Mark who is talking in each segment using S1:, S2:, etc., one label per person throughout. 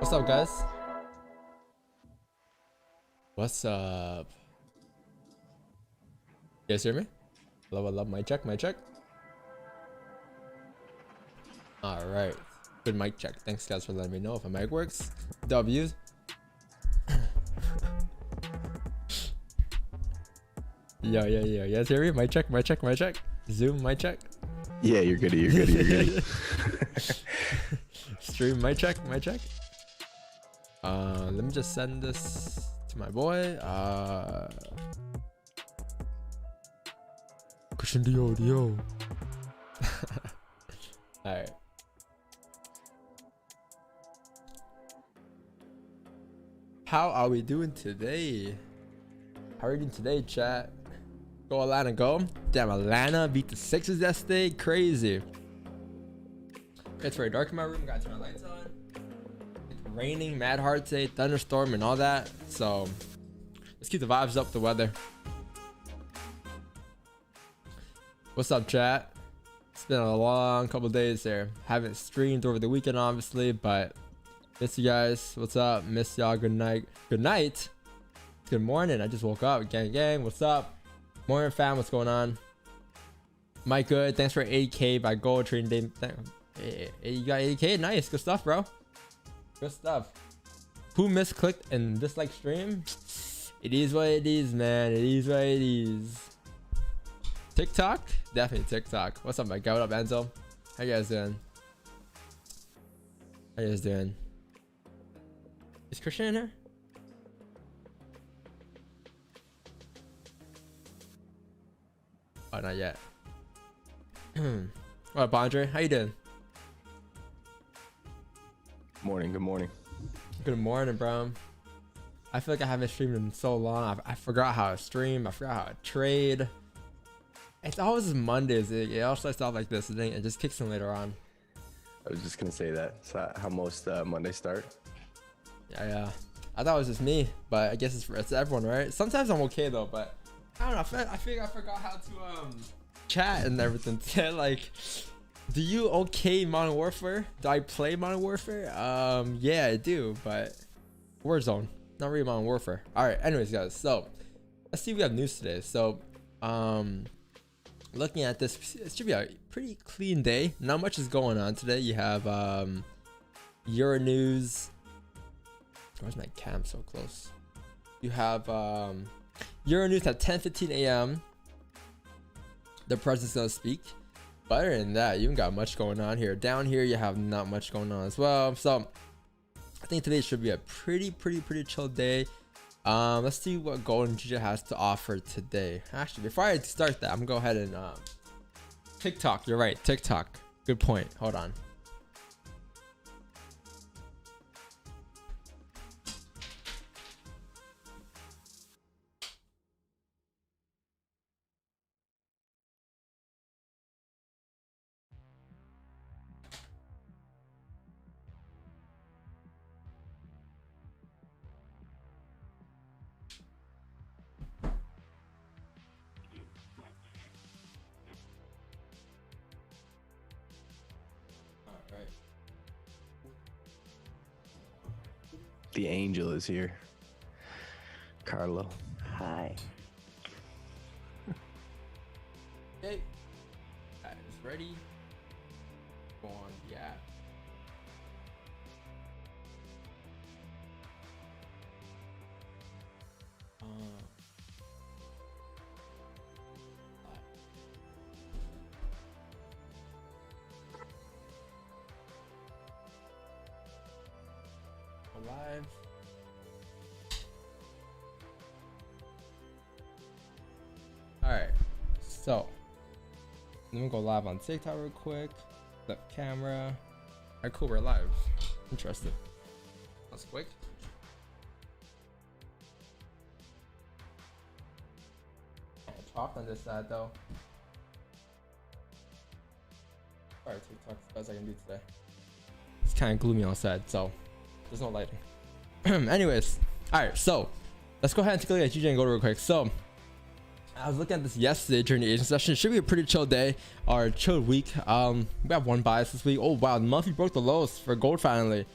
S1: What's up, guys? What's up? You guys hear me? Hello, hello. Mic check, mic check. All right, good mic check. Thanks, guys, for letting me know if my mic works. W's. Yo. You guys hear me? Mic check, mic check, mic check. Zoom, mic check.
S2: Yeah, you're good. You're good. You're good.
S1: Stream, mic check, mic check. Let me just send this to my boy. Christian Dio. All right. How are we doing today? How are we doing today, chat? Go Atlanta, go. Damn, Atlanta beat the Sixers yesterday. Crazy. It's very dark in my room. Gotta turn my lights on. It's raining, mad hard today, thunderstorm and all that. So let's keep the vibes up, the weather. What's up, chat? It's been a long couple days there. Haven't streamed over the weekend, obviously, but miss you guys. What's up? Miss y'all. Good night. Good night. Good morning. I just woke up. Gang. What's up? Morning, fam. What's going on? Mike, good. Thanks for 8K by Gold Trading Day. Hey, you got 8K? Nice. Good stuff, bro. Good stuff. Who misclicked and disliked stream? It is what it is, man. It is what it is. TikTok? Definitely TikTok. What's up, Mike? What up, Enzo? How you guys doing? How you guys doing? Is Christian in here? Oh, not yet. What up, Andre? How you doing?
S2: Morning. Good morning.
S1: Good morning, bro. I feel like I haven't streamed in so long. I forgot how to stream. I forgot how to trade. It's always Mondays. It all starts off like this, and then it just kicks in later on.
S2: I was just gonna say that. It's how most Mondays start.
S1: Yeah. I thought it was just me, but I guess it's everyone, right? Sometimes I'm okay though, but I don't know. I feel like I forgot how to chat and everything. Like, do you okay Modern Warfare? Do I play Modern Warfare? Yeah, I do, but Warzone, not really Modern Warfare. All right. Anyways, guys, so let's see if we have news today. So, looking at this, it should be a pretty clean day. Not much is going on today. You have Euro news. Where's my cam so close? You have Euro news at 10:15 a.m. The president's gonna speak. But other than that, you haven't got much going on here. Down here, you have not much going on as well. So I think today should be a pretty chill day. Let's see what Golden Giga has to offer today. Actually, before I start that, I'm gonna go ahead and TikTok. You're right, TikTok. Good point. Hold on.
S2: The angel is here. Carlo. Hi.
S1: Okay. That is ready. Go on the app. Live. All right, so let me go live on TikTok real quick. Left camera. All right, cool. We're live. Interesting. That's quick. It's off on this side though. All right, TikTok's the best I can do today. It's kind of gloomy outside, so there's no lighting. Anyways, all right, so let's go ahead and take a look at GJ and go real quick. So I was looking at this yesterday during the agent session. It should be a pretty chill day or chill week. We have one bias this week. Oh wow, the monthly broke the lows for gold finally.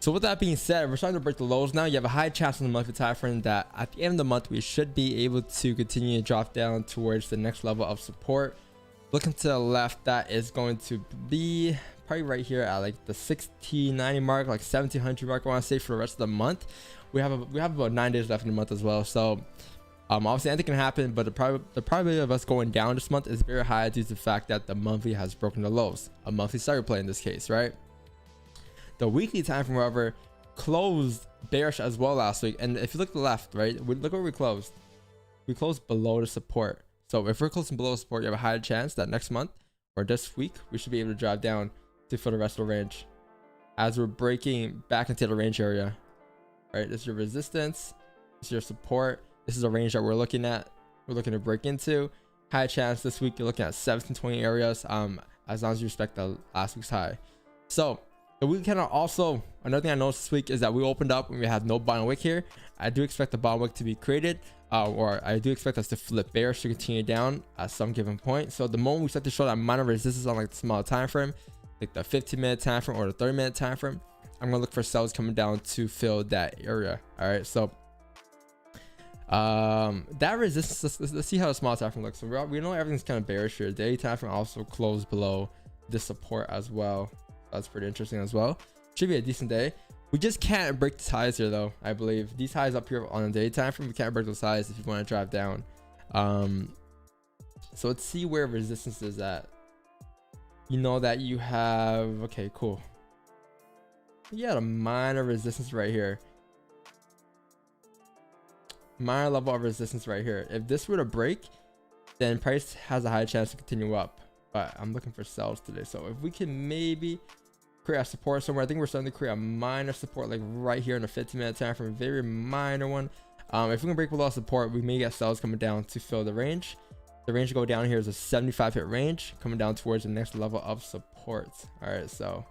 S1: So with that being said, we're starting to break the lows now. You have a high chance on the monthly time frame that at the end of the month we should be able to continue to drop down towards the next level of support. Looking to the left, that is going to be probably right here at like the 1690 mark, like 1700 mark, I want to say, for the rest of the month. We have about 9 days left in the month as well. So obviously anything can happen, but the probability of us going down this month is very high due to the fact that the monthly has broken the lows. A monthly starter play in this case, right? The weekly time frame, however, closed bearish as well last week. And if you look to the left, right, look where we closed. We closed below the support. So if we're closing below support, you have a higher chance that next month or this week, we should be able to drive down to fill the rest of the range as we're breaking back into the range area. Right, this is your resistance, this is your support. This is a range that we're looking at. We're looking to break into. High chance this week, you're looking at 1720 areas, as long as you respect the last week's high. So the week candle also, another thing I noticed this week is that we opened up and we have no bottom wick here. I do expect the bottom wick to be created, or I do expect us to flip bearish to continue down at some given point. So the moment we start to show that minor resistance on like the smaller time frame, like the 15-minute time frame or the 30-minute time frame, I'm gonna look for sells coming down to fill that area. All right, so that resistance, let's see how the small time frame looks. So we know everything's kind of bearish here. Daily time frame also closed below this support as well. That's pretty interesting as well. Should be a decent day. We just can't break these highs here though. I believe these highs up here on the daily time frame, we can't break those highs if you want to drive down. So let's see where resistance is at. You know that you have, okay, cool. You got a minor resistance right here. Minor level of resistance right here. If this were to break, then price has a high chance to continue up, but I'm looking for sells today. So if we can maybe create a support somewhere, I think we're starting to create a minor support like right here in the 15-minute time frame, very minor one. If we can break below support, we may get sells coming down to fill the range. The range to go down here is a 75 hit range coming down towards the next level of support. All right, so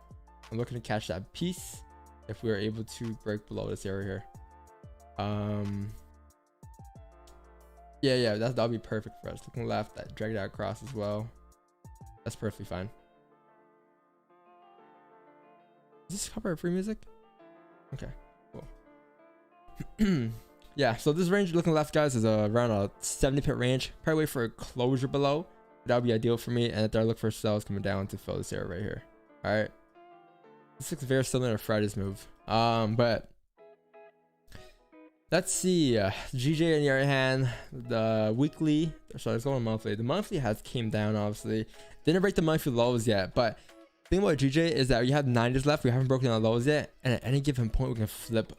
S1: I'm looking to catch that piece if we are able to break below this area here. Yeah, that'll be perfect for us. Looking left, that drag that across as well. That's perfectly fine. Is this copyright free music? Okay, cool. Yeah, so this range looking left, guys, is around a 70 pip range. Probably wait for a closure below. That would be ideal for me. And if I look for sells coming down to fill this area right here. All right. This looks very similar to Friday's move. But let's see. GJ on the other hand, the weekly, sorry, it's going monthly. The monthly has came down, obviously. Didn't break the monthly lows yet. But the thing about GJ is that you have 9 days left. We haven't broken the lows yet. And at any given point, we can flip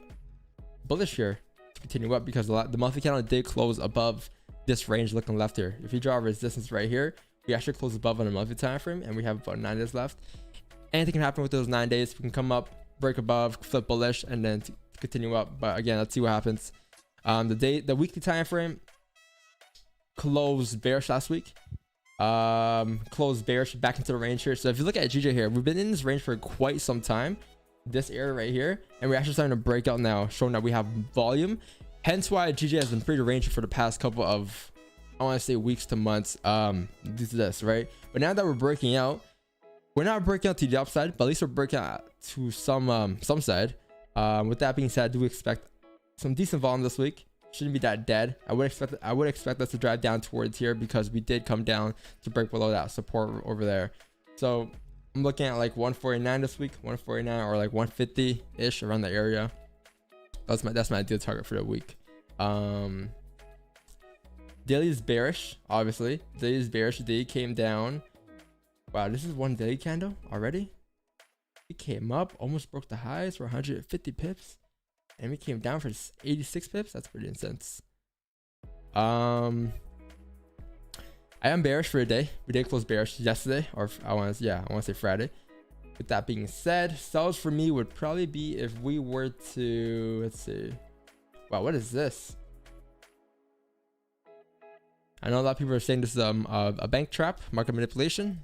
S1: bullish here to continue up because the monthly candle did close above this range looking left here. If you draw resistance right here, we actually close above on a monthly time frame, and we have about 9 days left. Anything can happen with those 9 days. We can come up, break above, flip bullish, and then continue up. But again, let's see what happens. The weekly time frame closed bearish last week. Closed bearish back into the range here. So if you look at GJ here, we've been in this range for quite some time. This area right here, and we're actually starting to break out now, showing that we have volume. Hence why GJ has been pretty rangy for the past couple of, I want to say, weeks to months. Due to this, right? But now that we're breaking out, we're not breaking out to the upside, but at least we're breaking out to some side. With that being said, I do expect some decent volume this week. Shouldn't be that dead. I would expect us to drive down towards here because we did come down to break below that support over there. So I'm looking at like 149 this week, 149 or like 150 ish around the area. That's my ideal target for the week. Daily is bearish, obviously. Daily is bearish. Daily came down. Wow, this is one daily candle already. It came up, almost broke the highs for 150 pips, and we came down for 86 pips. That's pretty intense. I am bearish for a day. We did close bearish yesterday, or I want to say Friday. With that being said, sells for me would probably be if we were to, let's see. Wow, what is this? I know a lot of people are saying this is a bank trap, market manipulation.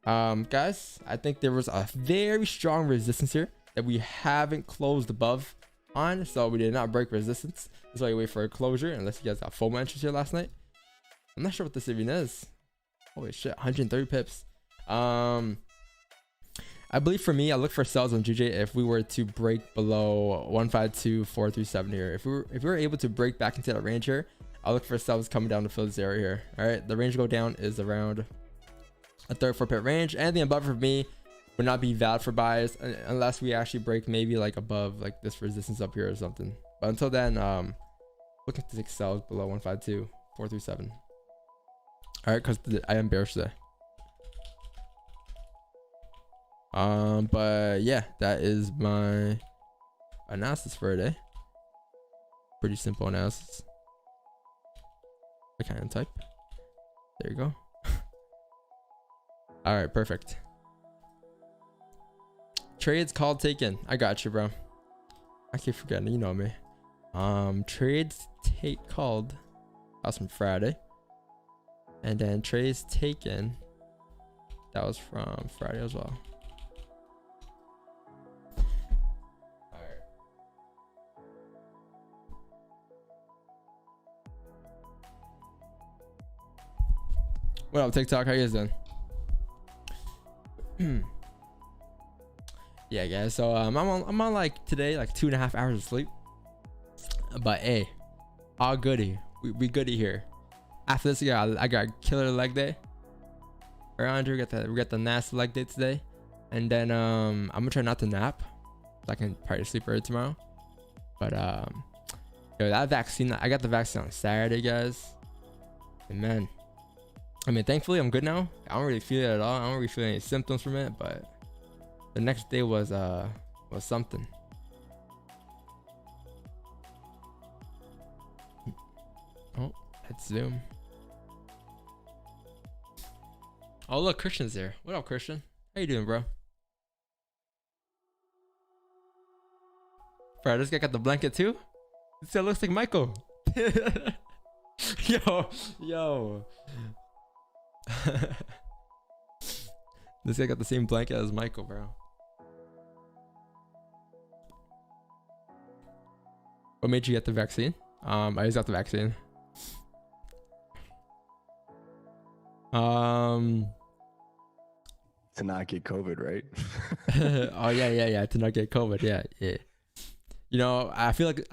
S1: Guys, I think there was a very strong resistance here that we haven't closed above on, so we did not break resistance. That's why you wait for a closure, unless you guys got FOMO entries here last night. I'm not sure what this even is. Holy shit, 130 pips. I I believe for me, I look for sells on GJ if we were to break below 152.437 here. If we were able to break back into that range here, I'll look for sells coming down to fill this area here. All right, the range go down is around a 34 pip range. Anything above for me would not be valid for buys unless we actually break maybe like above like this resistance up here or something. But until then, looking to take sells below 152.437. All right, because I am bearish today. But yeah, that is my analysis for today. Pretty simple analysis. I can type. There you go. All right, perfect. Trades called taken. I got you, bro. I keep forgetting. You know me. Trades called. That was from Friday. And then trades taken. That was from Friday as well. What up, TikTok? How you guys doing? Yeah, guys. So I'm on like today like 2.5 hours of sleep. But hey, all goody. We goody here. After this, I got killer leg day. Around here, we got the nasty leg day today, and then I'm gonna try not to nap. So I can probably sleep early tomorrow. But yo, that vaccine. I got the vaccine on Saturday, guys. And man. I mean, thankfully, I'm good now. I don't really feel it at all. I don't really feel any symptoms from it, but the next day was something. Oh, let's zoom. Oh, look, Christian's there. What up, Christian? How you doing, bro? Bro, this guy got the blanket too? This guy looks like Michael. Yo. This guy got the same blanket as Michael, bro. What made you get the vaccine? I just got the vaccine.
S2: To not get COVID, right?
S1: Oh yeah. To not get COVID, yeah. You know, I feel like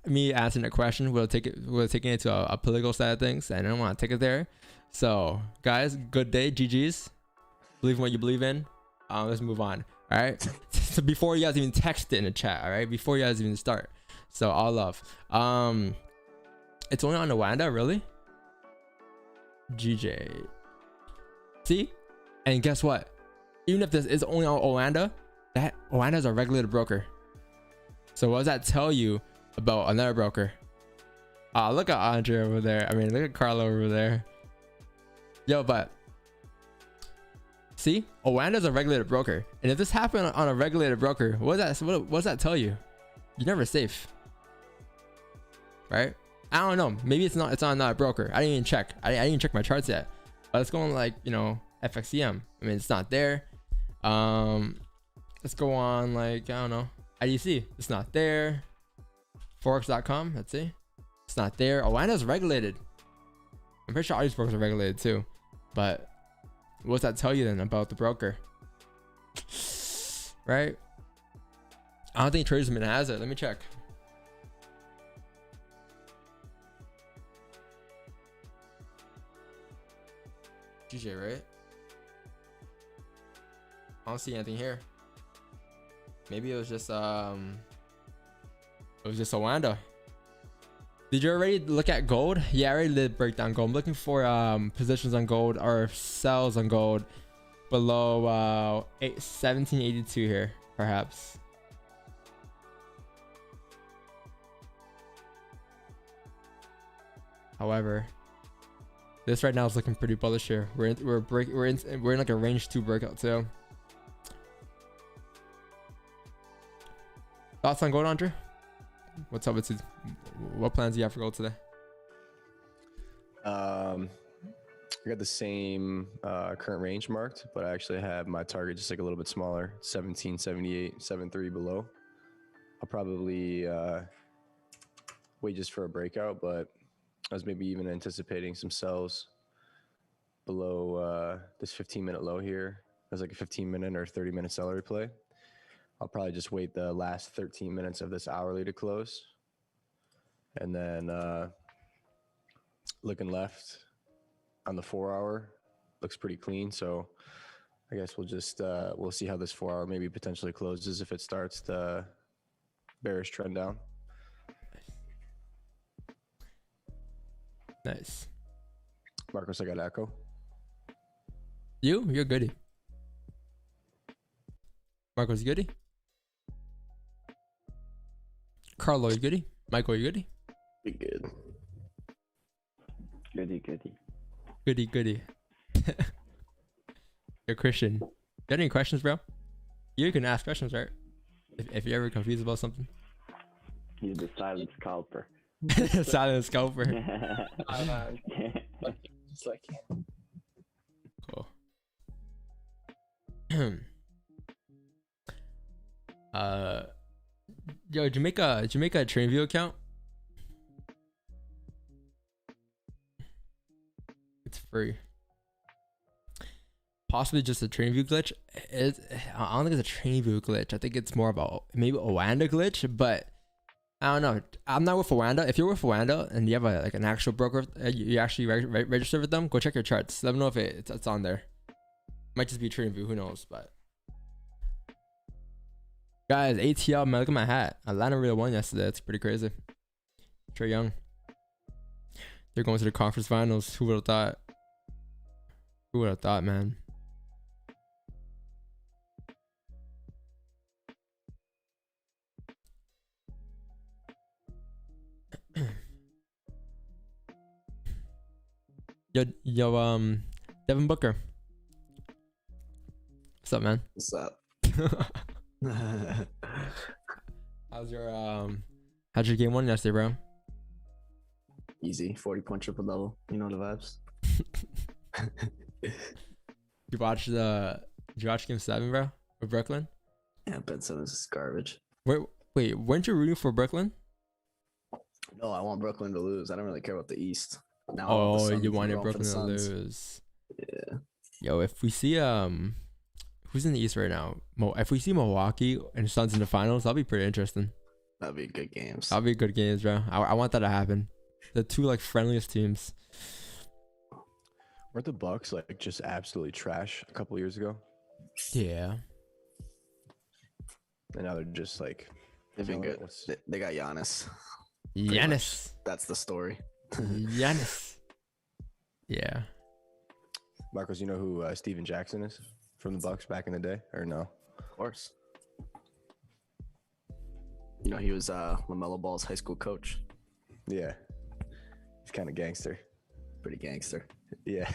S1: me answering that question will take it to a political side of things, and I don't want to take it there. So, guys, good day, GGs. Believe in what you believe in. Let's move on. All right. So before you guys even text it in the chat, all right, before you guys even start. So all love. It's only on the Wanda, really? GJ. See? And guess what? Even if this is only on Oanda, that Oanda is a regulated broker. So what does that tell you about another broker? Look at Andre over there. I mean, look at Carlo over there. Yo, but see, Oanda is a regulated broker, and if this happened on a regulated broker, what does that tell you? You're never safe, right? I don't know. Maybe it's not a broker. I didn't even check. I didn't even check my charts yet. But let's go on like, you know, FXCM. I mean, it's not there. Let's go on like, I don't know, IDC. It's not there. Forex.com. Let's see. It's not there. Oanda is regulated. I'm pretty sure all these brokers are regulated too. But what's that tell you then about the broker? Right? I don't think Tradesman has it. Let me check. GJ, right? I don't see anything here. Maybe it was just Oanda. Did you already look at gold? Yeah, I already did break down gold. I'm looking for positions on gold or sells on gold below 1782 here, perhaps. However, this right now is looking pretty bullish here. We're in like a range 2 breakout too. Thoughts on gold, Andre? What's up with you? What plans do you have for gold today?
S2: I got the same current range marked, but I actually have my target just like a little bit smaller, 1778, 73 below. I'll probably wait just for a breakout, but I was maybe even anticipating some sells below this 15-minute low here, as like a 15-minute or 30-minute celery play. I'll probably just wait the last 13 minutes of this hourly to close. And then looking left on the 4-hour looks pretty clean. So I guess we'll just, we'll see how this 4-hour maybe potentially closes if it starts the bearish trend down.
S1: Nice.
S2: Marcos, I got echo.
S1: You're goody. Marcos, you goody? Carlo, you goody? Michael, you goody?
S2: Be good.
S3: Goody, goody.
S1: Goody, goody. You're Christian. Got any questions, bro? You can ask questions, right? If you're ever confused about something.
S3: He's the silent scalper.
S1: Silent scalper.
S2: Just like
S1: Cool. Yo, Jamaica TradingView account? It's free. Possibly just a TradingView glitch. I don't think it's a TradingView glitch. I think it's more about maybe a Wanda glitch, but I don't know. I'm not with Wanda. If you're with Wanda and you have like an actual broker, you actually register with them, go check your charts. Let me know if it's on there. Might just be TradingView. Who knows? But guys, ATL, man, look at my hat. Atlanta really won yesterday. It's pretty crazy. Trae Young. They're going to the conference finals. Who would have thought? Who would have thought, man? Yo, Devin Booker. What's up, man?
S4: What's up?
S1: How's your game one yesterday, bro?
S4: Easy. 40-point triple double. You know the vibes.
S1: Did you watch game 7, bro? With Brooklyn?
S4: Yeah, Ben Simmons is garbage.
S1: Wait, weren't you rooting for Brooklyn?
S4: No, I want Brooklyn to lose. I don't really care about the East. Now I want the
S1: Oh,
S4: Suns.
S1: you
S4: I'm
S1: wanted
S4: going for
S1: Brooklyn
S4: the
S1: to
S4: Suns.
S1: lose.
S4: Yeah.
S1: Yo, if we see who's in the East right now? If we see Milwaukee and Suns in the finals, that'll be pretty interesting.
S4: That'd be good games.
S1: That'll be good games, bro. I want that to happen. The two like friendliest teams.
S2: Weren't the Bucks like just absolutely trash a couple years ago?
S1: Yeah.
S2: And now they're just like
S4: They've been
S2: killing it.
S4: good. They got Giannis.
S1: Giannis.
S4: That's the story.
S1: Giannis. Yeah.
S2: Marcos, you know who Steven Jackson is from the Bucks back in the day, or no?
S4: Of course. You know, he was LaMelo Ball's high school coach.
S2: Yeah, he's kind of gangster.
S4: Pretty gangster.
S2: Yeah.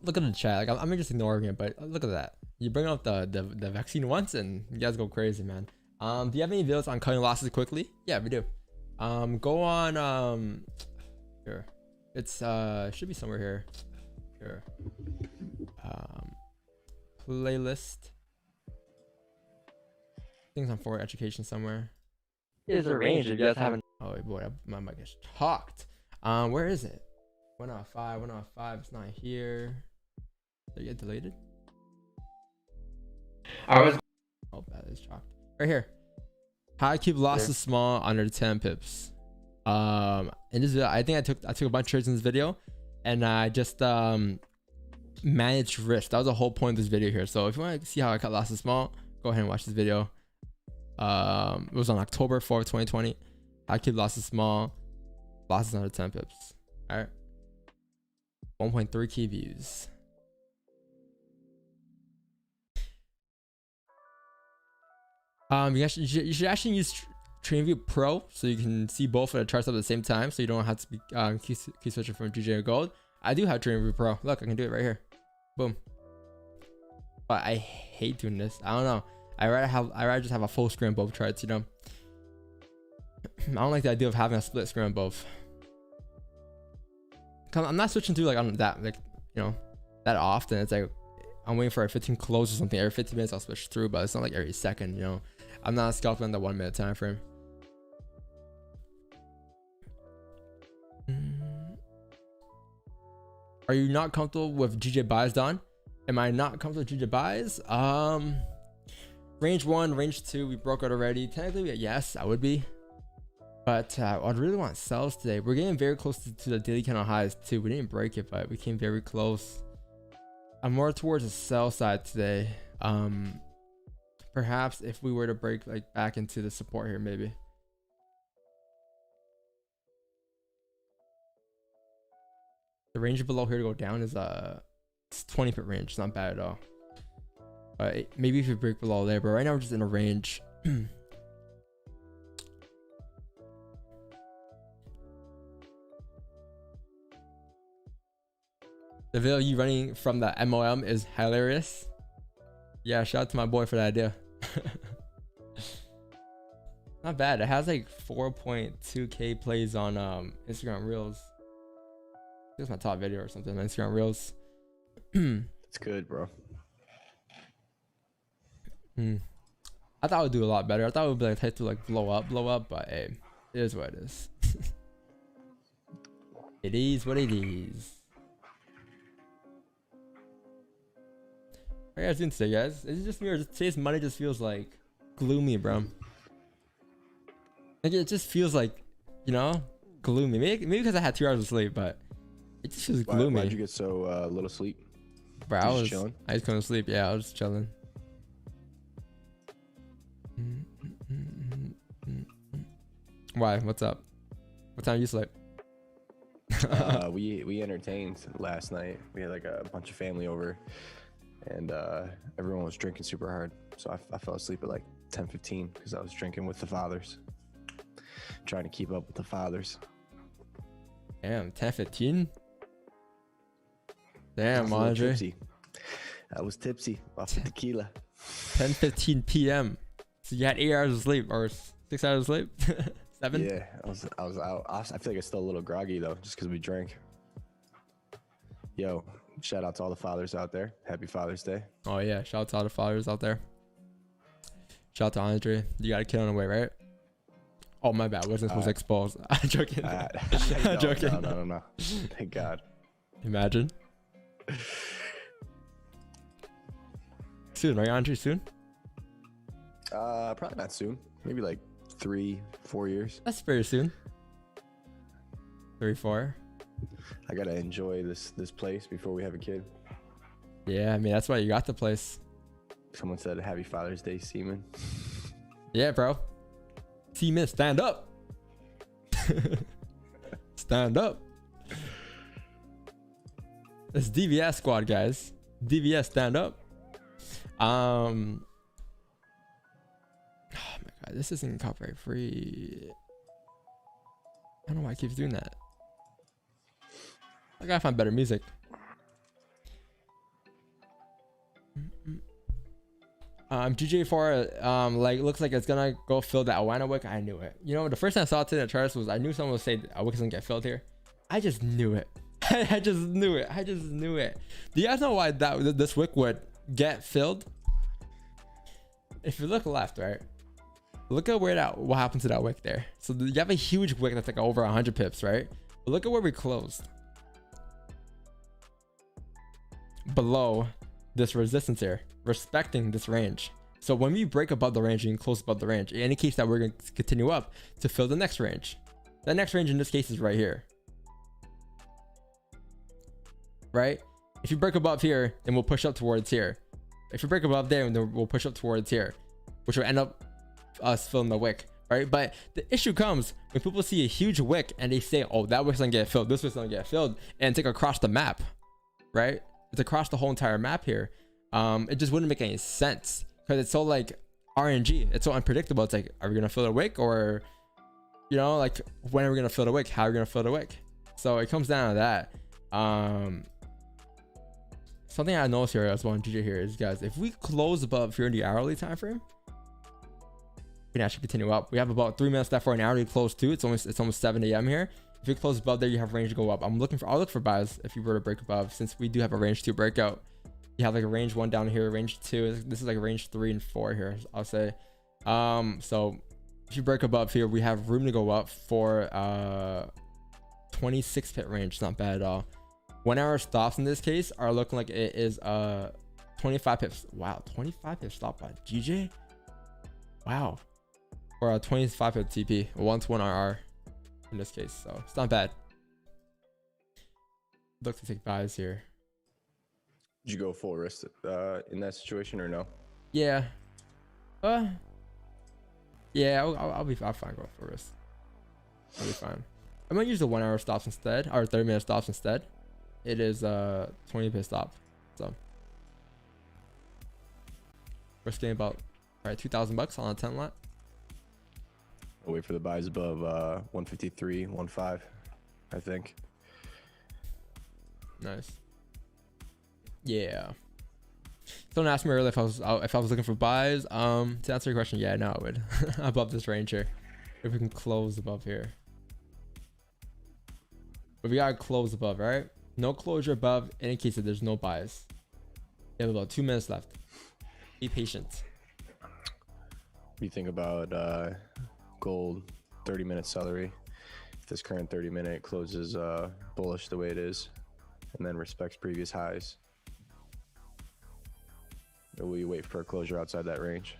S1: Look at the chat. Like, I'm just ignoring it, but look at that. You bring up the vaccine once, and you guys go crazy, man. Do you have any videos on cutting losses quickly? Yeah, we do. Go on here. It's should be somewhere here. Here. Playlist. Things on Forex Education somewhere. There's a range if you guys haven't. Oh boy, my mic is talked. Where is it? 105, 105. It's not here. Did it get deleted? Oh, that is chalked. Right here. How to keep losses small under 10 pips. In this video, I think I took a bunch of trades in this video, and I just managed risk. That was the whole point of this video here. So if you want to see how I cut losses small, go ahead and watch this video. It was on October 4th, 2020. How to keep losses small, losses under 10 pips. All right. 1.3 key views. You should actually use TradingView Pro so you can see both of the charts at the same time, so you don't have to be key switching from GJ or Gold. I do have TradingView Pro. Look, I can do it right here. Boom. But I hate doing this. I don't know. I rather just have a full screen on both charts. You know. I don't like the idea of having a split screen on both. Cause I'm not switching through like on that that often. It's like I'm waiting for a 15 close or something. Every 15 minutes I'll switch through, but it's not like every second. You know. I'm not scalping on the 1 minute time frame. Are you not comfortable with GJ buys, Don? Am I not comfortable with GJ buys? Range 1, range 2, we broke out already. Technically, yes, I would be. But I'd really want sells today. We're getting very close to the daily candle highs too. We didn't break it, but we came very close. I'm more towards the sell side today. Perhaps if we were to break like back into the support here, maybe. The range below here to go down is it's 20 pip range. It's not bad at all. Maybe if you break below there, but right now we're just in a range. The video you running from the MOM is hilarious. Yeah, shout out to my boy for that idea. Not bad. It has like 4.2k plays on Instagram Reels. This is my top video or something on Instagram Reels.
S2: It's good, bro.
S1: I thought it would do a lot better. I thought it would be like type to like blow up, but hey, it is what it is. It is what it is. How are you guys doing today, guys? Is it just me or today's Monday just feels like gloomy, bro? Like it just feels like, you know, gloomy. Maybe because I had 2 hours of sleep, but it just feels gloomy.
S2: Why'd you get so little sleep?
S1: Bro,
S2: I was chilling.
S1: I just couldn't sleep. Yeah, I was just chilling. Why? What's up? What time you sleep?
S2: We entertained last night. We had like a bunch of family over, and everyone was drinking super hard. So I fell asleep at like 10:15 because I was drinking with the fathers, trying to keep up with the fathers.
S1: Damn, 10:15. Damn, Andre.
S2: I was tipsy off the tequila.
S1: 10:15 p.m. So you had 8 hours of sleep or 6 hours of sleep? 7?
S2: Yeah, I was out. I feel like I'm still a little groggy though, just because we drank. Yo, shout out to all the fathers out there. Happy Father's Day.
S1: Oh yeah, shout out to all the fathers out there. Shout out to Andre. You got a kid on the way, right? Oh my bad. Wasn't supposed to expose. I'm joking. I'm joking.
S2: No. Thank God.
S1: Imagine. Soon, right, Andre? Soon?
S2: Probably not soon. Maybe like 3-4 years.
S1: That's very soon. 3, 4.
S2: I gotta enjoy this place before we have a kid.
S1: Yeah, I mean that's why you got the place.
S2: Someone said Happy Father's Day, Seaman.
S1: Yeah, bro. Seaman, stand up. Stand up. It's DVS squad, guys. DVS, stand up. Oh my god, this isn't copyright free. I don't know why it keeps doing that. I gotta find better music. GJ4 like looks like it's gonna go fill that Awana wick. I knew it. You know, the first time I saw it in the charts was I knew someone would say a wick is gonna get filled here. I just knew it. I just knew it. I just knew it. Do you guys know why this wick would get filled? If you look left, right? Look at what happened to that wick there. So you have a huge wick that's like over 100 pips, right? But look at where we closed. Below this resistance here, respecting this range. So when we break above the range and close above the range, it indicates that we're going to continue up to fill the next range. The next range in this case is right here. Right? If you break above here, then we'll push up towards here. If you break above there, then we'll push up towards here, which will end up us filling the wick, right? But the issue comes when people see a huge wick and they say, oh, that wick's gonna get filled, this wick's gonna get filled, and take across the map, right? It's across the whole entire map here. It just wouldn't make any sense because it's so like RNG. It's so unpredictable. It's like, are we gonna fill the wick, or you know, like when are we gonna fill the wick? How are we gonna fill the wick? So it comes down to that. Something I noticed here as well on GJ here is, guys, if we close above here in the hourly time frame, we can actually continue up. We have about 3 minutes left for an hourly close too. It's almost 7 a.m. here. If you close above there, you have range to go up. I'll look for buys if you were to break above, since we do have a range 2 breakout. You have like a range 1 down here, range 2. This is like range 3 and 4 here, I'll say. So if you break above here, we have room to go up for 26 pit range. It's not bad at all. 1 hour stops in this case are looking like it is 25 pips. Wow, 25 pips stop by GJ. Wow, or a 25 pip TP, 1-to-1 RR in this case, so it's not bad. Look to take buys here.
S2: Did you go full risk in that situation or no?
S1: Yeah. Yeah, I'll fine going for risk. I'll be fine. I'm gonna use the 1 hour stops instead, or 30-minute stops instead. It is 20 pip stop, so we're getting about $2,000 on a 10 lot.
S2: I'll wait for the buys above 153, 1.5, I think.
S1: Nice. Yeah. Someone asked me earlier if I was looking for buys. To answer your question, yeah, no, I would. Above this range here, if we can close above here. But we gotta close above, right? No closure above indicates that there's no buys. We have about 2 minutes left. Be patient.
S2: What do you think about gold 30-minute celery? If this current 30-minute closes bullish the way it is, and then respects previous highs, or will you wait for a closure outside that range?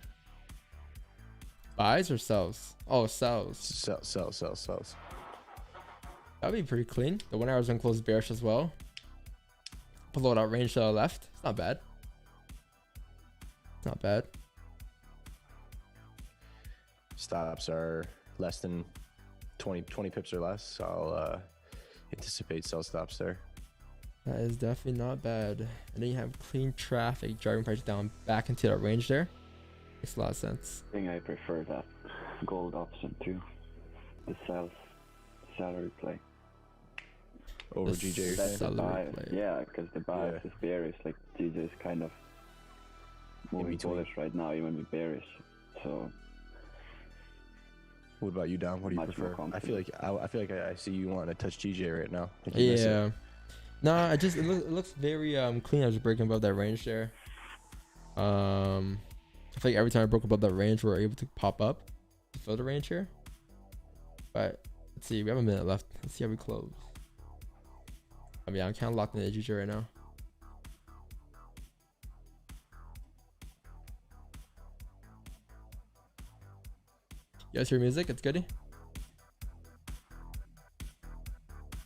S1: Buys or sells? Oh, sells.
S2: Sells.
S1: That'd be pretty clean. The 1 hour is gonna close bearish as well. Below that range to the left. It's not bad. Not bad.
S2: Stops are less than 20 pips or less, so I'll anticipate sell stops there.
S1: That is definitely not bad. And then you have clean traffic driving price down back into that range there. Makes a lot of sense.
S3: I think I prefer that gold option too. The salary play.
S2: Over
S1: The
S2: GJ, you're
S3: That's
S2: saying?
S3: the
S1: Salary
S3: bias.
S1: play.
S3: Yeah, because the bias is bearish. Like GJ is kind of moving
S2: between.
S3: bullish right now, even with bearish. So
S2: What about you, Dom? What do you
S3: Much more
S2: prefer? I feel like I see you wanting to touch GJ right now. Think you miss
S1: Yeah.
S2: it.
S1: No, it looks very clean. I was breaking above that range there. I feel like every time I broke above that range, we're able to pop up to fill the range here. But let's see, we have a minute left. Let's see how we close. I mean, I'm kind of locked in the GJ right now. You guys hear music? It's goody.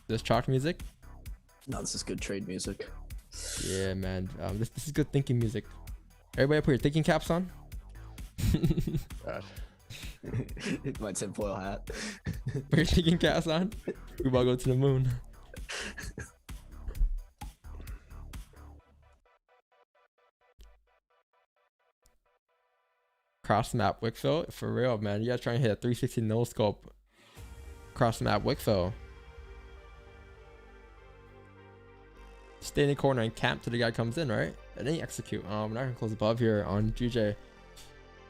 S1: This chalk music.
S4: No, this is good trade music.
S1: Yeah, man. This is good thinking music. Everybody put your thinking caps on.
S2: God.
S4: My tinfoil hat.
S1: Put your thinking caps on. We about to go to the moon. Cross map Wickfill. For real, man. You guys trying to hit a 360 no scope. Cross map Wickfill. Stay in the corner and camp till the guy comes in, right? And then you execute. We're not gonna close above here on GJ.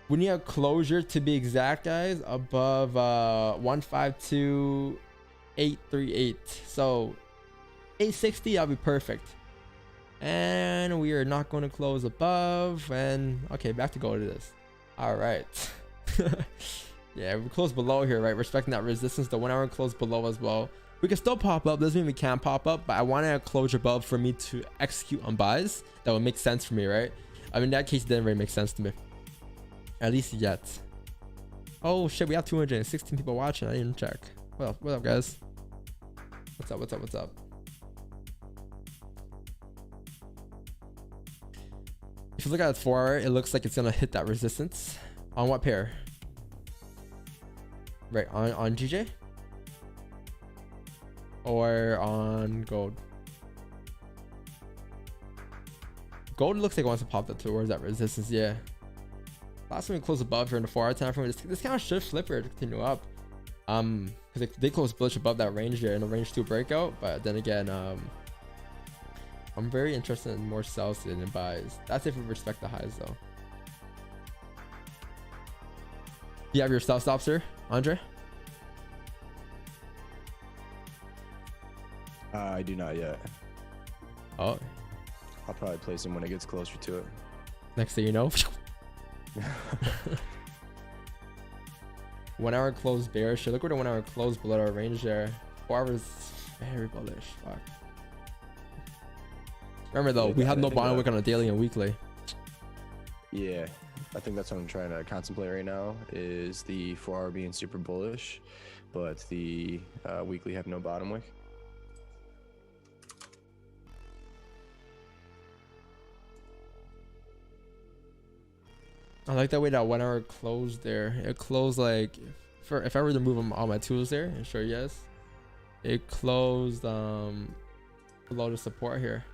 S1: We need a closure to be exact, guys, above 152.838. So 860, that'll be perfect. And we are not going to close above. And okay, back to go to this. All right. Yeah, we close below here, right? Respecting that resistance. The 1 hour close below as well. We can still pop up. Doesn't mean we can't pop up, but I wanted a closure above for me to execute on buys. That would make sense for me, right? I mean, in that case, it didn't really make sense to me. At least yet. Oh shit, we have 216 people watching. I didn't even check. What up, guys? What's up? If you look at the 4 hour, it looks like it's gonna hit that resistance. On what pair? Right, on GJ? Or on gold? Gold looks like it wants to pop that towards that resistance, yeah. Last time we closed above here in the 4 hour time frame, this kind of should flip here to continue up. Because they closed bullish above that range there in the range 2 breakout, but then again, I'm very interested in more sells than buys. That's if we respect the highs though. Do you have your stop stops here, Andre?
S2: I do not yet.
S1: Oh,
S2: I'll probably place him when it gets closer to it.
S1: next thing you know. 1 hour close bearish. Look where the 1 hour close below our range there. 4 hours very bullish. Fuck. Remember though,
S2: Yeah,
S1: we have
S2: I
S1: no
S2: think
S1: bottom
S2: that-
S1: wick on a daily and weekly.
S2: Yeah, I think that's what I'm trying to contemplate right now. Is the 4-hour being super bullish, but the weekly have no bottom wick.
S1: I like that way that 1 hour closed there. It closed like, if I were to move all my tools there and show you guys, it closed below the support here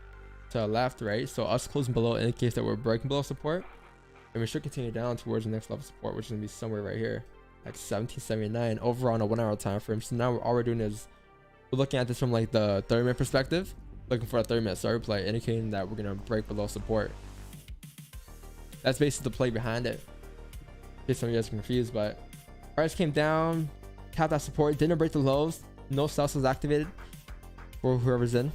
S1: to the left, right? So us closing below indicates that we're breaking below support, and we should continue down towards the next level support, which is gonna be somewhere right here at 1779 over on a 1 hour time frame. So now all we're doing is we're looking at this from like the 30-minute perspective, looking for a 30-minute start play, indicating that we're gonna break below support. That's basically the play behind it. In case some of you guys are confused, but price came down, tapped that support, didn't break the lows, no sells was activated for whoever's in.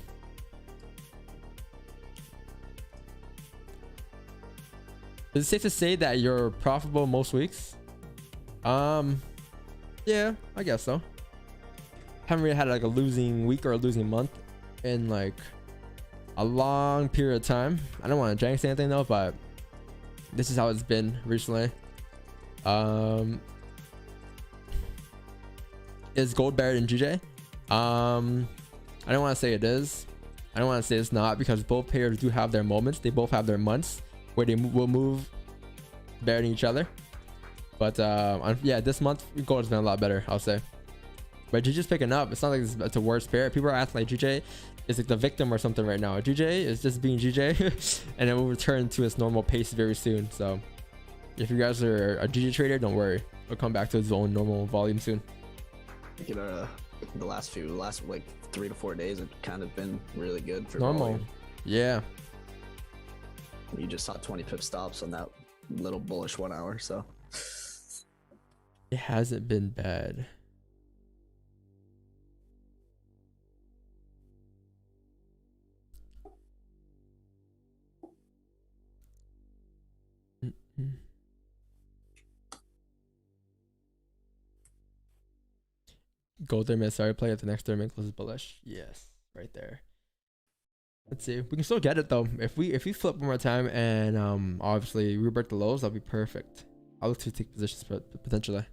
S1: Is it safe to say that you're profitable most weeks? Yeah, I guess so. Haven't really had like a losing week or a losing month in like a long period of time. I don't want to jinx anything though, but this is how it's been recently. Is gold better than GJ? I don't want to say it is. I don't want to say it's not, because both pairs do have their moments. They both have their months where they will move better than each other. But yeah, this month gold has been a lot better, I'll say. But GJ's picking up. It's not like it's a worse pair. People are acting like GJ is like the victim or something right now. GJ is just being GJ, and it will return to its normal pace very soon. So if you guys are a GJ trader, don't worry. It'll come back to its own normal volume soon.
S4: You know, the last like 3 to 4 days have kind of been really good for
S1: Normal.
S4: volume.
S1: Yeah.
S4: You just saw 20 pip stops on that little bullish 1 hour, so
S1: It hasn't been bad. Gold 30-minute started play at the next 30-minute closes bullish. Yes, right there. Let's see. We can still get it though. If we flip one more time and obviously we break the lows, that'll be perfect. I'll look to take positions potentially.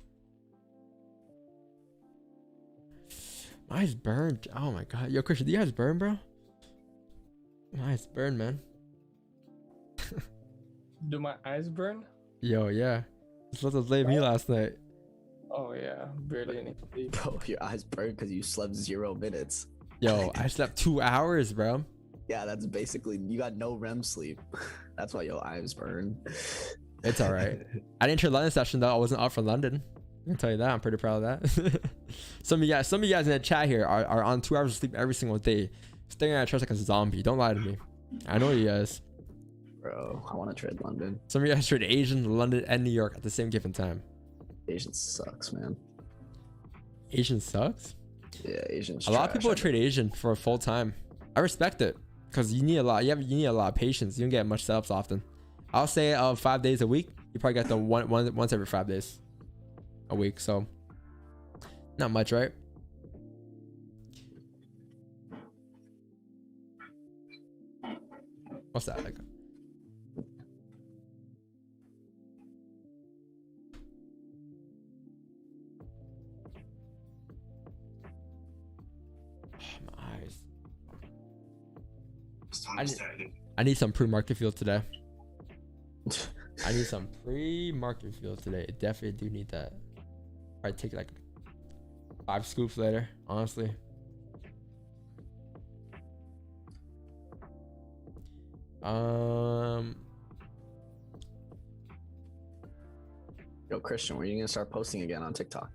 S1: My eyes burned. Oh my god. Yo, Christian, do you guys burn, bro? My eyes burn, man.
S5: Do my eyes burn?
S1: Yo, yeah. Just let us lay me last night.
S5: Oh yeah, barely any sleep.
S4: bro, your eyes burn because you slept 0 minutes.
S1: Yo, I slept 2 hours, bro.
S4: Yeah, that's basically, you got no REM sleep. That's why your eyes burn.
S1: It's all right. I didn't enter London session though. I wasn't up for London. I can tell you that. I'm pretty proud of that. Some of you guys in the chat here are on 2 hours of sleep every single day, staring at a chest like a zombie. Don't lie to me. I know you guys.
S4: Bro, I want to trade London.
S1: Some of you guys trade Asian, London, and New York at the same given time.
S4: Asian sucks, man.
S1: Asian sucks.
S4: Yeah, Asian's
S1: A lot of
S4: trash.
S1: people trade Asian for full time. I respect it because you need a lot. You need a lot of patience. You don't get much setups often. I'll say 5 days a week. You probably get the once every 5 days a week. So not much, right? What's that like? My eyes. I need some pre-market fuel today. I need some pre-market fuel today. Definitely do need that. Probably take like 5 scoops later, honestly.
S4: Yo, Christian, when are you gonna start posting again on TikTok?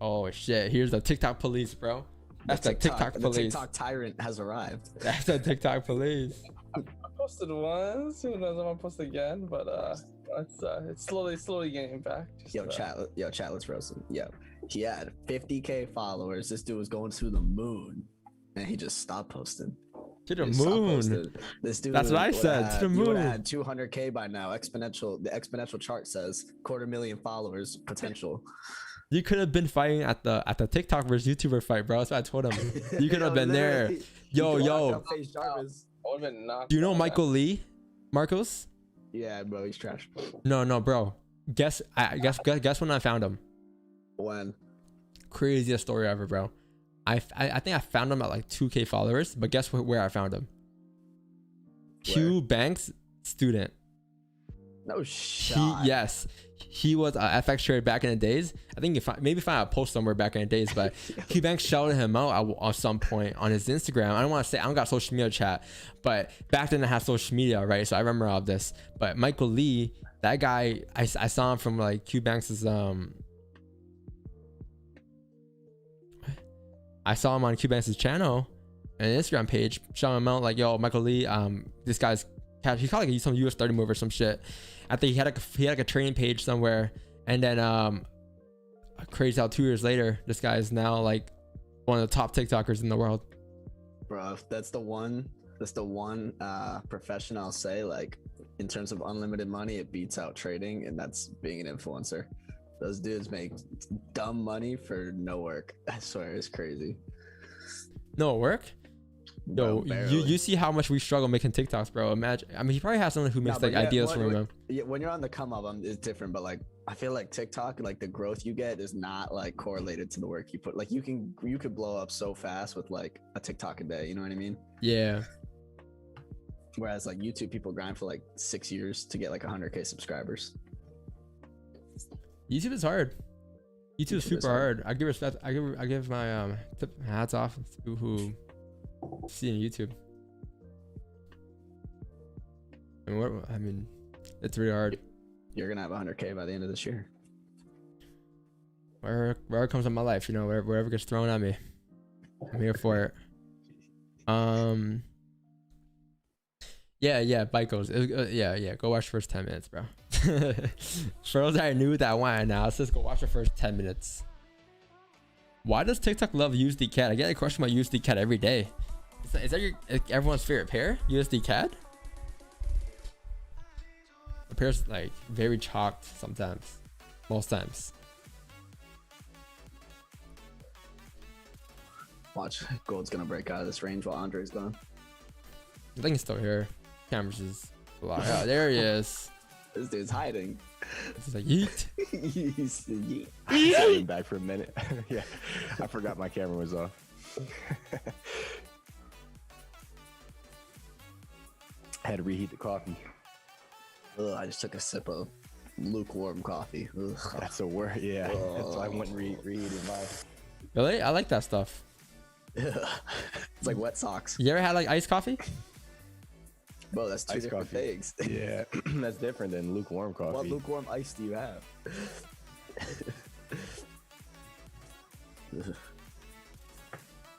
S1: Oh shit, here's the TikTok police, bro. That's the TikTok police.
S4: The TikTok tyrant has arrived.
S1: That's the TikTok police.
S5: I posted once. Who knows? I'm gonna post again, but it's slowly getting back. Just,
S4: Yo, chat, let's roast him. Yo, he had 50K followers. This dude was going to the moon, and he just stopped posting.
S1: To the
S4: He stopped
S1: moon.
S4: posting. This dude.
S1: That's what I
S4: would
S1: said,
S4: have-
S1: to the
S4: He would
S1: moon.
S4: have had 200K by now. The exponential chart says 250,000 followers potential.
S1: You could have been fighting at the TikTok versus YouTuber fight, bro. That's what I told him. You could have been there. Yo,
S5: would have been knocked.
S1: Do you know
S5: out.
S1: Michael Lee, Marcos?
S4: Yeah, bro, he's trash.
S1: No, bro. Guess when I found him.
S4: When?
S1: Craziest story ever, bro. I think I found him at like 2K followers, but guess where I found him? Q Banks student.
S4: No shot.
S1: Yes, he was a FX trader back in the days. I think maybe find a post somewhere back in the days, but Q Banks shouted him out at some point on his Instagram. I don't want to say I don't got social media chat, but back then I had social media, right? So I remember all of this. But Michael Lee, that guy, I saw him from like Q Banks's I saw him on Q Banks' channel and Instagram page, shouting him out like, "Yo, Michael Lee, this guy's he called like some US 30 move or some shit." I think he had like a training page somewhere, and then crazy how 2 years later, this guy is now like one of the top TikTokers in the world.
S4: Bro, that's the one profession I'll say, like, in terms of unlimited money, it beats out trading, and that's being an influencer. Those dudes make dumb money for no work. I swear, it's crazy.
S1: No work? Yo,
S4: Bro,
S1: you see how much we struggle making TikToks, bro. Imagine, I mean, he probably has someone who makes like ideas for him.
S4: Yeah, when you're on the come up, it's different. But like, I feel like TikTok, like the growth you get is not like correlated to the work you put. Like, you could blow up so fast with like a TikTok a day. You know what I mean?
S1: Yeah.
S4: Whereas like YouTube, people grind for like 6 years to get like 100K subscribers.
S1: YouTube is hard. YouTube is super hard. I give respect. I give my hats off to people who see in YouTube. I mean, it's really hard.
S4: You're gonna have 100K by the end of this year.
S1: Wherever it comes in my life, you know, wherever gets thrown at me, I'm here for it. Yeah, bike goes. Yeah. Go watch the first 10 minutes, bro. For those that are new that want analysis, go watch the first 10 minutes. Why does TikTok love USD CAD? I get a question about USD CAD every day. Is that everyone's favorite pair? USD CAD? The pair's like very chalked sometimes. Most times.
S4: Watch, gold's gonna break out of this range while Andre's gone.
S1: I think he's still here. Cameras is a lot. Oh, there he is.
S4: This dude's hiding.
S1: It's like yeet.
S4: He's yeet.
S2: I came back for a minute. Yeah, I forgot my camera was off. I had to reheat the coffee.
S4: Ugh, I just took a sip of lukewarm coffee. Ugh.
S2: That's a word. Yeah, that's why I went reheating mine.
S1: Really? I like that stuff.
S4: It's like wet socks.
S1: You ever had like iced coffee?
S4: Bro, that's two
S2: Iced
S4: different
S2: coffee.
S4: things.
S2: Yeah, that's different than lukewarm coffee.
S4: What lukewarm ice do you have?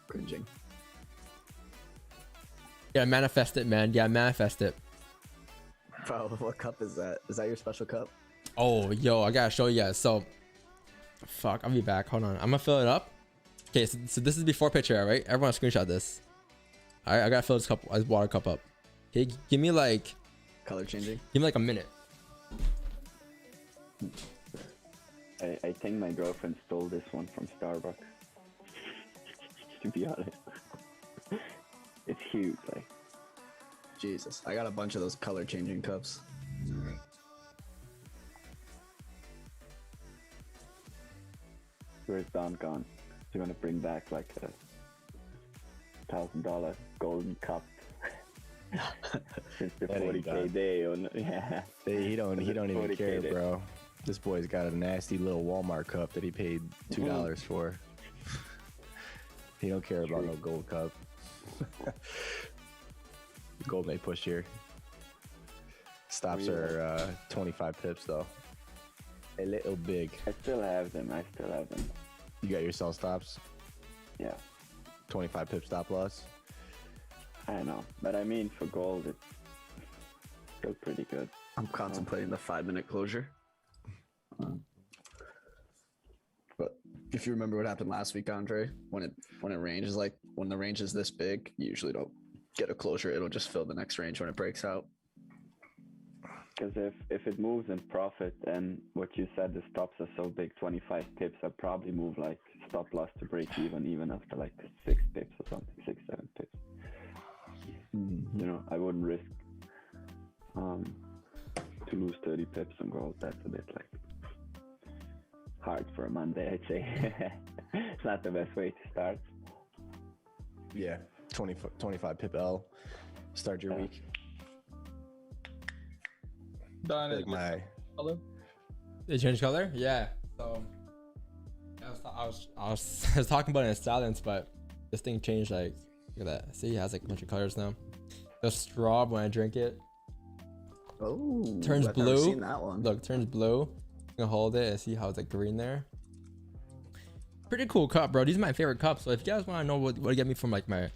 S4: Cringing.
S1: Yeah, manifest it, man. Yeah, manifest it.
S4: Bro, what cup is that? Is that your special cup?
S1: Oh, yo, I gotta show you guys. So, fuck, I'll be back. Hold on. I'm gonna fill it up. Okay, so this is before picture, right? Everyone screenshot this. All right, I gotta fill this water cup up. Okay, give me like
S4: Color changing?
S1: Give me like a minute.
S3: I think my girlfriend stole this one from Starbucks. To be honest. It's huge, like.
S4: Jesus, I got a bunch of those color changing cups.
S3: Where's Don gone? He's gonna bring back like a $1,000 golden cup. Since the
S2: That ain't
S3: 40K
S2: done.
S3: day on, yeah.
S2: He don't even
S3: 40K
S2: care,
S3: day.
S2: bro. This boy's got a nasty little Walmart cup that he paid $2 for. He don't care about no gold cup. Gold may push here. Stops are 25 pips though. A little big.
S3: I still have them.
S2: You got your sell stops?
S3: Yeah.
S2: 25 pip stop loss?
S3: I don't know. But I mean, for gold, it's still pretty good.
S4: I'm contemplating the 5-minute closure. But if you remember what happened last week, Andre, when it ranges, like when the range is this big, you usually don't get a closure. It'll just fill the next range when it breaks out.
S3: Because if it moves in profit, and what you said, the stops are so big, 25 pips, I'd probably move like stop loss to break even after like 6 pips or something, 6, 7 pips. You know, I wouldn't risk to lose 30 pips on gold. That's a bit like hard for a Monday, I'd say. It's not the best way to start.
S2: Yeah, 25 pip L. Start your week.
S5: Done.
S2: Like my
S5: Color?
S1: They changed color? Yeah. So I was talking about it in silence, but this thing changed. Like, look at that. See, it has like a bunch of colors now. The straw, when I drink it,
S4: Oh,
S1: turns
S4: I've never
S1: blue.
S4: seen that one.
S1: Look, turns blue. You can hold it and see how it's like green there. Pretty cool cup, bro. These are my favorite cups. So if you guys want to know what to get me from like my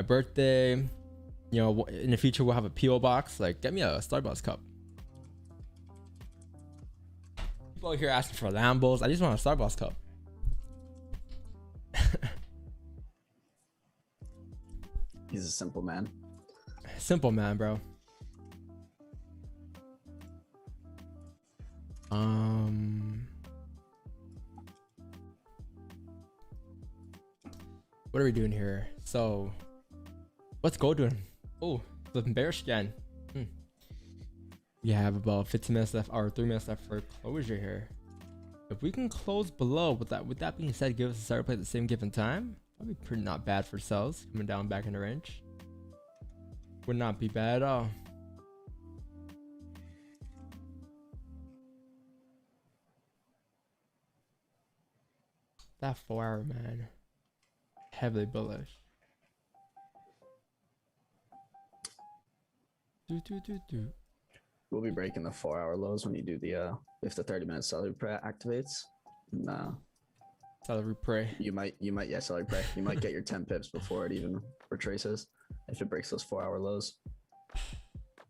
S1: birthday, you know, in the future we'll have a PO box. Like, get me a Starbucks cup. People here asking for Lambos. I just want a Starbucks cup.
S4: He's a simple man.
S1: Simple man, bro. What are we doing here? So, what's gold doing? Oh, flipping bearish again. We have about 15 minutes left, or 3 minutes left for closure here. If we can close below, with that being said, give us a start play at the same given time. That'd be pretty not bad for sells coming down back in the range. Would not be bad at all. That 4 hour, man, heavily bullish.
S4: We'll be breaking the 4 hour lows when you do the if the 30-minute salary prayer activates. No,
S1: Salary pray.
S4: you might yeah, salary prayer. You might get your 10 pips before it even retraces if it breaks those 4 hour lows.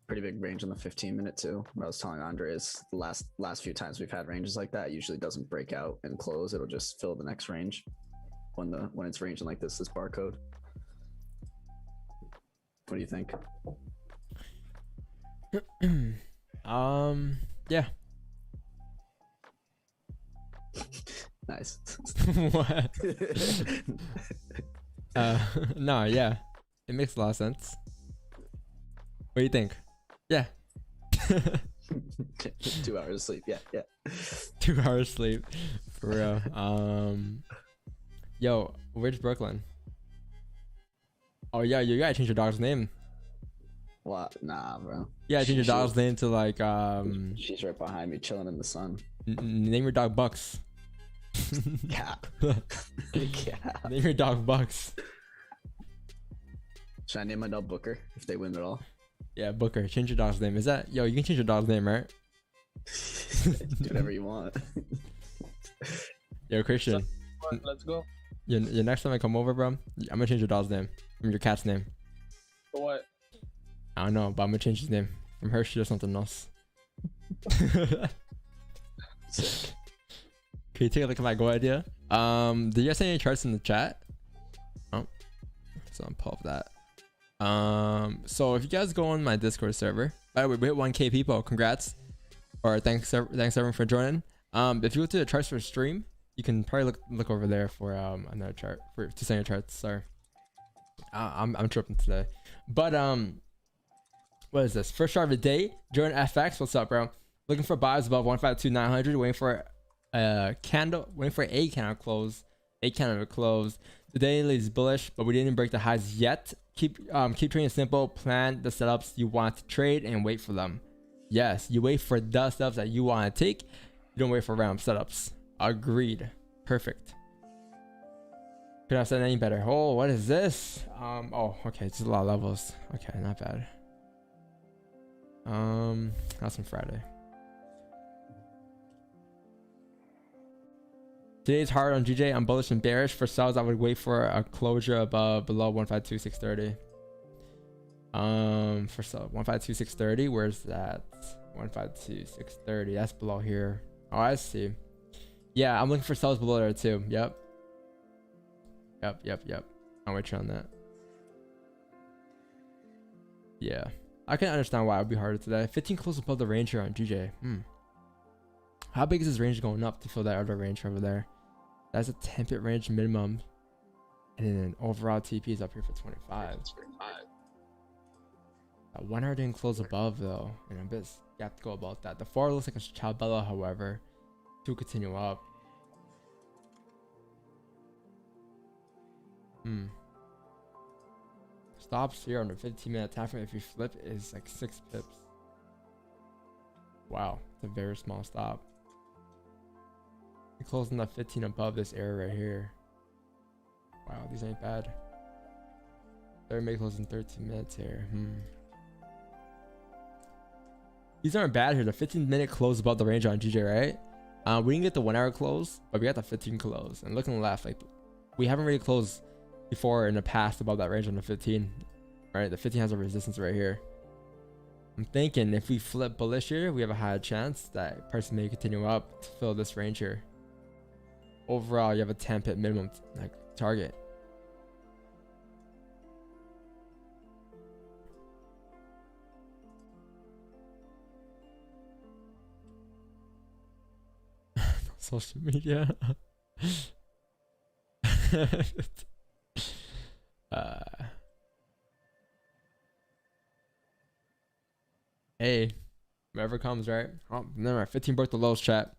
S4: Pretty big range on the 15-minute too. What I was telling Andre is the last few times we've had ranges like that, it usually doesn't break out and close. It'll just fill the next range when it's ranging like this barcode. What do you think?
S1: Yeah.
S4: Nice.
S1: What? No, yeah, it makes a lot of sense. What do you think? Yeah.
S4: 2 hours of sleep. Yeah.
S1: 2 hours sleep, for real. Yo, where's Brooklyn? Oh yeah, you gotta change your dog's name.
S4: What? Nah, bro.
S1: Yeah, change your dog's name to like
S4: She's right behind me, chilling in the sun.
S1: name your dog Bucks.
S4: Cap. Cap.
S1: Name your dog Bucks.
S4: Should I name my dog Booker if they win it all?
S1: Yeah, Booker. Change your dog's name. Is that yo? You can change your dog's name, right?
S4: Do whatever you want.
S1: Yo, Christian.
S5: Let's go.
S1: Your next time I come over, bro, I'm gonna change your dog's name. Your cat's name.
S5: For what?
S1: I don't know, but I'm gonna change his name from Hershey to something else.
S4: Sick.
S1: Can you take a look at my go idea? Did you guys say any charts in the chat? Oh, so I'm pull up that. So if you guys go on my Discord server, by the way, we hit 1K people. Congrats, or thanks everyone for joining. If you go to the charts for stream, you can probably look over there for another chart to send your charts. Sorry, I'm tripping today, but what is this? First chart of the day. Jordan FX, what's up, bro? Looking for buys above 152.900. Waiting for a candle close. A candle to close. The daily is bullish, but we didn't break the highs yet. Keep trading simple. Plan the setups you want to trade and wait for them. Yes, you wait for the setups that you want to take. You don't wait for random setups. Agreed. Perfect. Could have said any better. Oh, what is this? Oh, okay, it's a lot of levels. Okay, not bad. That's on Friday. Today's hard on GJ. I'm bullish and bearish. For sells, I would wait for a closure below 152.630. For sell 152.630. Where's that? 152.630. That's below here. Oh, I see. Yeah, I'm looking for sells below there too. Yep. I'm with you on that. Yeah, I can understand why it would be harder today. 15 close above the range here on GJ. How big is this range going up to fill that other range over there? That's a 10 pip range minimum. And then overall TP is up here for 25. That 1 hour didn't close above though, and I'm a bit skeptical about that. The 4 looks like a Chabella, however, to continue up. Stops here on the 15-minute time frame. If you flip, is like 6 pips. Wow, it's a very small stop. You're closing that 15 above this area right here. Wow, these ain't bad. They're making close in 13 minutes here. These aren't bad here. The 15-minute close above the range on GJ, right? We didn't get the 1 hour close, but we got the 15 close. And looking left, like we haven't really closed before in the past above that range on the 15. Right, the 15 has a resistance right here. I'm thinking if we flip bullish here, we have a high chance that price may continue up to fill this range here. Overall, you have a 10 pip minimum like target. Social media. Hey, whoever comes, right? Oh, never mind. 15 broke the lows, chat.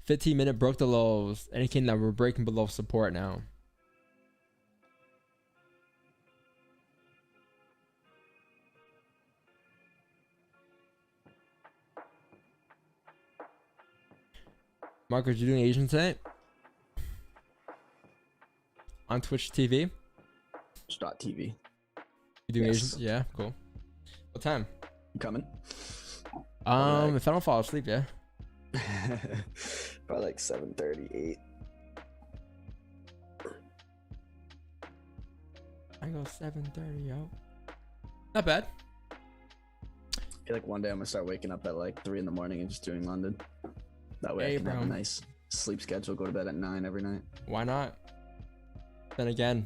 S1: 15-minute broke the lows, indicating that we're breaking below support now. Marcus, you doing Asian tonight? On Twitch TV?
S4: Twitch.tv.
S1: You doing
S4: Yes.
S1: Asian? Yeah, cool. What time?
S4: You coming?
S1: If I don't fall asleep, yeah.
S4: Probably like 7:38.
S1: I go 7:30, yo. Not bad.
S4: I feel like one day I'm gonna start waking up at like 3 in the morning and just doing London. That way
S1: Hey,
S4: I can have a
S1: bro.
S4: nice sleep schedule. Go to bed at 9 every night.
S1: Why not? Then again,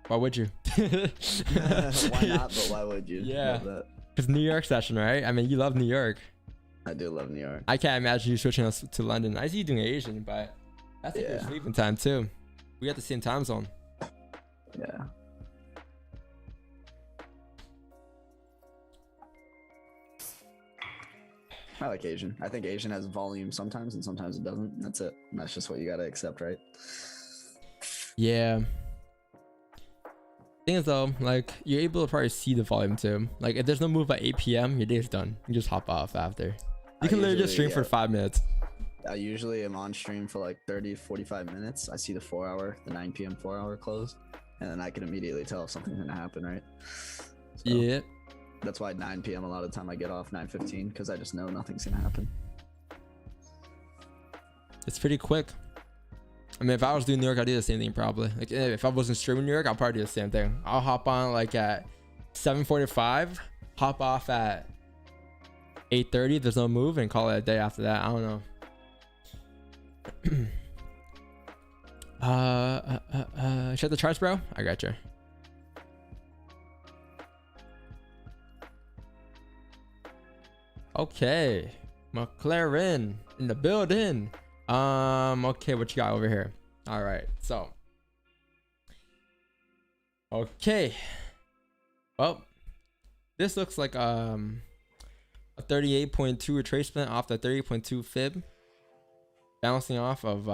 S1: why would you?
S4: Why not? But why would you?
S1: Yeah.
S4: Love that.
S1: It's New York session, right? I mean, you love New York.
S4: I do love New York.
S1: I can't imagine you switching us to London. I see you doing Asian, but that's like your
S4: Yeah.
S1: sleeping time too. We got the same time zone.
S4: Yeah. I like Asian. I think Asian has volume sometimes and sometimes it doesn't. That's it. And that's just what you gotta accept, right?
S1: Yeah. Thing is though, like you're able to probably see the volume too. Like if there's no move by 8 p.m., your day's done. You just hop off after. You can literally just stream for 5 minutes.
S4: I usually am on stream for like 30 to 45 minutes. I see the 9 p.m. 4 hour close, and then I can immediately tell if something's gonna happen, right? So
S1: Yeah.
S4: that's why 9 p.m. a lot of the time I get off 9:15 because I just know nothing's gonna happen.
S1: It's pretty quick. I mean, if I was doing New York, I'd do the same thing probably. Like if I wasn't streaming New York, I'll probably do the same thing. I'll hop on like at 7:45, hop off at 8:30 if there's no move, and call it a day after that. I don't know. Shut the charts, bro. I got you. Okay, McLaren in the building. Okay, what you got over here? All right, so okay, well, this looks like a 38.2 retracement off the 38.2 fib, bouncing off of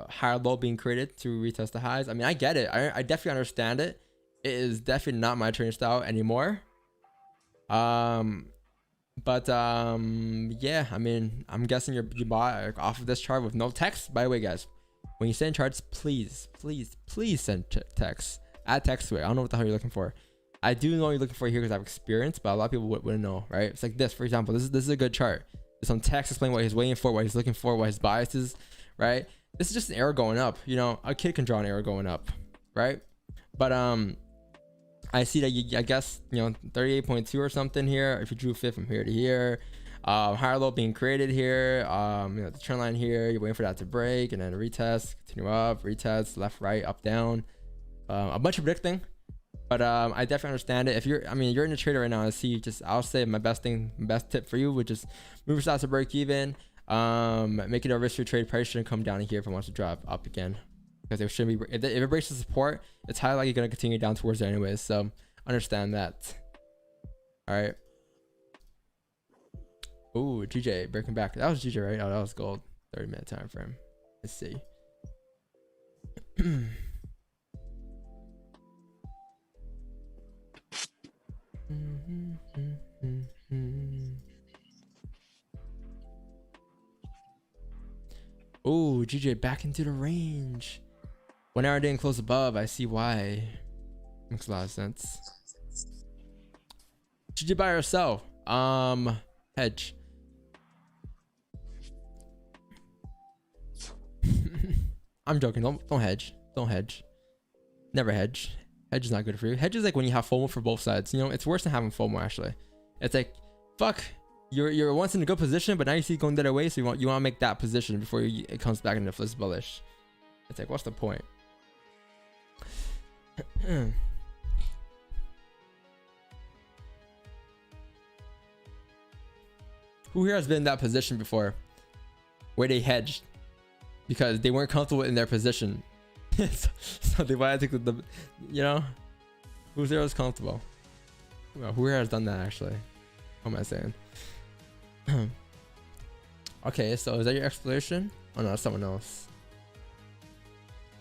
S1: higher low being created to retest the highs. I mean, I get it. I definitely understand it. It is definitely not my trading style anymore. But yeah, I mean, I'm guessing you bought off of this chart with no text. By the way, guys, when you send charts, please send text. Add text to it. I don't know what the hell you're looking for. I do know what you're looking for here because I have experience, but a lot of people wouldn't know, right? It's like this, for example. This is a good chart. There's some text explaining what he's waiting for, what he's looking for, what his bias is, right? This is just an arrow going up. You know, a kid can draw an arrow going up, right? But I see that I guess, 38.2 or something here. If you drew fit from here to here, higher low being created here, the trend line here, you're waiting for that to break and then retest, continue up, retest, left, right, up, down, a bunch of predicting. But I definitely understand it. If you're in a trader right now, I'll say my best tip for you would just move your stocks to break even, make it a risk-free trade. Price shouldn't come down here if it wants to drop up again. Because it shouldn't be, if it breaks the support, it's highly likely going to continue down towards it anyways. So understand that. All right. Ooh, GJ breaking back. That was GJ, right? Oh, that was gold. 30-minute time frame. Let's see. Ooh, GJ back into the range. When I didn't close above, I see why. Makes a lot of sense. GJ buy or sell? Hedge. I'm joking. Don't hedge. Don't hedge. Never hedge. Hedge is not good for you. Hedge is like when you have FOMO for both sides. You know, it's worse than having FOMO actually. It's like, fuck, you're once in a good position, but now you see it going the other way, so you want to make that position before it comes back into flips bullish. It's like, what's the point? Who here has been in that position before, where they hedged because they weren't comfortable in their position? So they wanted to take the, you know, who's there was comfortable? Well, who here has done that actually? What am I saying? Okay, so is that your explanation? Oh no, that's someone else.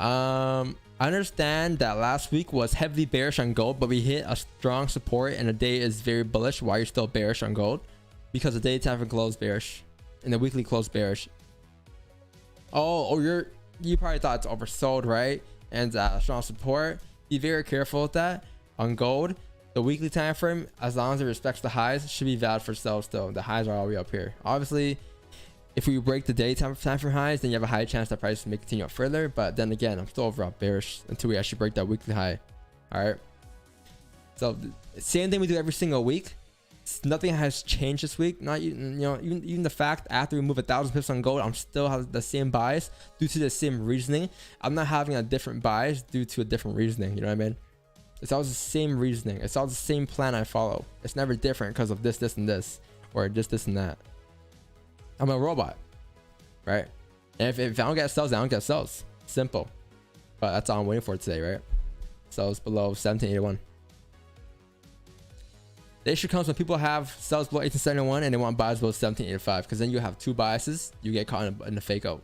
S1: I understand that last week was heavily bearish on gold, but we hit a strong support and the day is very bullish. Why you're still bearish on gold? Because the daytime closed bearish and the weekly closed bearish. Oh, you probably thought it's oversold, right? And strong support. Be very careful with that. On gold, the weekly time frame, as long as it respects the highs, should be valid for sell still. The highs are all the way up here. Obviously, if we break the daytime time frame highs, then you have a high chance that price may continue up further. But then again, I'm still overall bearish until we actually break that weekly high. All right. So same thing we do every single week. Nothing has changed this week. Not even the fact after we move 1,000 pips on gold, I'm still have the same bias due to the same reasoning. I'm not having a different bias due to a different reasoning. You know what I mean? It's always the same reasoning. It's always the same plan I follow. It's never different because of this, and this, or just this and that. I'm a robot, right? And if I don't get sells, I don't get sells. Simple. But that's all I'm waiting for today, right? Sells below 1781. The issue comes when people have sells below 1871 and they want buys below 1785, because then you have two biases. You get caught in a fake out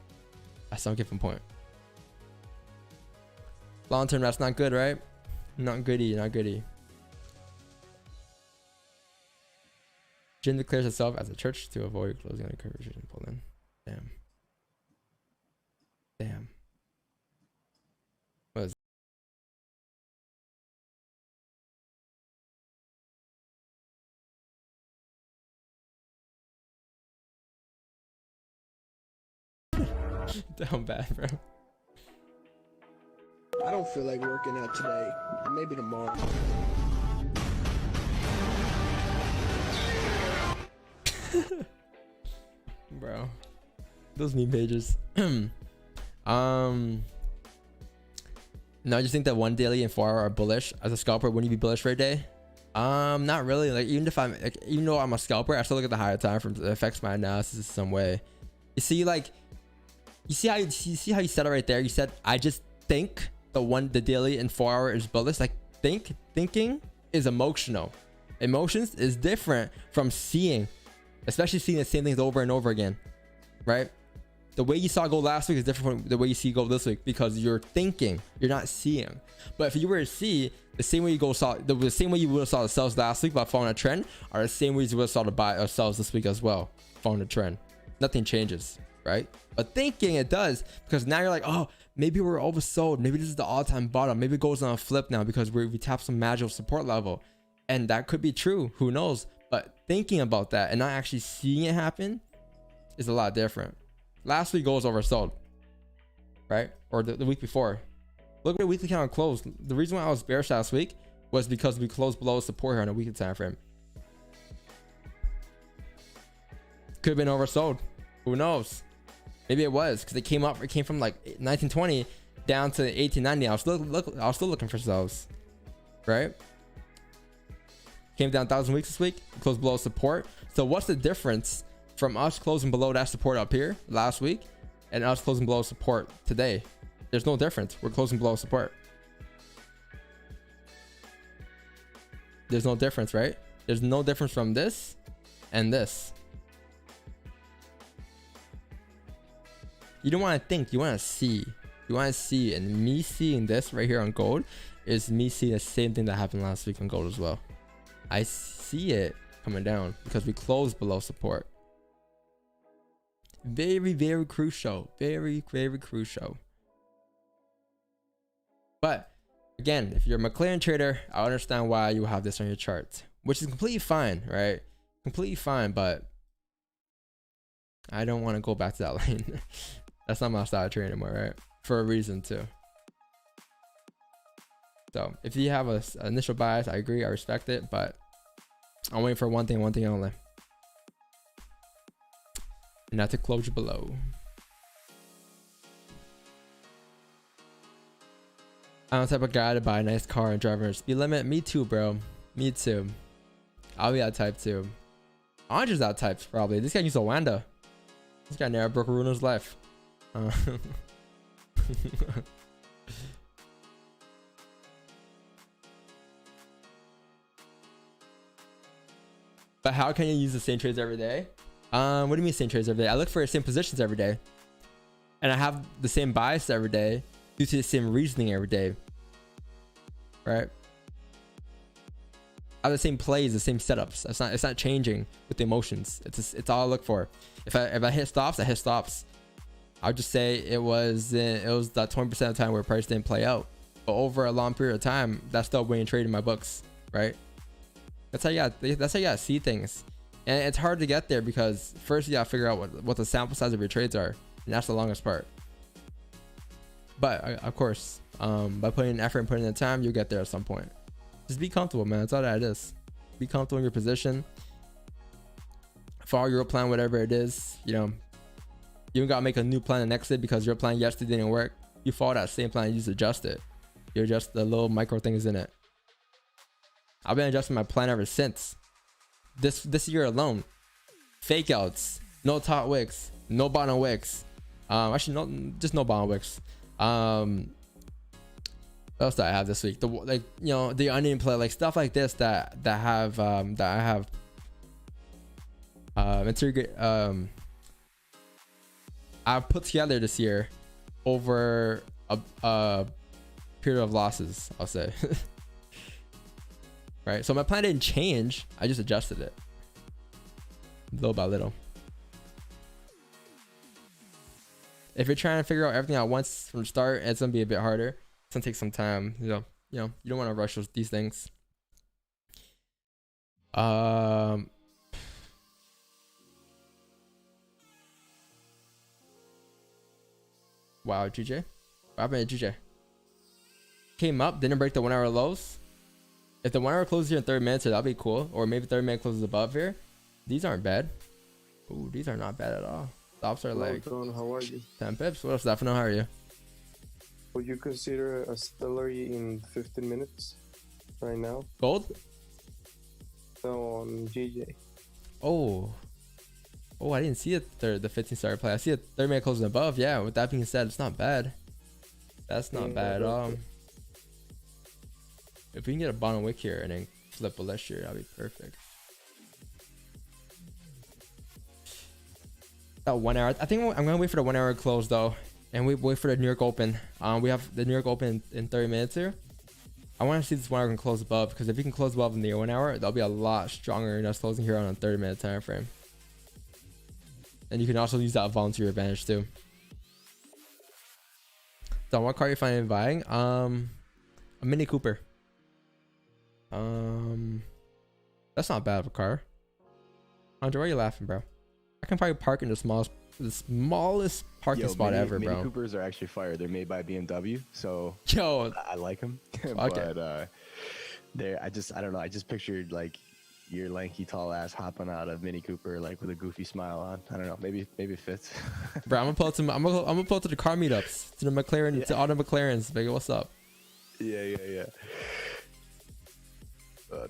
S1: at some given point. Long term, that's not good, right? Not goody, not goody. Jin declares itself as a church to avoid closing on a conversion in Poland. Damn. Damn. What is down bad, bro.
S6: I don't feel like working out today. Maybe tomorrow.
S1: Bro, those meme pages. No, I just think that one daily and 4 hour are bullish. As a scalper, wouldn't you be bullish for a day? Not really. Like even if I'm like, even though I'm a scalper, I still look at the higher time frames. It affects my analysis in some way. You see, like, you see how you said it right there. You said I just think the daily and 4 hour is bullish. Like thinking is emotional. Emotions is different from seeing, especially seeing the same things over and over again, right? The way you saw gold last week is different from the way you see gold this week, because you're thinking, you're not seeing. But if you were to see the same way the same way you would have saw the sells last week by following a trend, are the same ways you would have saw the buy or sells this week as well, following a trend. Nothing changes, right? But thinking, it does, because now you're like, oh, maybe we're oversold. Maybe this is the all-time bottom. Maybe it goes on a flip now because we tap some magical support level. And that could be true. Who knows? But thinking about that and not actually seeing it happen is a lot different. Last week gold was oversold, right? Or the week before. Look at the weekly count closed. The reason why I was bearish last week was because we closed below support here on a weekly time frame. Could have been oversold. Who knows? Maybe it was, because it came from like 1920 down to 1890. I was still looking for sells, right? Came down 1,000 weeks this week, closed below support. So what's the difference from us closing below that support up here last week and us closing below support today? There's no difference. We're closing below support. There's no difference, right? There's no difference from this and this. You don't want to think, you want to see. You want to see, and me seeing this right here on gold is me seeing the same thing that happened last week on gold as well. I see it coming down because we closed below support. Very, very crucial. Very, very crucial. But again, if you're a McLaren trader, I understand why you have this on your chart, which is completely fine, right? Completely fine, but I don't want to go back to that lane. That's not my style of trading anymore, right? For a reason too. So if you have an initial bias, I agree, I respect it, but I'm waiting for one thing only. Not to close you below. I'm the type of guy to buy a nice car and drive under speed limit. Me too, bro. Me too. I'll be that type too. Andre's that type probably. This guy used a Wanda. This guy never broke a rule in his life. But how can you use the same trades every day? What do you mean same trades every day? I look for the same positions every day, and I have the same bias every day due to the same reasoning every day, right? I have the same plays, the same setups. It's not changing with the emotions. It's all I look for. If I hit stops, I hit stops. I'll just say it was that 20% of the time where price didn't play out, but over a long period of time, that's still winning trade in my books, right? That's how you gotta see things, and it's hard to get there because first you gotta figure out what the sample size of your trades are, and that's the longest part. But of course, by putting in effort and putting in the time, you'll get there at some point. Just be comfortable, man. That's all that is. Be comfortable in your position. Follow your plan, whatever it is. You know, you don't gotta make a new plan the next day because your plan yesterday didn't work. You follow that same plan, you just adjust it. You adjust the little micro things in it. I've been adjusting my plan ever since. This year alone. Fake outs, no top wicks, no bottom wicks. Actually, just no bottom wicks. What else did I have this week? The onion play, like stuff like this that I have I've put together this year over a period of losses, I'll say. Right, so my plan didn't change, I just adjusted it little by little. If you're trying to figure out everything at once from the start, it's gonna be a bit harder. It's gonna take some time. You know, you don't want to rush these things. Wow, GJ. What happened to GJ? Came up, didn't break the 1 hour lows. If the 1 hour closes here in 30 minutes, that'll be cool. Or maybe 30 minute closes above here. These aren't bad. Ooh, these are not bad at all. Stops are like
S7: how are you?
S1: 10 pips. What up, Stefano? How are you?
S7: Would you consider a celery in 15 minutes right now?
S1: Gold?
S7: No, on GJ.
S1: Oh, I didn't see the 15 star play. I see a 30 minute closing above. Yeah, with that being said, it's not bad. That's not bad at all. If we can get a bottom wick here and then flip a list here, that'd be perfect. That 1 hour. I think I'm gonna wait for the 1 hour close though, and we wait for the New York Open. We have the New York Open in 30 minutes here. I want to see this 1 hour can close above, because if we can close above in the 1 hour, that'll be a lot stronger than us closing here on a 30 minute time frame. And you can also use that volunteer advantage too. So what car are you finding buying? A Mini Cooper. That's not bad of a car. Andre, why are you laughing, bro? I can probably park in the smallest parking spot ever, bro.
S2: Mini Coopers are actually fire. They're made by BMW, so I like them. But I don't know. I just pictured like your lanky tall ass hopping out of Mini Cooper like with a goofy smile on. I don't know. Maybe it fits.
S1: Bro, I'm gonna pull to the car meetups, to the McLaren, to all the McLarens. Baby, what's up?
S2: Yeah.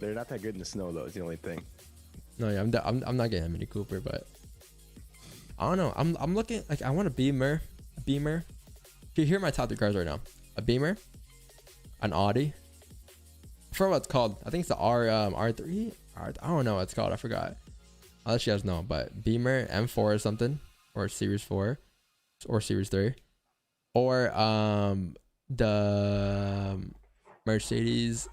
S2: They're not that good in the snow though. It's the only thing.
S1: No, yeah, I'm not getting a Mini Cooper, but I don't know. I'm looking like I want a Beamer. Here are my top 3 cars right now: a Beamer, an Audi, I forgot what it's called. I think it's the R3. I don't know what it's called. I forgot. I'll let you guys know. But Beamer M4 or something, or Series 4, or Series 3, or the Mercedes.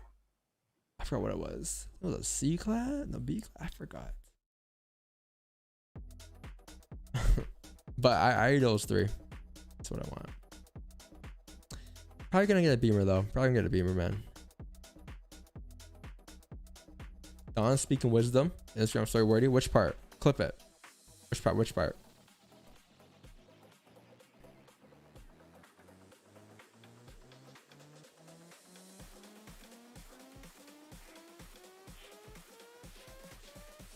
S1: I forgot what it was. It was a C class, no B class. I forgot. But I need those three. That's what I want. Probably gonna get a Beamer though. Probably gonna get a Beamer, man. Don speaking wisdom. Instagram story wordy. Which part? Clip it. Which part? Which part?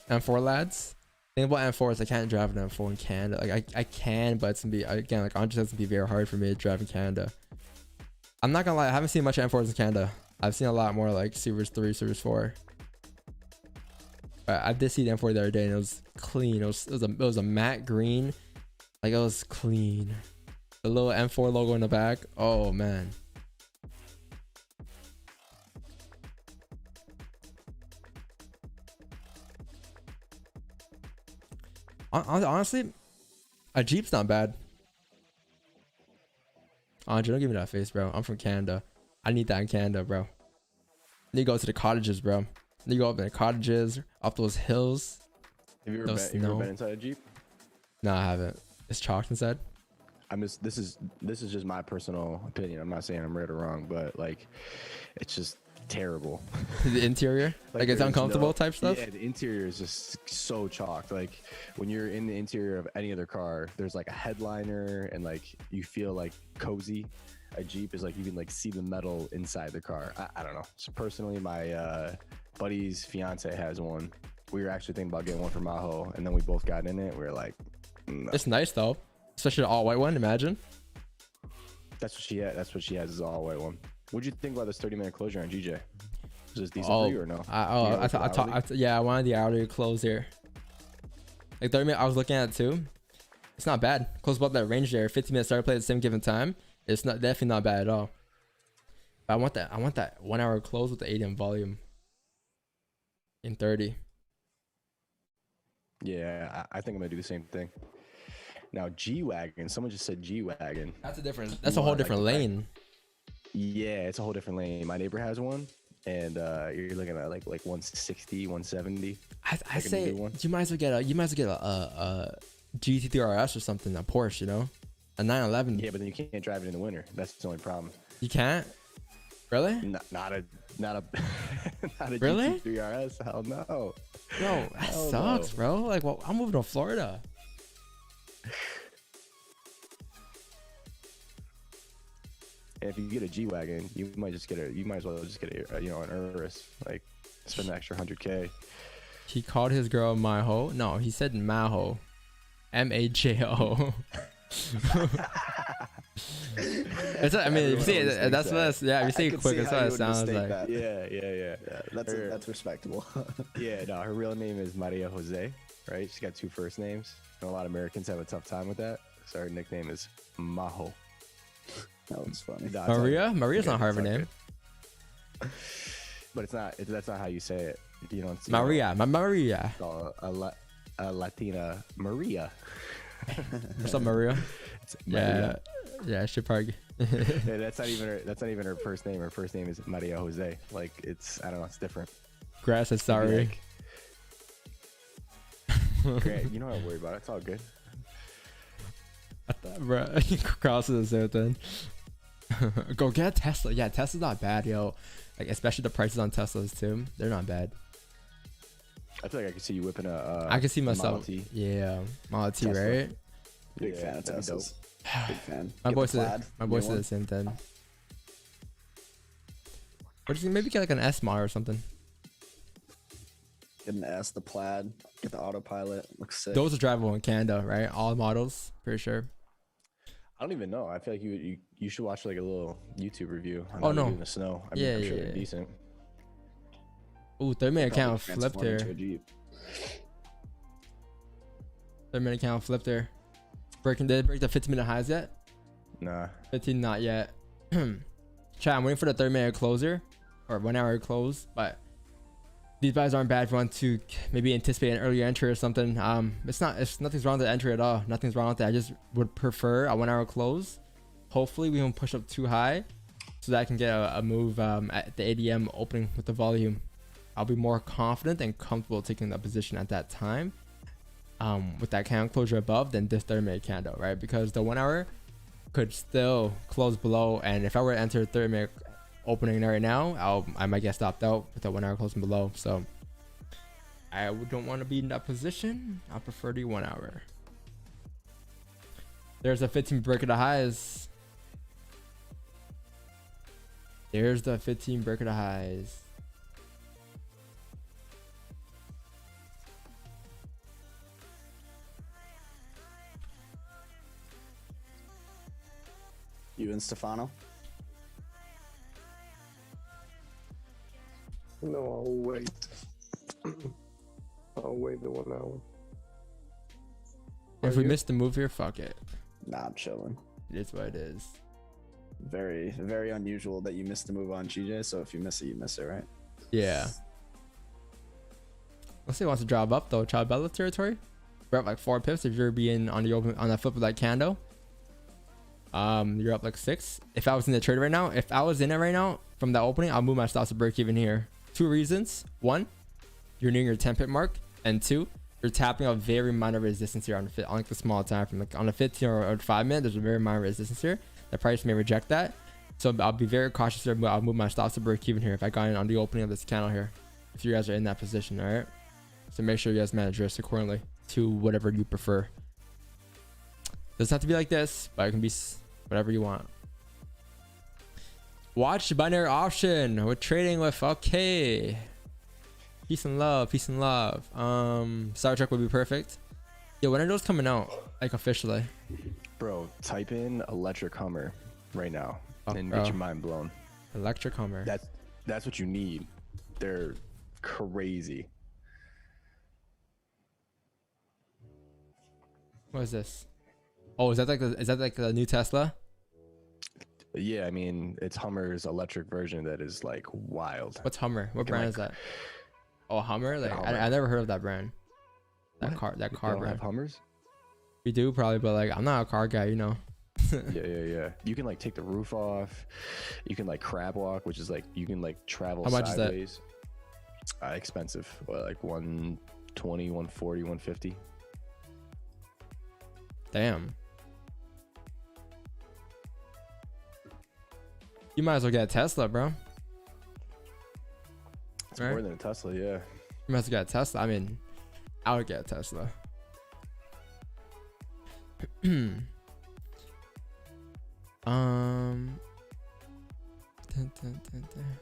S1: M4 lads. Thing about M4 is I can't drive an M4 in Canada. Like I can, but it's gonna be again like Andre says, it's gonna be very hard for me to drive in Canada. I'm not gonna lie, I haven't seen much M4s in Canada. I've seen a lot more like Series 3, Series 4. But I did see the M4 the other day and it was clean. It was a matte green. Like it was clean. The little M4 logo in the back. Oh man. Honestly, a Jeep's not bad. Andre, don't give me that face, bro. I'm from Canada. I need that in Canada, bro. I need to go to the cottages, bro. I need to go up in the cottages, up those hills.
S2: Have you ever been inside a Jeep?
S1: No, I haven't. It's chalked inside.
S2: This is just my personal opinion. I'm not saying I'm right or wrong, but like, it's just terrible.
S1: The interior, like it's uncomfortable type stuff.
S2: Yeah, the interior is just so chalked. Like when you're in the interior of any other car, there's like a headliner and like you feel like cozy. A Jeep is like you can like see the metal inside the car. I don't know. So personally, my buddy's fiance has one. We were actually thinking about getting one for Maho, and then we both got in it. We were like, no.
S1: It's nice though, especially the all white one. Imagine.
S2: That's what she had. That's what she has is the all white one. What'd you think about this 30-minute closure on GJ? Is this decent for you or no?
S1: Yeah, I wanted the hourly close here. Like 30 minutes, I was looking at it too. It's not bad. Close about that range there. 15 minutes start play at the same given time. It's not definitely not bad at all. But I want that 1 hour close with the 80 in volume. In 30.
S2: Yeah, I think I'm gonna do the same thing. Now G-Wagon, someone just said G-Wagon.
S1: That's a whole different lane.
S2: Yeah, it's a whole different lane. My neighbor has one, and you're looking at like 160, 170.
S1: I say you might as well get a GT3 RS or something, a Porsche, you know, a 911.
S2: Yeah, but then you can't drive it in the winter. That's the only problem.
S1: You can't. Really?
S2: Not a
S1: really?
S2: GT3 RS. Hell no.
S1: Bro, that sucks, bro. Like, well, I'm moving to Florida.
S2: If you get a G-Wagon, you might as well just get a an Urus, like spend an extra $100K.
S1: He called his girl Maho. No, he said Maho. MAJO. I mean, if you say it, that's what. Yeah, if you say it quick, that's what it sounds like.
S2: That. Yeah.
S4: That's respectable.
S2: Yeah, no, her real name is Maria Jose, right? She's got two first names, and a lot of Americans have a tough time with that. So her nickname is Maho.
S4: That was funny.
S1: Maria's not a Harvard name.
S2: But it's not. That's not how you say it. You don't see
S1: Maria.
S2: A Latina Maria.
S1: What's up, Maria?
S2: Maria.
S1: Yeah, she probably.
S2: Yeah, that's not even her first name. Her first name is Maria Jose. Like I don't know. It's different.
S1: Grass is sorry.
S2: Great. You don't have to worry about it. It's all good.
S1: Bro, Cross is the same thing. Go get a Tesla. Yeah, Tesla's not bad, yo. Like especially the prices on Teslas too. They're not bad.
S2: I feel like I can see you whipping a.
S1: I can see myself.
S2: Model T.
S1: Yeah, Model T,
S2: Tesla.
S1: right?
S4: Big fan of Teslas. Big fan.
S1: My boy said the same thing. Or just maybe get like an S model or something.
S4: Get an S, the plaid, get the autopilot. Looks sick.
S1: Those are drivable in Canada, right? All models, pretty sure.
S2: I don't even know. I feel like you should watch like a little YouTube review. On
S1: Oh
S2: how to
S1: no!
S2: do in the snow. I'm sure they're decent.
S1: Ooh, 30-minute account flipped here. 30-minute account flipped here. Did it break the 15-minute highs yet?
S2: Nah.
S1: 15, not yet. Chat, I'm waiting for the 30-minute closer. or 1 hour close, but these buys aren't bad if you want to maybe anticipate an earlier entry or something. It's nothing's wrong with the entry at all. Nothing's wrong with that. I just would prefer a 1 hour close. Hopefully we don't push up too high so that I can get a move at the ADM opening with the volume. I'll be more confident and comfortable taking that position at that time with that candle closure above than this 30-minute candle, right? Because the 1 hour could still close below, and if I were to enter 30-minute opening right now, I might get stopped out with the 1 hour closing below. So I don't want to be in that position. I prefer the 1 hour. There's a 15 break of the highs. There's the 15 break of the highs.
S4: You and Stefano?
S7: No, I'll wait. I'll wait the 1 hour.
S1: If we miss the move here, fuck it.
S4: Nah, I'm chilling.
S1: It is what it is.
S4: Very, very unusual that you missed the move on GJ. So if you miss it, you miss it, right?
S1: Yeah. Let's say he wants to drop up though. Child Bella territory. We're up like 4 pips if you're being on the open on that flip of that candle. You're up like 6. If I was in the trade right now, if I was in it right now from that opening, I'll move my stops to break even here. 2 reasons. 1, you're nearing your 10 pip mark, and 2, you're tapping a very minor resistance here on like the small time frame. Like on a 15 or 5 minute, there's a very minor resistance here. The price may reject that, so I'll be very cautious here. But I'll move my stops to break even here if I got in on the opening of this candle here. If you guys are in that position, all right. So make sure you guys manage risk accordingly to whatever you prefer. Doesn't have to be like this, but it can be whatever you want. Watch binary option. We're trading with okay. Peace and love. Peace and love. Star Trek would be perfect. Yo, when are those coming out? Like officially?
S2: Bro, type in electric Hummer right now and
S1: bro.
S2: get your mind blown.
S1: Electric Hummer.
S2: That's what you need. They're crazy.
S1: What is this? Oh, is that like the new Tesla?
S2: Yeah, I mean, it's Hummer's electric version that is like wild.
S1: What's Hummer? What brand is that? Oh, Hummer? Like
S2: Hummer.
S1: I never heard of that brand. That
S2: What?
S1: car
S2: You don't
S1: brand.
S2: have Hummers?
S1: We do probably, but like I'm not a car guy, you know.
S2: Yeah. You can like take the roof off. You can like crab walk, which is like you can like travel
S1: How much
S2: sideways.
S1: is
S2: Expensive. Like 120, 140, 150.
S1: Damn. You might as well get a Tesla, bro.
S2: It's
S1: Right?
S2: more than a Tesla, yeah.
S1: You might as well get a Tesla. I mean, I would get a Tesla. Dun, dun, dun, dun.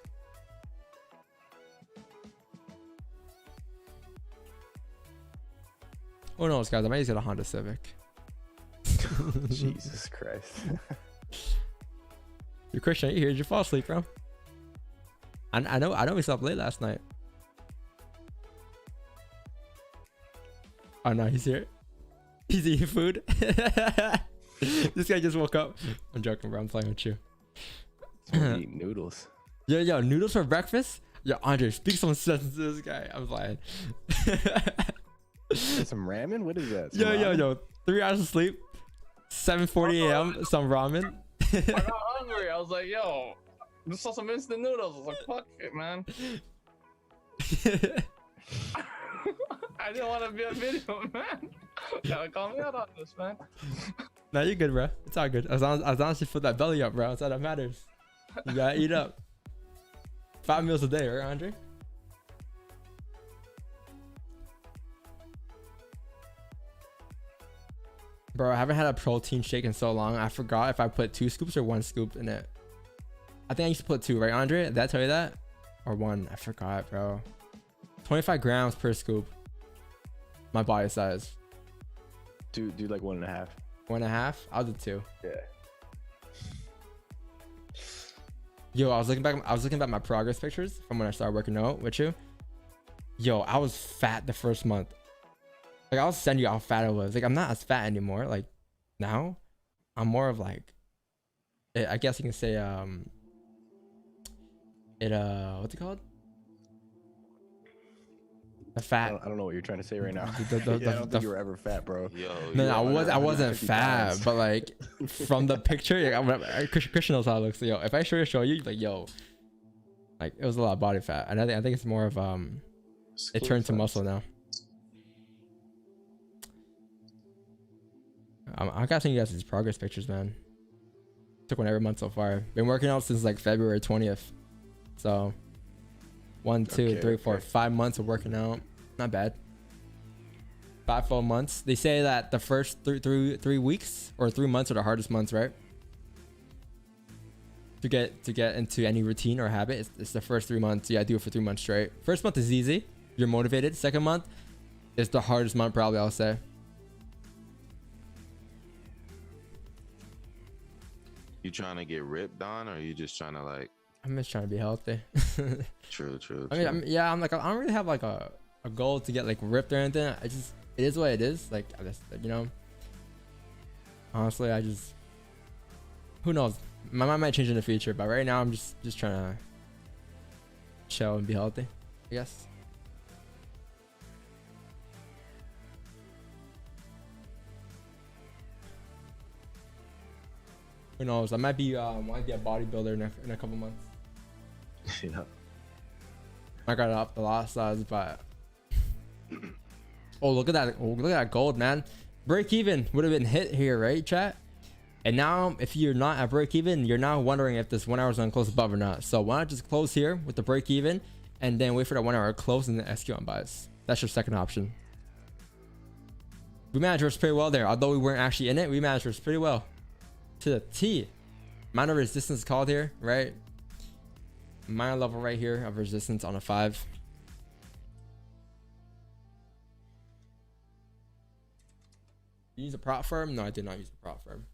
S1: Who knows, guys? I might just get a Honda Civic.
S2: Jesus Christ.
S1: You're Christian. You here? Did you fall asleep, bro? I know we slept late last night. Oh no, he's here. He's eating food. This guy just woke up. I'm joking, bro. I'm playing with you.
S2: Eat noodles.
S1: Yo, noodles for breakfast? Yo, Andre, speak some sense to this guy. I'm lying.
S2: Some ramen? What is that? Some
S1: Yo.
S2: ramen?
S1: 3 hours of sleep. 7:40 a.m. Some ramen.
S5: I got hungry. I was like, yo, just saw some instant noodles. I was like, fuck it, man. I didn't want to be a video, man. Gotta call me out on this, man.
S1: Nah, you're good, bro. It's all good. As long as you fill that belly up, bro. That's all that matters. You gotta eat up. 5 meals a day, right, Andre? Bro, I haven't had a protein shake in so long. I forgot if I put 2 scoops or 1 scoop in it. I think I used to put 2, right, Andre? Did I tell you that? Or 1? I forgot, bro. 25 grams per scoop. My body size.
S2: Do like 1.5.
S1: 1.5? I'll do 2.
S2: Yeah.
S1: Yo, I was looking back at my progress pictures from when I started working out with you. Yo, I was fat the first month. Like, I'll send you how fat I was. Like, I'm not as fat anymore. Like, now, I'm more of like, I guess you can say, It what's it called? The
S2: I
S1: fat.
S2: don't know what you're trying to say right now.
S1: The-
S2: Yeah, I don't think you were ever fat, bro.
S8: Yo,
S1: No,
S8: you
S1: no, I wasn't
S2: 150
S1: fat,
S2: pounds.
S1: but like from the picture, Christian knows how it looks. So, yo, if I show you, like, yo, like it was a lot of body fat, and I think it's more of it turned to muscle now. I gotta send you guys these progress pictures, man. Took one every month so far. Been working out since like February 20th. So 1, 2,
S2: Okay,
S1: 3, 4,
S2: okay.
S1: 5 months of working out. Not bad. 5 full months. They say that the first three weeks or 3 months are the hardest months, right? To get into any routine or habit, it's the first 3 months. Yeah, do it for 3 months straight. First month is easy. You're motivated. Second month is the hardest month, probably, I'll say.
S8: You trying to get ripped on, or you just trying to like?
S1: I'm just trying to be healthy.
S8: True.
S1: I mean, yeah, I'm like, I don't really have like a goal to get like ripped or anything. I just, it is what it is. Like, I just, you know, honestly, I just, who knows? My mind might change in the future, but right now I'm just trying to chill and be healthy, I guess. Who knows? I might be a bodybuilder in a couple months.
S2: Yeah.
S1: I got it up the last size, but oh, look at that! Oh, look at that gold, man. Break even would have been hit here, right, chat? And now, if you're not at break even, you're now wondering if this 1 hour is gonna close above or not. So why not just close here with the break even, and then wait for that 1 hour to close and then execute on buys? That's your second option. We managed ours pretty well there, although we weren't actually in it. We managed ours pretty well to the T. Minor resistance called here, right? Minor level right here of resistance on a 5. You use a prop firm? No, I did not use a prop firm.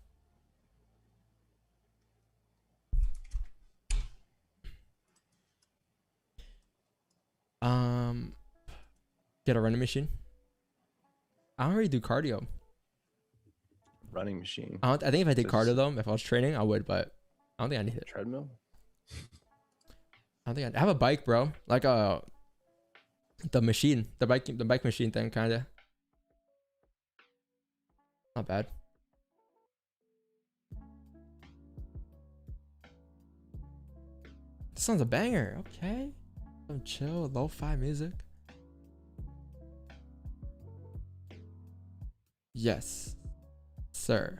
S1: Get a running machine. I don't really do cardio.
S2: Running machine.
S1: I think if I did
S2: Does-
S1: cardio though, if I was training, I would, but I don't think I need it.
S2: Treadmill?
S1: I don't think I have a bike, bro. Like the machine, the bike machine thing, kind of. Not bad. This sounds a banger. Okay. Some chill, lo-fi music. Yes, sir.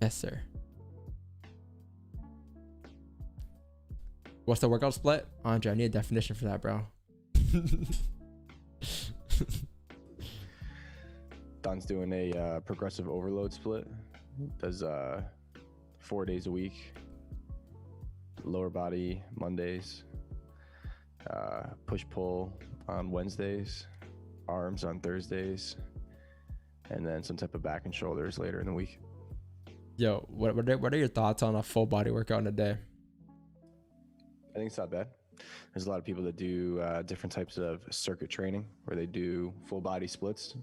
S1: Yes, sir. What's the workout split? Andre, I need a definition for that, bro.
S2: Don's doing a progressive overload split. Does 4 days a week. Lower body Mondays. Push pull on Wednesdays. Arms on Thursdays. And then some type of back and shoulders later in the week.
S1: Yo, what are your thoughts on a full body workout in a day?
S2: I think it's not bad. There's a lot of people that do different types of circuit training where they do full body splits.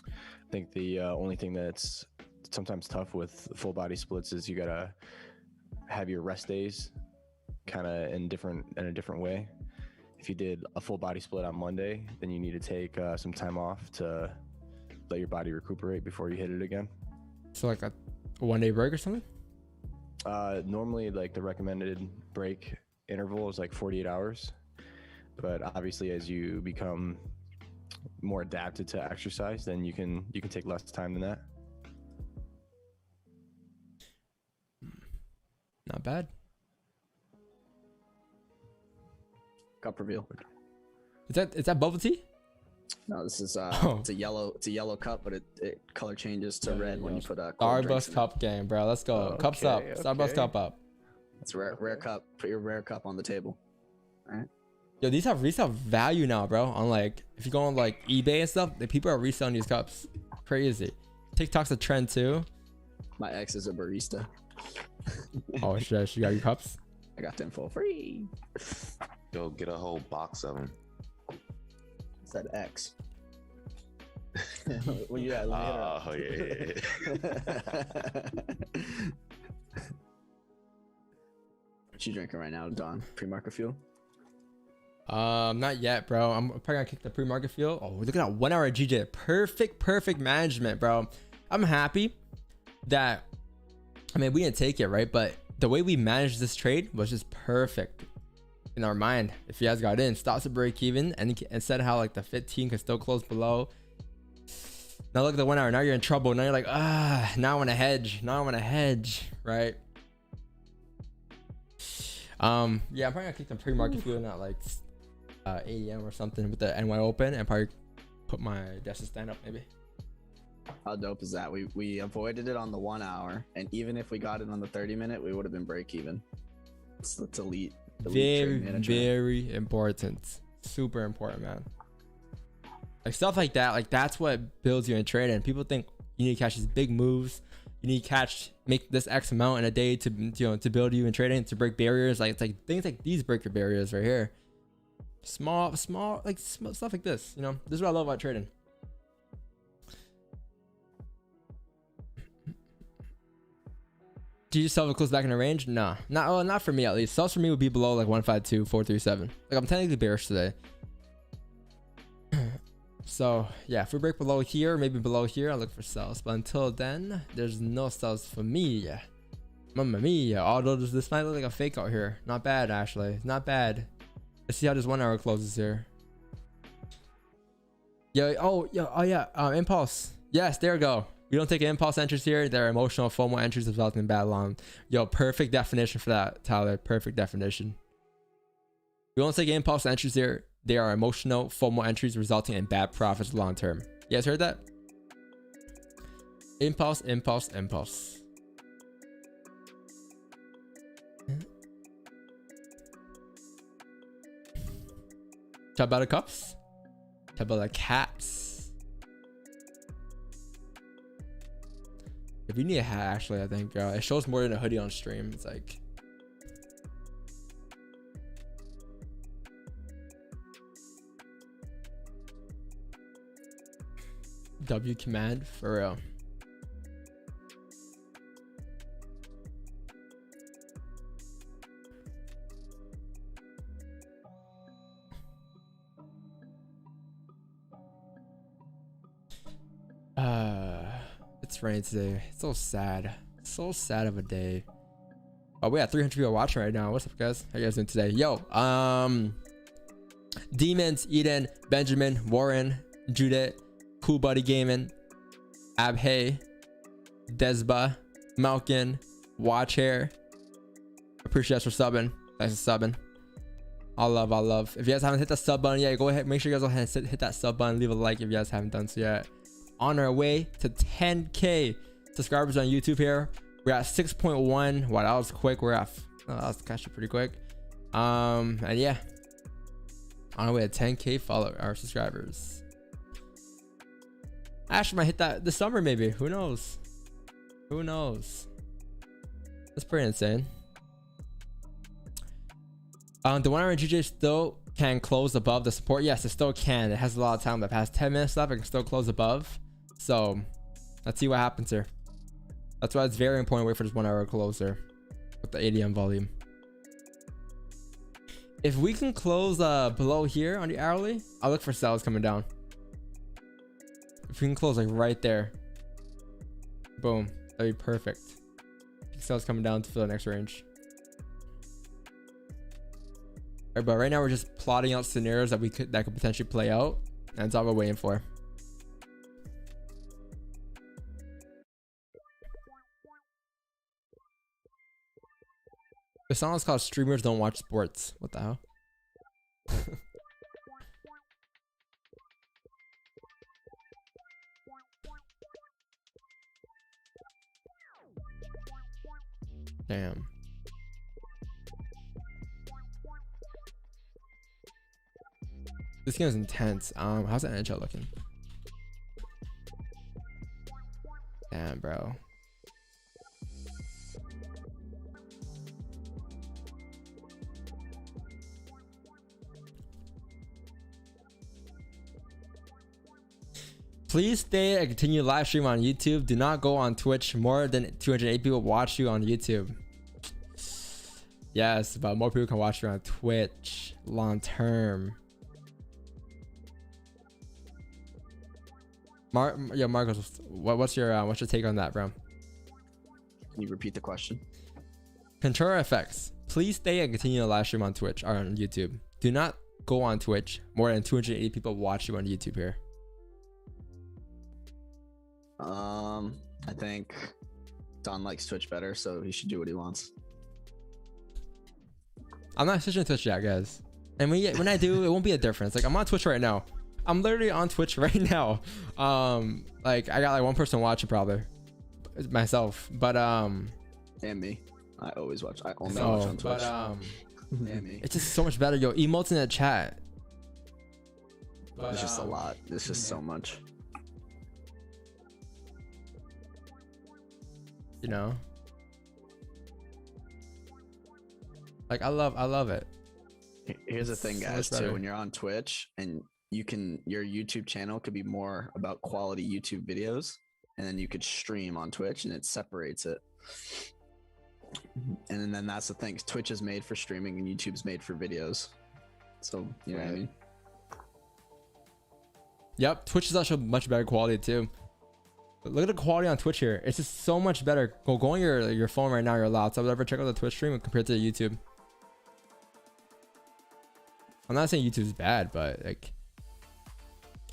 S2: I think the only thing that's sometimes tough with full body splits is you gotta have your rest days kind of in a different way. If you did a full body split on Monday, then you need to take some time off to let your body recuperate before you hit it again.
S1: So like a 1 day break or something?
S2: Normally, like the recommended break interval is like 48 hours, but obviously as you become more adapted to exercise, then you can take less time than that.
S1: Not bad.
S4: Cup reveal.
S1: Is that bubble tea?
S4: No, this is
S1: Oh.
S4: it's a yellow cup, but it color changes to red when you put cold drinks
S1: Starbucks
S4: in it.
S1: cup game, bro. Let's go. Cups up.
S2: Okay,
S1: Starbucks
S2: okay.
S1: cup up.
S4: It's rare cup. Put your rare cup on the table.
S1: Yo, these have resale value now, bro. On like, if you go on like eBay and stuff, the people are reselling these cups. Crazy. TikTok's a trend too.
S4: My ex is a barista.
S1: Oh shit, she got your cups.
S4: I got them for free.
S8: Yo, get a whole box of them.
S4: Said X. Well, yeah,
S8: Oh yeah.
S4: What you drinking right now, Don? Pre-market fuel?
S1: Not yet, bro. I'm probably gonna kick the pre-market fuel. Oh, look at that 1 hour GJ. Perfect management, bro. I'm happy that, I mean, we didn't take it, right? But the way we managed this trade was just perfect in our mind. If you guys got in, stops to break even, and instead of how like the 15 could still close below. Now look at the 1 hour. Now you're in trouble. Now you're like, now I want to hedge. Right? Yeah, I'm probably gonna kick the pre-market fuel at like 8 AM or something with the NY open, and probably put my desk to stand up maybe.
S4: How dope is that? We avoided it on the 1 hour, and even if we got it on the 30-minute, we would have been break even. It's elite.
S1: Very important. Super important, man. Like stuff like that, like that's what builds you in trading. People think you need to catch these big moves. You need to make this X amount in a day to, you know, to build you in trading, to break barriers. Like it's like things like these break your barriers right here. Small, like stuff like this. You know, this is what I love about trading. Do you sell the close back in the range? Nah, not for me at least. Sells for me would be below like 152, 437. Like I'm technically bearish today. So yeah, if we break below here, maybe below here, I'll look for sells. But until then, there's no sells for me. Mamma mia. Although this might look like a fake out here. Not bad, actually. Not bad. Let's see how this 1 hour closes here. Oh yeah. Impulse. Yes, there we go. We don't take impulse entries here. They're emotional FOMO entries resulting in bad long. Yo, perfect definition for that, Tyler. Perfect definition. We don't take impulse entries here. They are emotional FOMO entries resulting in bad profits long term. You guys heard that? Impulse. Talk about the cups. Talk about the caps. If you need a hat, actually, I think it shows more than a hoodie on stream. It's like, W command for real. It's raining today. It's so sad. So sad of a day. Oh, we got 300 people watching right now. What's up, guys? How you guys doing today? Yo, Demons, Eden, Benjamin, Warren, Judith, Cool Buddy Gaming, Abhay, Desba, Malkin, Watch Hair. Appreciate you for subbing. Thanks for subbing. All love. If you guys haven't hit the sub button yet, go ahead. Make sure you guys go ahead and hit that sub button. Leave a like if you guys haven't done so yet. On our way to 10K subscribers on YouTube here. We're at 6.1. Wow, that was quick. We're at that was actually pretty quick. And yeah, on our way to 10K our subscribers. I actually might hit that this summer, maybe. Who knows? That's pretty insane. The 1 hour GJ still can close above the support. Yes, it still can. It has a lot of time. The past 10 minutes left, it can still close above. So let's see what happens here. That's why it's very important to wait for this 1 hour closer with the ADM volume. If we can close below here on the hourly, I'll look for sells coming down. If we can close like right there, boom, that'd be perfect. Sells coming down to fill the next range. All right, but right now we're just plotting out scenarios that could potentially play out, and that's all we're waiting for. The song is called "Streamers Don't Watch Sports." What the hell? Damn. This game is intense. How's the NHL looking? Damn, bro. Please stay and continue live stream on YouTube. Do not go on Twitch. More than 208 people watch you on YouTube. Yes, but more people can watch you on Twitch long term. Marcos, what's your take on that, bro?
S4: Can you repeat the question?
S1: Controller effects. Please stay and continue to live stream on Twitch or on YouTube. Do not go on Twitch. More than 280 people watch you on YouTube here.
S4: I think Don likes Twitch better, so he should do what he wants.
S1: I'm not switching to Twitch yet, guys. And when I do, it won't be a difference. Like, I'm on Twitch right now. I'm literally on Twitch right now. Like, I got like one person watching probably. It's myself. But
S4: And me. I always watch. I only watch on Twitch. And me.
S1: It's just so much better. Yo, emotes in the chat. But,
S4: It's just a lot. It's just so much.
S1: You know? Like, I love it.
S4: Here's the thing,
S1: So
S4: guys,
S1: much better.
S4: too. When you're on Twitch and your YouTube channel could be more about quality YouTube videos, and then you could stream on Twitch and it separates it. And then that's the thing. Twitch is made for streaming and YouTube's made for videos. So, you know what I mean?
S1: Yep, Twitch is actually much better quality too. But look at the quality on Twitch here. It's just so much better. Go on your phone right now, your laptop, whatever. Check out the Twitch stream compared to YouTube. I'm not saying YouTube's bad, but like,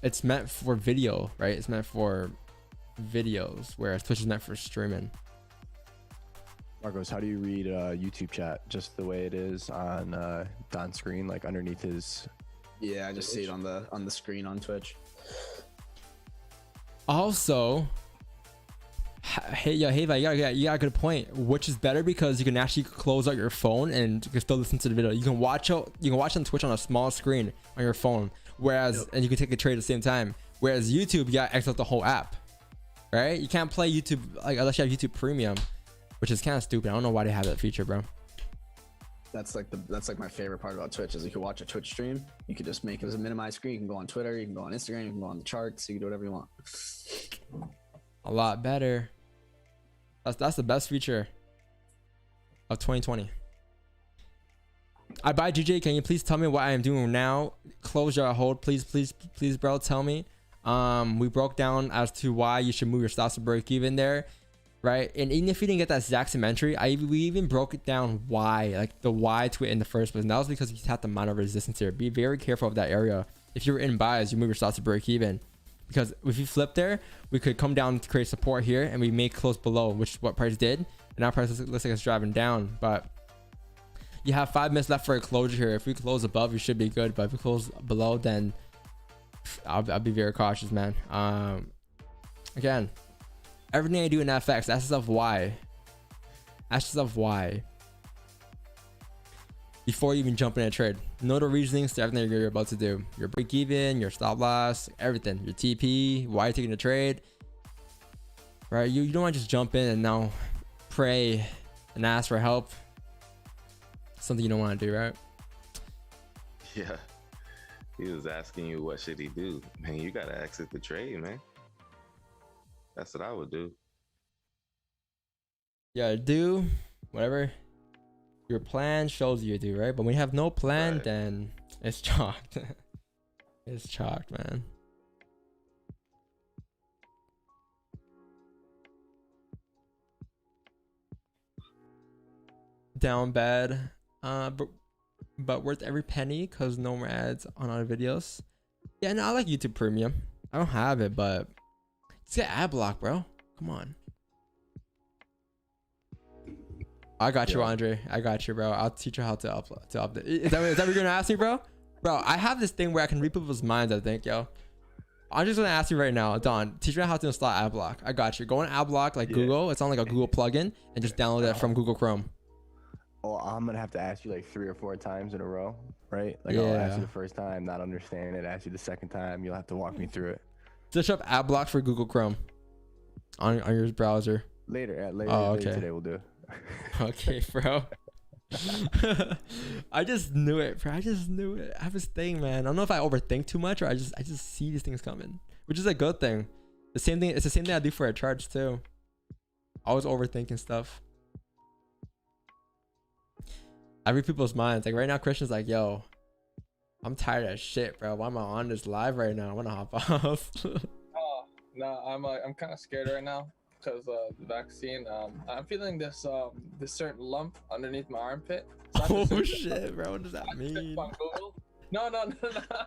S1: it's meant for video, right? It's meant for videos, whereas Twitch is meant for streaming.
S2: Marcos, how do you read YouTube chat? Just the way it is on Don's screen, like underneath his.
S4: Yeah, I just see it on the screen on Twitch.
S1: Also, hey, you got a good point. Which is better because you can actually close out your phone and you can still listen to the video. You can watch on Twitch on a small screen on your phone, whereas and you can take a trade at the same time. Whereas YouTube, you gotta exit the whole app, right? You can't play YouTube like unless you have YouTube Premium, which is kind of stupid. I don't know why they have that feature, bro.
S4: That's like my favorite part about Twitch is you can watch a Twitch stream. You can just make it as a minimized screen. You can go on Twitter. You can go on Instagram. You can go on the charts. You can do whatever you want.
S1: A lot better. That's the best feature of 2020. I buy GJ. Can you please tell me what I am doing now? Close your hold, please, bro. Tell me. We broke down as to why you should move your stops to break even there, right? And even if you didn't get that exact same entry, we even broke it down why, like the why to it in the first place. And that was because you had the amount of resistance here. Be very careful of that area. If you're in buys, you move your stops to break even. Because if you flip there, we could come down to create support here and we may close below, which is what price did. And now price looks like it's driving down. But you have 5 minutes left for a closure here. If we close above, you should be good. But if we close below, then I'll be very cautious, man. Again, everything I do in FX, ask yourself why. Ask yourself why. Before you even jump in a trade. Know the reasonings to everything you're about to do. Your break even, your stop loss, everything. Your TP, why you're taking the trade. Right? You don't want to just jump in and now pray and ask for help. Something you don't want to do, right?
S8: Yeah. He was asking you what should he do. Man, you gotta exit the trade, man. That's what I would do.
S1: Yeah, do whatever your plan shows you to do, right? But when you have no plan,
S8: Right.
S1: then it's chalked. It's chalked, man. Down bad, but worth every penny because no more ads on our videos. Yeah, no, I like YouTube Premium. I don't have it, but just get ad block, bro. Come on. I got you, Andre. I got you, bro. I'll teach you how to update. Is that what you're gonna ask me, bro? Bro, I have this thing where I can read people's minds, I think, yo. I'm just gonna ask you right now, Don. Teach me how to install AdBlock. I got you. Go on AdBlock like Google. It's on like a Google plugin, and just download it from Google Chrome.
S2: Oh, I'm gonna have to ask you like 3 or 4 times in a row, right? Like I'll ask you the first time, not understand it. Ask you the second time, you'll have to walk me through it.
S1: Search up AdBlock for Google Chrome on your browser.
S2: Later
S1: Oh,
S2: later
S1: okay.
S2: today we'll do it.
S1: Okay, bro. I just knew it, bro. I just knew it. I have this thing, man. I don't know if I overthink too much or I just see these things coming, which is a good thing. The same thing. It's the same thing I do for a charge too. Always overthinking stuff. I read people's minds. Like right now, Christian's like, yo, I'm tired of shit, bro. Why am I on this live right now? I want to hop off.
S5: Oh no, I'm kind of scared right now because the vaccine. I'm feeling this certain lump underneath my armpit. So I
S1: Oh
S5: just-
S1: shit, bro. What does that
S5: I checked
S1: mean?
S5: on Google. No.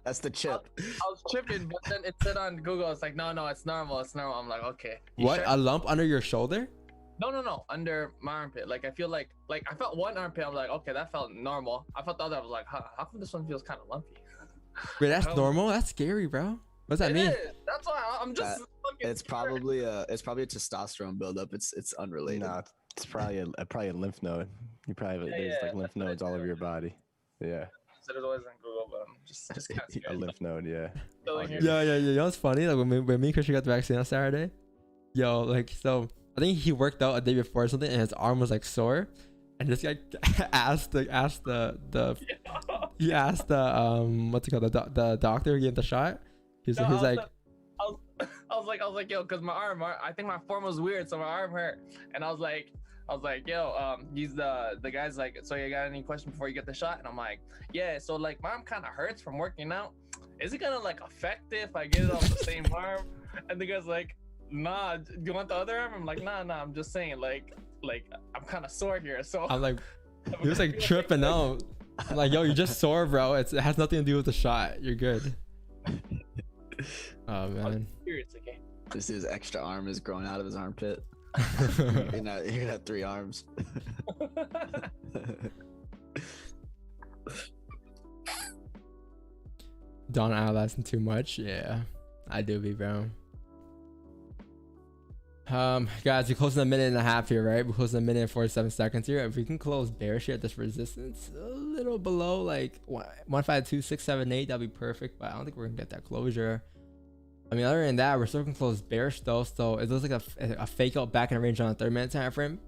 S4: That's the chip.
S5: I was tripping, but then it said on Google, it's like, no, it's normal, it's normal. I'm like, okay. You
S1: What?
S5: sure?
S1: A lump under your shoulder?
S5: No, under my armpit. Like I feel like I felt one armpit. I'm like, okay, that felt normal. I felt the other. I was like, huh, how come this one feels kind of lumpy?
S1: Wait, that's
S5: Oh.
S1: normal? That's scary, bro. What does that
S5: It
S1: mean?
S5: is. That's why I'm just. fucking
S4: It's
S5: scared.
S4: probably a testosterone buildup. It's unrelated.
S2: Nah, it's probably a lymph node. You probably there's like lymph
S5: that's what I
S2: nodes all over
S5: do.
S2: your body. Yeah,
S5: So there's always on Google, but I'm just kind of
S2: a
S5: scared.
S2: lymph node. Yeah.
S5: Feeling here.
S1: Yeah. You know what's funny? Like when me and Christian got the vaccine on Saturday, yo, like so I think he worked out a day before or something, and his arm was like sore, and this guy asked the what's it called, the doctor who gave him the shot. He's
S5: No,
S1: like
S5: I was like, yo, cause my arm, I think my form was weird, so my arm hurt, and I was like, yo, he's the guy's like, so you got any question before you get the shot? And I'm like, yeah, so like my arm kind of hurts from working out. Is it gonna like affect it if I get it on the same arm? And the guy's like, nah, do you want the other arm? I'm like, nah, I'm just saying, like I'm kind of sore here, so
S1: I'm like, he was like tripping out. I'm like, yo, you're just sore, bro. It has nothing to do with the shot. You're good. Oh man.
S5: It's okay.
S4: This dude's extra arm is growing out of his armpit. You're gonna have 3 arms.
S1: Don't analyzing too much. Yeah, I do be, bro. Guys, we're closing a minute and a half here, right? We're closing a minute and 47 seconds here. If we can close bearish here at this resistance, a little below like 152,678, that'd be perfect. But I don't think we're gonna get that closure. I mean, other than that, we're still gonna close bearish though. So it looks like a fake out back in the range on a 30-minute time frame.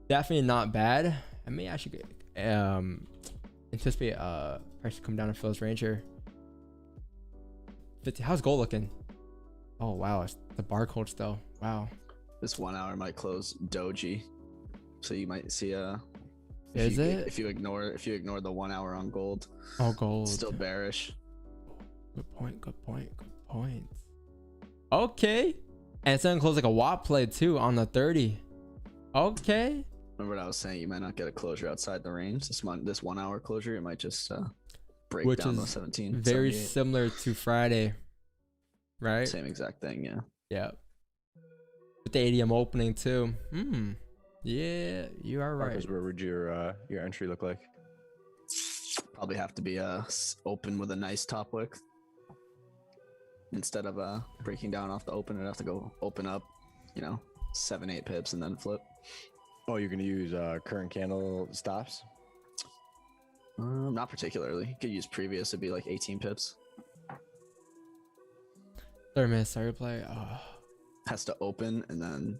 S1: Definitely not bad. I may actually anticipate price to come down and fill this range here. 50. How's gold looking? Oh wow, it's the barcode still. Wow.
S4: This 1 hour might close doji, so you might see if you ignore the 1 hour on gold.
S1: Oh, gold.
S4: Still bearish.
S1: Good point. Okay. And it's gonna close like a WAP play too on the 30. Okay.
S4: Remember what I was saying? You might not get a closure outside the range. This 1 hour closure, it might just break
S1: Which
S4: down
S1: is
S4: the 17.
S1: Very
S4: 78.
S1: similar to Friday, right?
S4: Same exact thing, yeah.
S1: Yeah. With the ADM opening too. Yeah, you are right.
S2: Marcus, where would your entry look like?
S4: Probably have to be open with a nice top wick. Instead of breaking down off the open, it'd have to go open up, 7-8 pips and then flip.
S2: Oh, you're gonna use current candle stops?
S4: Not particularly. You could use previous, it'd be like 18 pips.
S1: 30-minute start replay. Oh.
S4: Has to open and then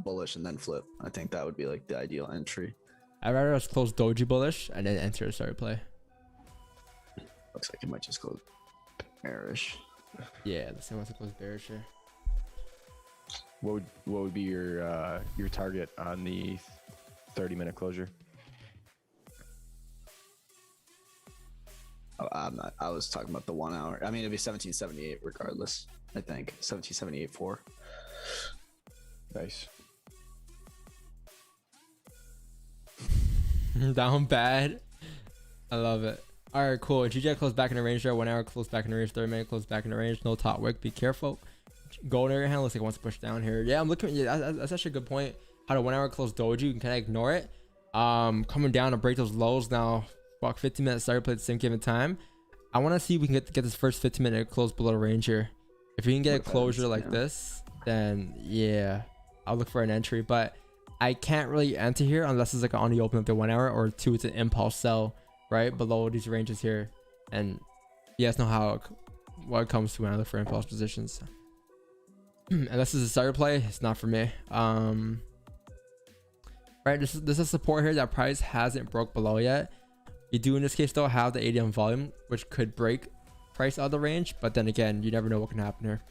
S4: bullish and then flip. I think that would be like the ideal entry.
S1: I'd rather us close doji bullish and then enter a start replay.
S4: Looks like it might just close bearish.
S1: Yeah, the same wants to close bearish here.
S2: What would be your target on the 30-minute closure?
S4: Oh, I was talking about the 1 hour. I mean, it'd be 1778 regardless. I think 1778.4.
S2: Nice.
S1: Down bad. I love it. All right, cool. GJ close back in the range there. 1 hour close back in the range. 30-minute close back in the range. No top wick. Be careful. Gold area hand looks like it wants to push down here. Yeah, I'm looking. Yeah, that's actually a good point. How to 1 hour close doji. You can kind of ignore it. Coming down to break those lows now. Walk 15-minute start play at the same given time. I want to see if we can get this first 15-minute close below the range here. If we can get a closure like this, then yeah, I'll look for an entry. But I can't really enter here unless it's like on the open of the 1 hour, or 2, it's an impulse sell right below these ranges here. And you guys know what it comes to when I look for impulse positions. Unless it's a starter play, it's not for me. Right, this is support here that price hasn't broke below yet. You do in this case though have the ADM volume, which could break price out of the range, but then again, you never know what can happen here.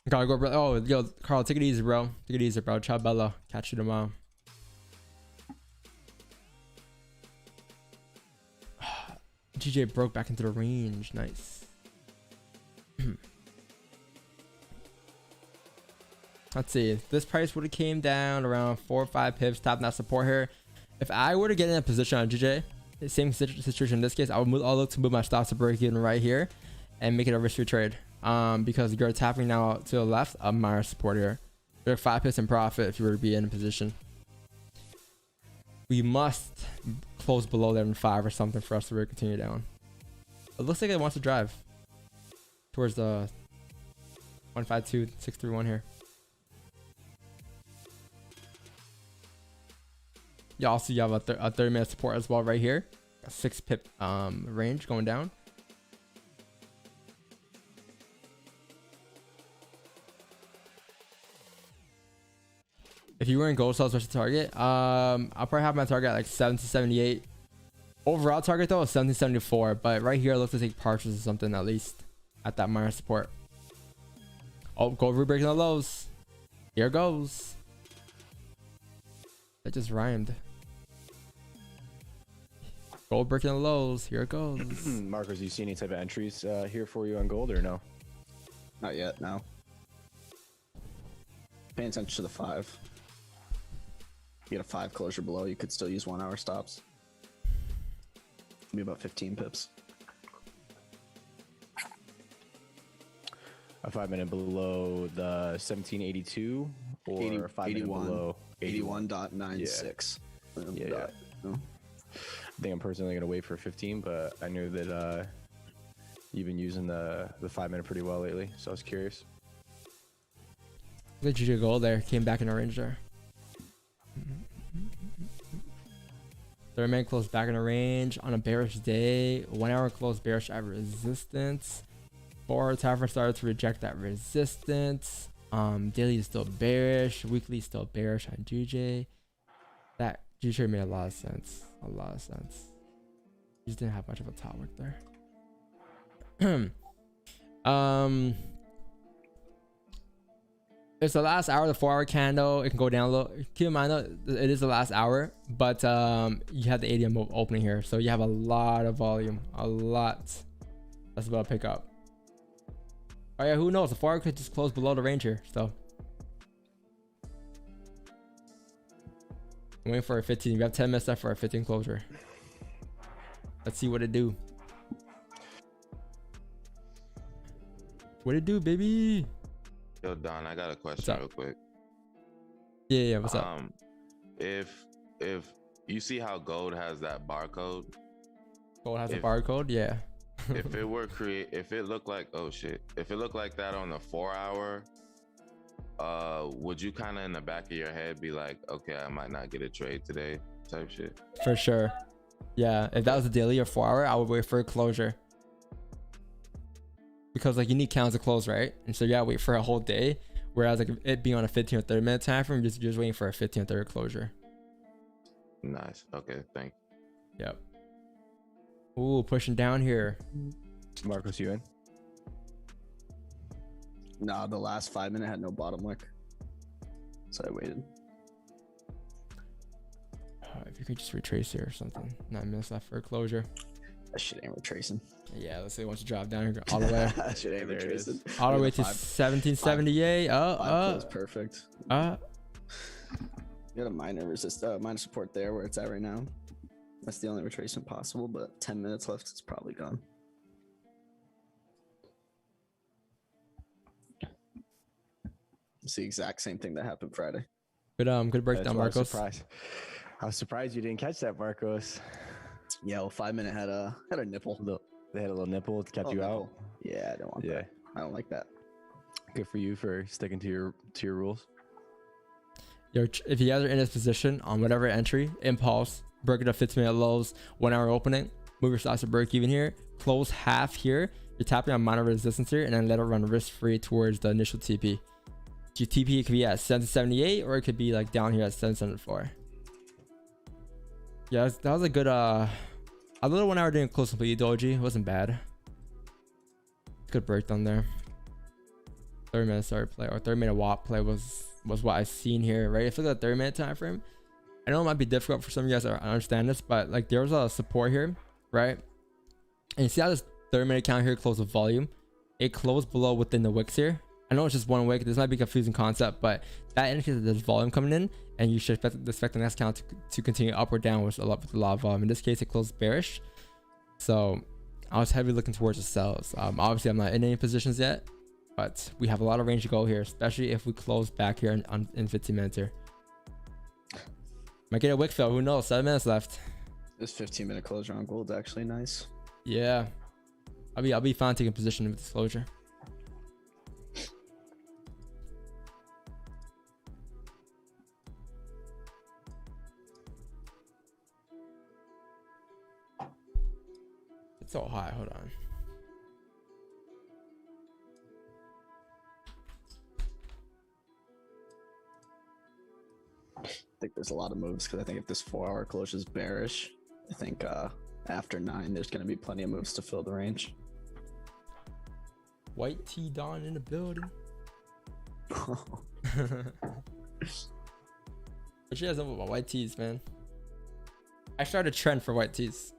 S1: Gotta go, bro. Oh, yo, Carl, take it easy, bro. Take it easy, bro. Ciao, Bella. Catch you tomorrow. GJ broke back into the range. Nice. Let's see. This price would have came down around 4 or 5 pips, tapping that support here. If I were to get in a position on GJ, same situation in this case, I'll look to move my stops to break even right here and make it a risk-free trade. Because you're tapping now to the left of my support here. You're 5 pips in profit if you were to be in a position. We must close below there in 5 or something for us to really continue down. It looks like it wants to drive towards the 152.631 here. You also have a 30-minute support as well right here. A 6 pip range going down. If you were in gold cells, what's the target? I'll probably have my target at like 1778. Overall target though is 1774, but right here I look to take partials or something at least at that minor support. Oh, gold re-breaking the lows. Here goes. That just rhymed. Gold breaking the lows. Here it goes.
S2: Marcos, you see any type of entries here for you on gold or no?
S4: Not yet, no. Paying attention to the 5. You get a 5 closure below, you could still use 1 hour stops. Maybe about 15 pips.
S2: A 5 minute below the 1782 or
S4: 80,
S2: a 5 minute
S4: 81,
S2: below
S4: 81.96.
S2: Yeah.
S4: No.
S2: I think I'm personally going to wait for 15, but I knew that you've been using the 5 minute pretty well lately, so I was curious.
S1: Look at GJ gold there. Came back in a range there. Third man closed back in a range on a bearish day. 1 hour closed bearish at resistance. 4 hour time frame started to reject that resistance. Daily is still bearish. Weekly is still bearish on GJ. That GJ trade made a lot of sense. A lot of sense. Just didn't have much of a top work there. It's the last hour of the 4 hour candle. It can go down a little. Keep in mind though, it is the last hour, but you have the ADM opening here, so you have a lot of volume, a lot. That's about to pick up. Oh yeah, who knows? The 4 hour could just close below the range here. So I'm waiting for a 15. We have 10 minutes left for a 15 closure. Let's see what it do. What it do, baby?
S8: Yo, Don, I got a question real quick.
S1: Yeah, what's up?
S8: If you see how gold has that barcode,
S1: Gold has a barcode, yeah.
S8: if it were if it looked like, oh shit, if it looked like that on the 4 hour, would you kind of in the back of your head be like, okay, I might not get a trade today, type shit?
S1: For sure. Yeah, if that was a daily or 4 hour, I would wait for a closure. Because like you need candles to close, right? And so you gotta wait for a whole day. Whereas like it being on a 15 or 30 minute time frame, just waiting for a 15 or 30 closure.
S8: Nice. Okay, thank
S1: you. Yep. Ooh, pushing down here.
S2: Marcos, you in?
S4: Nah, the last 5 minute had no bottom wick, so I waited.
S1: If you could just retrace here or something. 9 minutes left for a closure.
S4: That shit ain't retracing.
S1: Yeah, let's say once you drop down here all the way.
S4: That shit ain't retracing.
S1: All the way to 1778.
S4: Close perfect. You got a minor minor support there where it's at right now. That's the only retracement possible, but 10 minutes left, it's probably gone. It's the exact same thing that happened Friday.
S1: Good breakdown, Marcos.
S2: I was surprised you didn't catch that, Marcos.
S4: Yeah, well, 5 minute had a nipple.
S2: They had a little nipple, kept you out.
S4: Yeah, I don't want that. I don't like that.
S2: Good for you for sticking to your rules.
S1: Yo, if you guys are in this position on whatever entry, impulse, break it up 15 minute lows, 1 hour opening, move your stops to break even here, close half here, you're tapping on minor resistance here, and then let it run risk free towards the initial TP. Your TP could be at 778 or it could be like down here at 774. Yeah, that was a good a little 1 hour didn't close completely doji. It wasn't bad. Good breakdown there. 30-minute start play or 30-minute WAP play was what I've seen here, right? If you look at the 30-minute time frame, I know it might be difficult for some of you guys to understand this, but like there was a support here, right? And you see how this 30-minute count here closed with volume? It closed below within the wicks here. I know it's just one wick. This might be a confusing concept, but that indicates that there's volume coming in, and you should expect the next count to continue up or down with a lot of volume. In this case, it closed bearish, so I was heavily looking towards the sells. Obviously, I'm not in any positions yet, but we have a lot of range to go here, especially if we close back here in 15 minutes here. Might get a wick fill. Who knows? 7 minutes left.
S4: This 15-minute closure on gold's actually nice.
S1: Yeah, I'll be fine taking position with this closure. It's so high. Hold on.
S4: I think there's a lot of moves because I think if this 4-hour closure is bearish, I think after 9 there's going to be plenty of moves to fill the range.
S1: White T Don in the building. What you guys know about white tees, man? I started a trend for white tees.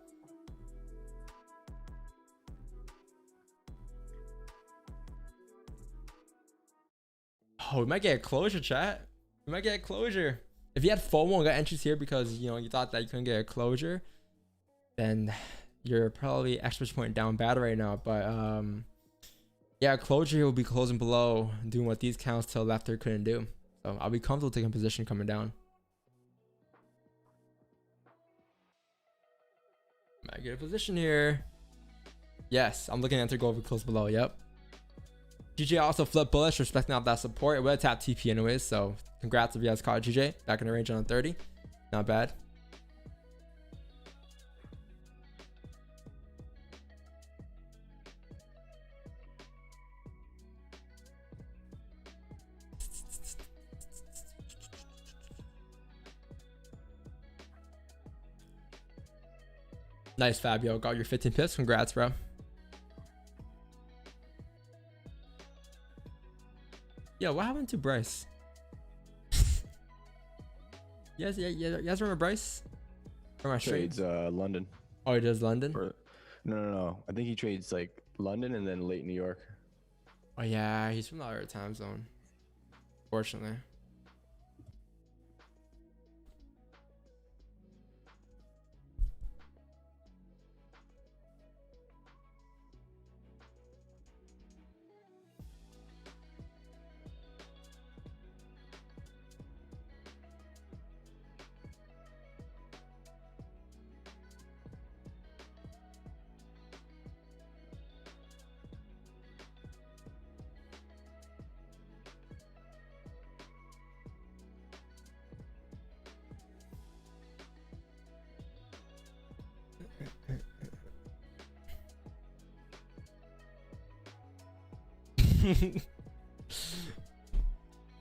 S1: Oh, we might get a closure, chat. We might get a closure. If you had FOMO and got entries here because you thought that you couldn't get a closure, then you're probably exclamation point down bad right now. But yeah, closure here will be closing below, doing what these counts to the left there couldn't do. So I'll be comfortable taking position coming down. Might get a position here. Yes, I'm looking at enter gold if we close below. Yep. GJ also flipped bullish, respecting out that support. It would have tapped TP anyways, so congrats if you guys caught GJ back in the range on 30. Not bad. Nice, Fabio. Got your 15 pips. Congrats, bro. Yeah, what happened to Bryce? Yes, yeah, you guys remember Bryce? From our
S2: Trades London.
S1: Oh, he does London?
S2: Or, no. I think he trades like London and then late New York.
S1: Oh yeah, he's from the other time zone. Fortunately.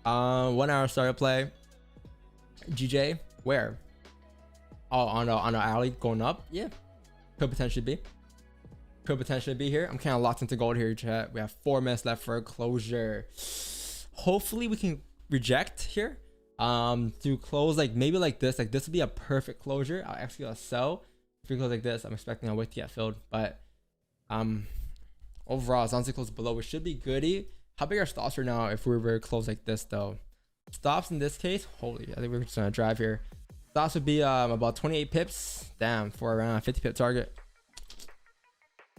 S1: One hour starter play. GJ, where? Oh, on the alley going up. Yeah, could potentially be here. I'm kind of locked into gold here, chat. We have 4 minutes left for a closure. Hopefully we can reject here to close like maybe like this. Like this would be a perfect closure. I'll actually gonna sell. If we close like this, I'm expecting a wick to get filled, but overall, as long as it closes below, we should be goody. How big are stops right now if we were to close like this though? Stops in this case, holy, I think we're just gonna drive here. Stops would be about 28 pips. Damn, for around a 50 pip target.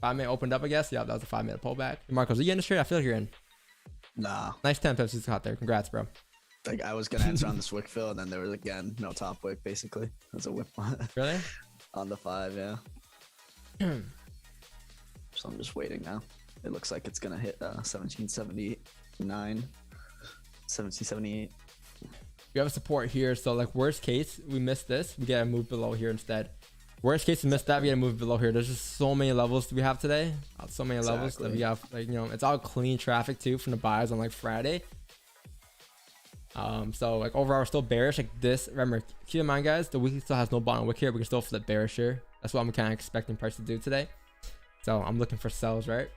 S1: 5 minute opened up, I guess. Yeah, that was a 5 minute pullback. Marcos, are you in this trade? I feel like you're in.
S4: Nah.
S1: Nice 10 pips he's got there. Congrats, bro.
S4: Like I was gonna answer on this wick fill, and then there was again no top wick basically. That's a whip
S1: Really?
S4: on the 5, yeah. So I'm just waiting now. It looks like it's gonna hit 1779, 1778.
S1: We have a support here, so like worst case we miss this, we gotta move below here instead. Worst case we miss that, we gotta move below here. There's just so many levels we have today. So many levels that we have, like, you know, it's all clean traffic too from the buys on like Friday. So like overall we're still bearish like this. Remember, keep in mind guys, the weekly still has no bottom wick here. We can still flip bearish here. That's what I'm kind of expecting price to do today. So I'm looking for sells, right?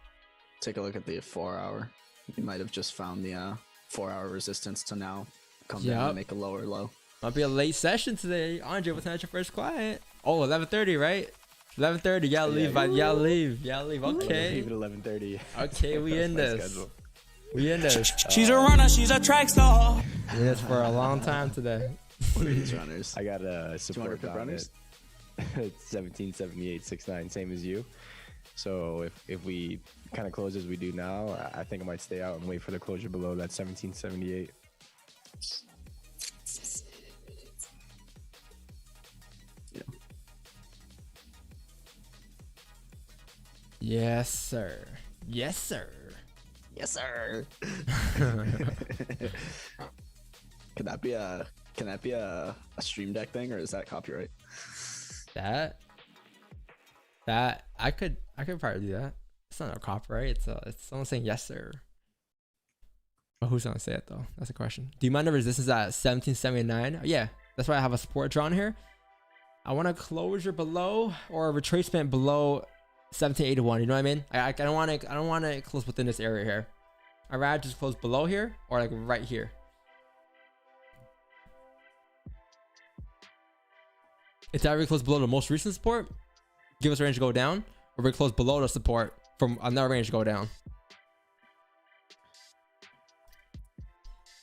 S4: take a look at the 4 hour. You might have just found the 4 hour resistance to now come down
S1: Yup.
S4: and make a lower low.
S1: Might be a late session today. Andre, what's not your first client? Oh, 11:30, right? 11:30. Y'all leave. Y'all leave. Y'all leave. Okay.
S2: Leave at 11:30.
S1: Okay, we in
S2: My
S1: this.
S2: schedule.
S1: We in this.
S9: She's a runner, she's a track star.
S1: We in this for a long time today.
S4: What are these runners?
S2: I got a support
S4: 200 pip
S2: down
S4: runners?
S2: at 1778.69, same as you. So if we kind of close as we do now, I think I might stay out and wait for the closure below that 1778.
S1: Yes, sir. Yes, sir.
S4: Yes, sir. Can that be a stream deck thing, or is that copyright?
S1: That I could probably do that. It's not a copyright. It's someone saying yes, sir. But who's gonna say it though? That's the question. Do you mind the resistance at 1779? Yeah, that's why I have a support drawn here. I want a closure below or a retracement below 1781. You know what I mean? I don't want to close within this area here. I'd rather just close below here or like right here. If that really close below the most recent support, give us a range to go down, or we close below the support from another range to go down.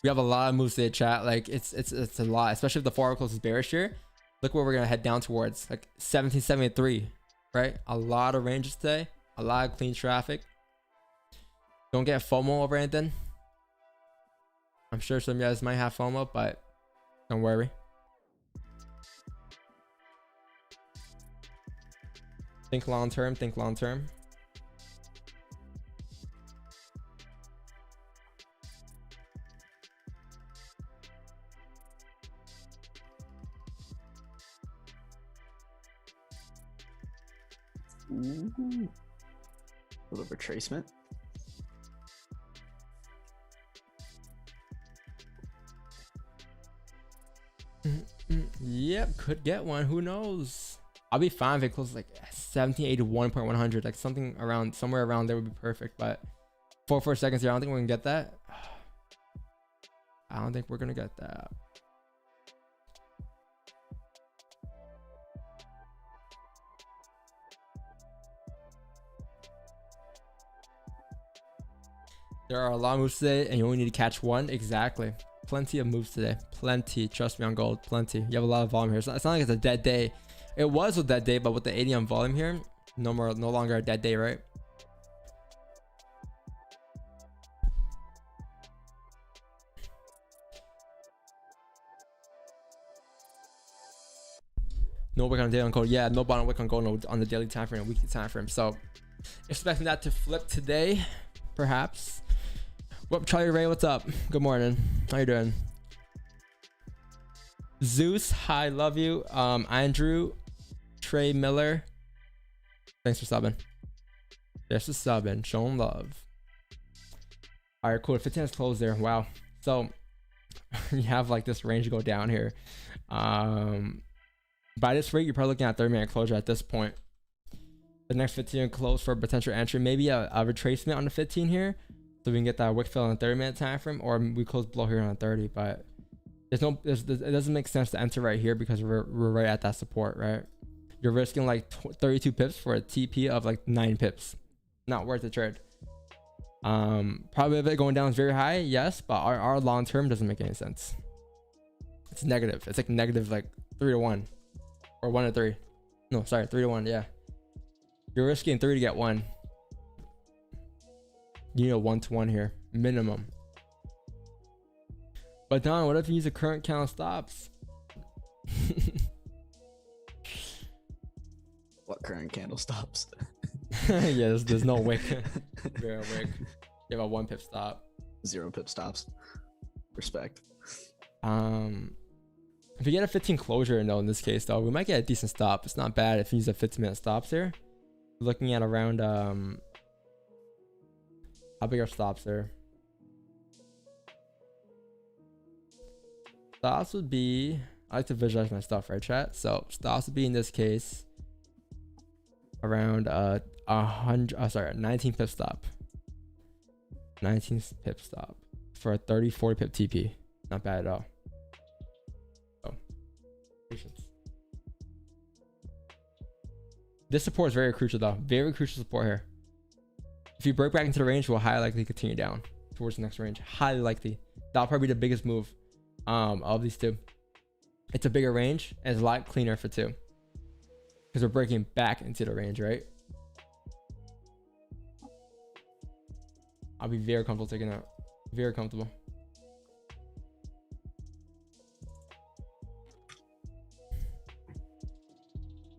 S1: We have a lot of moves today, chat. Like it's a lot, especially if the forward closes bearish here. Look where we're gonna head down towards, like 1773, right? A lot of ranges today, a lot of clean traffic. Don't get FOMO over anything. I'm sure some of you guys might have FOMO, but don't worry. Think long term, think long term.
S4: Ooh. A little retracement.
S1: Yep, could get one. Who knows? I'll be fine if it closes like 1781.100, like something around somewhere around there would be perfect. But 4 seconds here, I don't think we're gonna get that. I don't think we're gonna get that. There are a lot of moves today, and you only need to catch one. Exactly. Plenty of moves today. Plenty. Trust me on gold. Plenty. You have a lot of volume here. It's not like it's a dead day. It was a dead day, but with the 80 on volume here, no longer a dead day, right? No wick on the daily on gold. Yeah, no bottom wick on gold on the daily time frame and weekly time frame. So expecting that to flip today, perhaps. What, Charlie Ray, what's up? Good morning. How you doing? Zeus, hi, love you. Andrew, Trey Miller, thanks for subbing. There's for subbing, showing love. All right, cool. 15 is closed there. Wow. So you have like this range to go down here. By this rate, you're probably looking at 30-minute closure at this point. The next 15 close for a potential entry, maybe a retracement on the 15 here, so we can get that wick fill on a 30-minute time frame, or we close below here on a 30. But it doesn't make sense to enter right here because we're right at that support, right? You're risking like 32 pips for a TP of like 9 pips. Not worth the trade. Probably if it going down is very high, yes, but our long term doesn't make any sense. It's negative. It's like negative like 3 to 1 or 1 to 3. No, sorry, 3 to 1. Yeah, you're risking 3 to get 1. You need a 1 to 1 here minimum. But Don, what if you use a current count stops?
S4: What current candle stops?
S1: Yeah, there's no wick. Zero wick. You have a 1 pip stop.
S4: 0 pip stops. Respect.
S1: If you get a 15 closure, though, in this case, though, we might get a decent stop. It's not bad if you use a 15-minute stops here. Looking at around how big are stops there? Stops would be, I like to visualize my stuff, right, chat? So stops would be in this case around 19 pip stop. 19 pip stop for a 40 pip TP. Not bad at all. Oh, patience. This support is very crucial though. Very crucial support here. If you break back into the range, we'll highly likely continue down towards the next range. Highly likely. That'll probably be the biggest move of these two. It's a bigger range and it's a lot cleaner for two. Because we're breaking back into the range, right? I'll be very comfortable taking that. Very comfortable.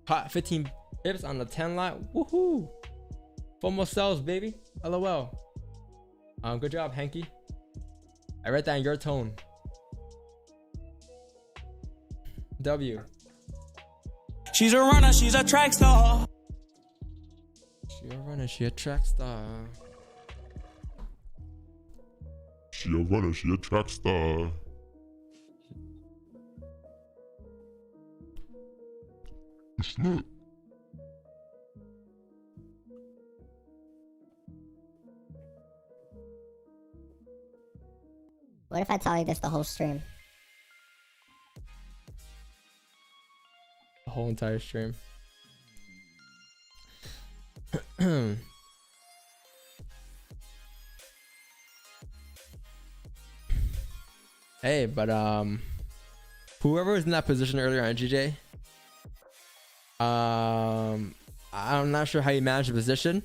S1: Hot 15 pips on the 10 lot. Woohoo! FOMO sells, baby. LOL. Good job, Hanky. I read that in your tone. W.
S9: She's a runner, she's a track star.
S1: She a runner, she a track star.
S10: She a runner, she a track star. It's not.
S11: What if I tell you this the whole stream?
S1: The whole entire stream. Hey, but whoever was in that position earlier on GJ, I'm not sure how you managed the position.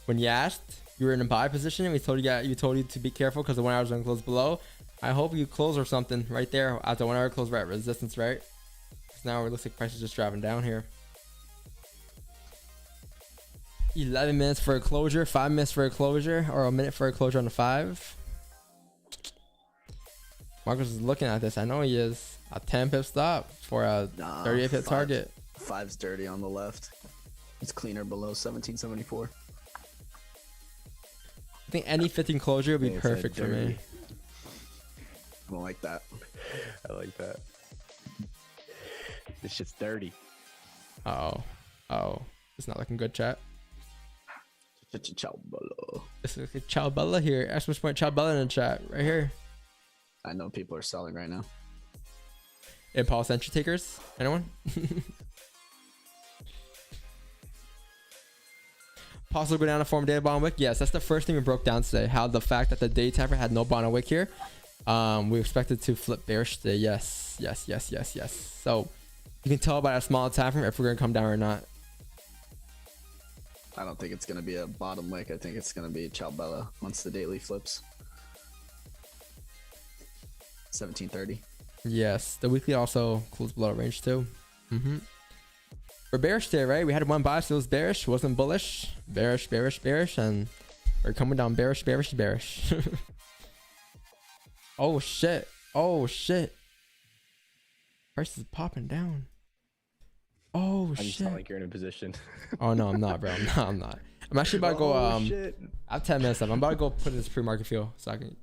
S1: When you asked, you were in a buy position, and we told you to be careful because the 1 hour is going to close below. I hope you close or something right there at the 1 hour close, right at resistance, right? Because now it looks like price is just driving down here. 11 minutes for a closure, 5 minutes for a closure, or a minute for a closure on the 5. Marcus is looking at this. I know he is. A 10 pip stop for a 38 pip target.
S4: 5's dirty on the left. It's cleaner below 1774.
S1: I think any 15 closure would be perfect for me.
S4: I don't like that.
S2: I like that. This shit's dirty.
S1: Oh, it's not looking good, chat.
S4: Ciao Bella.
S1: This is like Ciao Bella here. Exclamation point Ciao Bella in the chat right here.
S4: I know people are selling right now.
S1: Impulse entry takers? Anyone? Possible go down to form data bottom wick. Yes, that's the first thing we broke down today. How the fact that the day tapper had no bottom wick here. We expected to flip bearish today. Yes. So you can tell by a small time frame if we're gonna come down or not.
S4: I don't think it's gonna be a bottom wick. I think it's gonna be Ciao Bella once the daily flips. 1730.
S1: Yes, the weekly also closed below range too. We're bearish today, right? We had one buy, so it was bearish, wasn't bullish. Bearish, and we're coming down bearish. Oh shit. Price is popping down. Oh
S2: You
S1: shit.
S2: sound like you're in a position.
S1: Oh no, I'm not, bro. No, I'm not. I'm actually about to go.
S2: Shit.
S1: I have 10 minutes left. I'm about to go put in this pre-market fuel so I can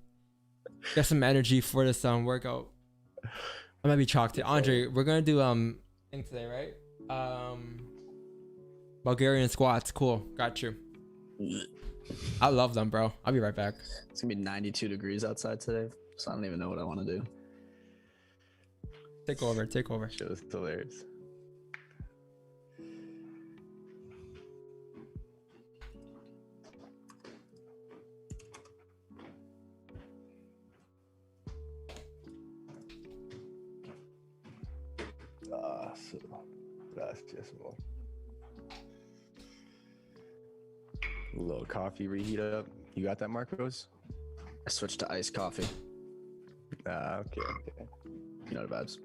S1: get some energy for this workout. I might be chalked today. Andre, we're gonna do thing today, right? Bulgarian squats. Cool. Got you. I love them, bro. I'll be right back.
S4: It's gonna be 92 degrees outside today, so I don't even know what I want to do.
S1: Take over.
S2: Shit was hilarious. So that's just more. A little coffee reheat up. You got that, Marcos?
S4: I switched to iced coffee.
S2: Okay.
S4: You know the vibes.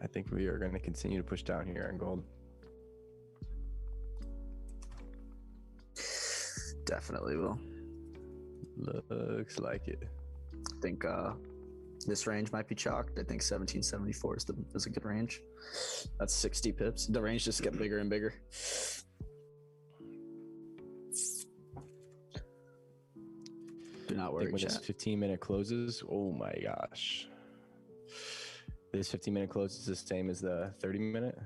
S2: I think we are going to continue to push down here on gold.
S4: Definitely will.
S2: Looks like it.
S4: I think this range might be chalked. I think 1774 is a good range. That's 60 pips. The range just get bigger and bigger. Do not
S2: I
S4: worry,
S2: think when this
S4: chat.
S2: 15-minute closes, oh my gosh. This 15-minute close is the same as the 30-minute.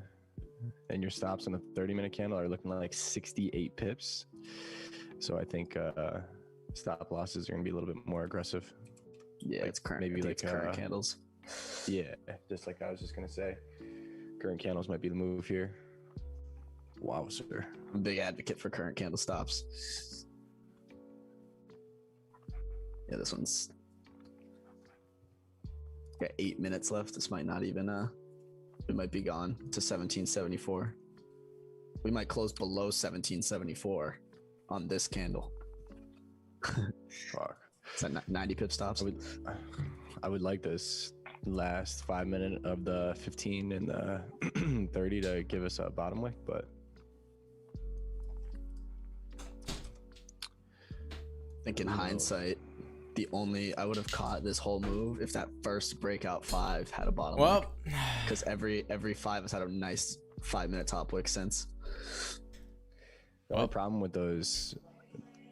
S2: And your stops on the 30-minute candle are looking like 68 pips. So I think stop losses are going to be a little bit more aggressive.
S4: Yeah,
S2: Like,
S4: it's current.
S2: maybe
S4: Maybe
S2: like,
S4: it's current candles.
S2: Yeah, just like I was just going to say. Current candles might be the move here. Wow, sir.
S4: I'm a big advocate for current candle stops. Yeah, this one's got 8 minutes left. This might not even it might be gone to 1774. We might close below 1774 on this candle.
S2: Fuck.
S4: It's at 90 pip stops.
S2: I would like this last 5 minute of the 15 and the 30 to give us a bottom wick, but
S4: I think in hindsight, I would have caught this whole move if that first breakout 5 had a bottom wick. Because every 5 has had a nice 5-minute top wick since.
S2: the only problem with those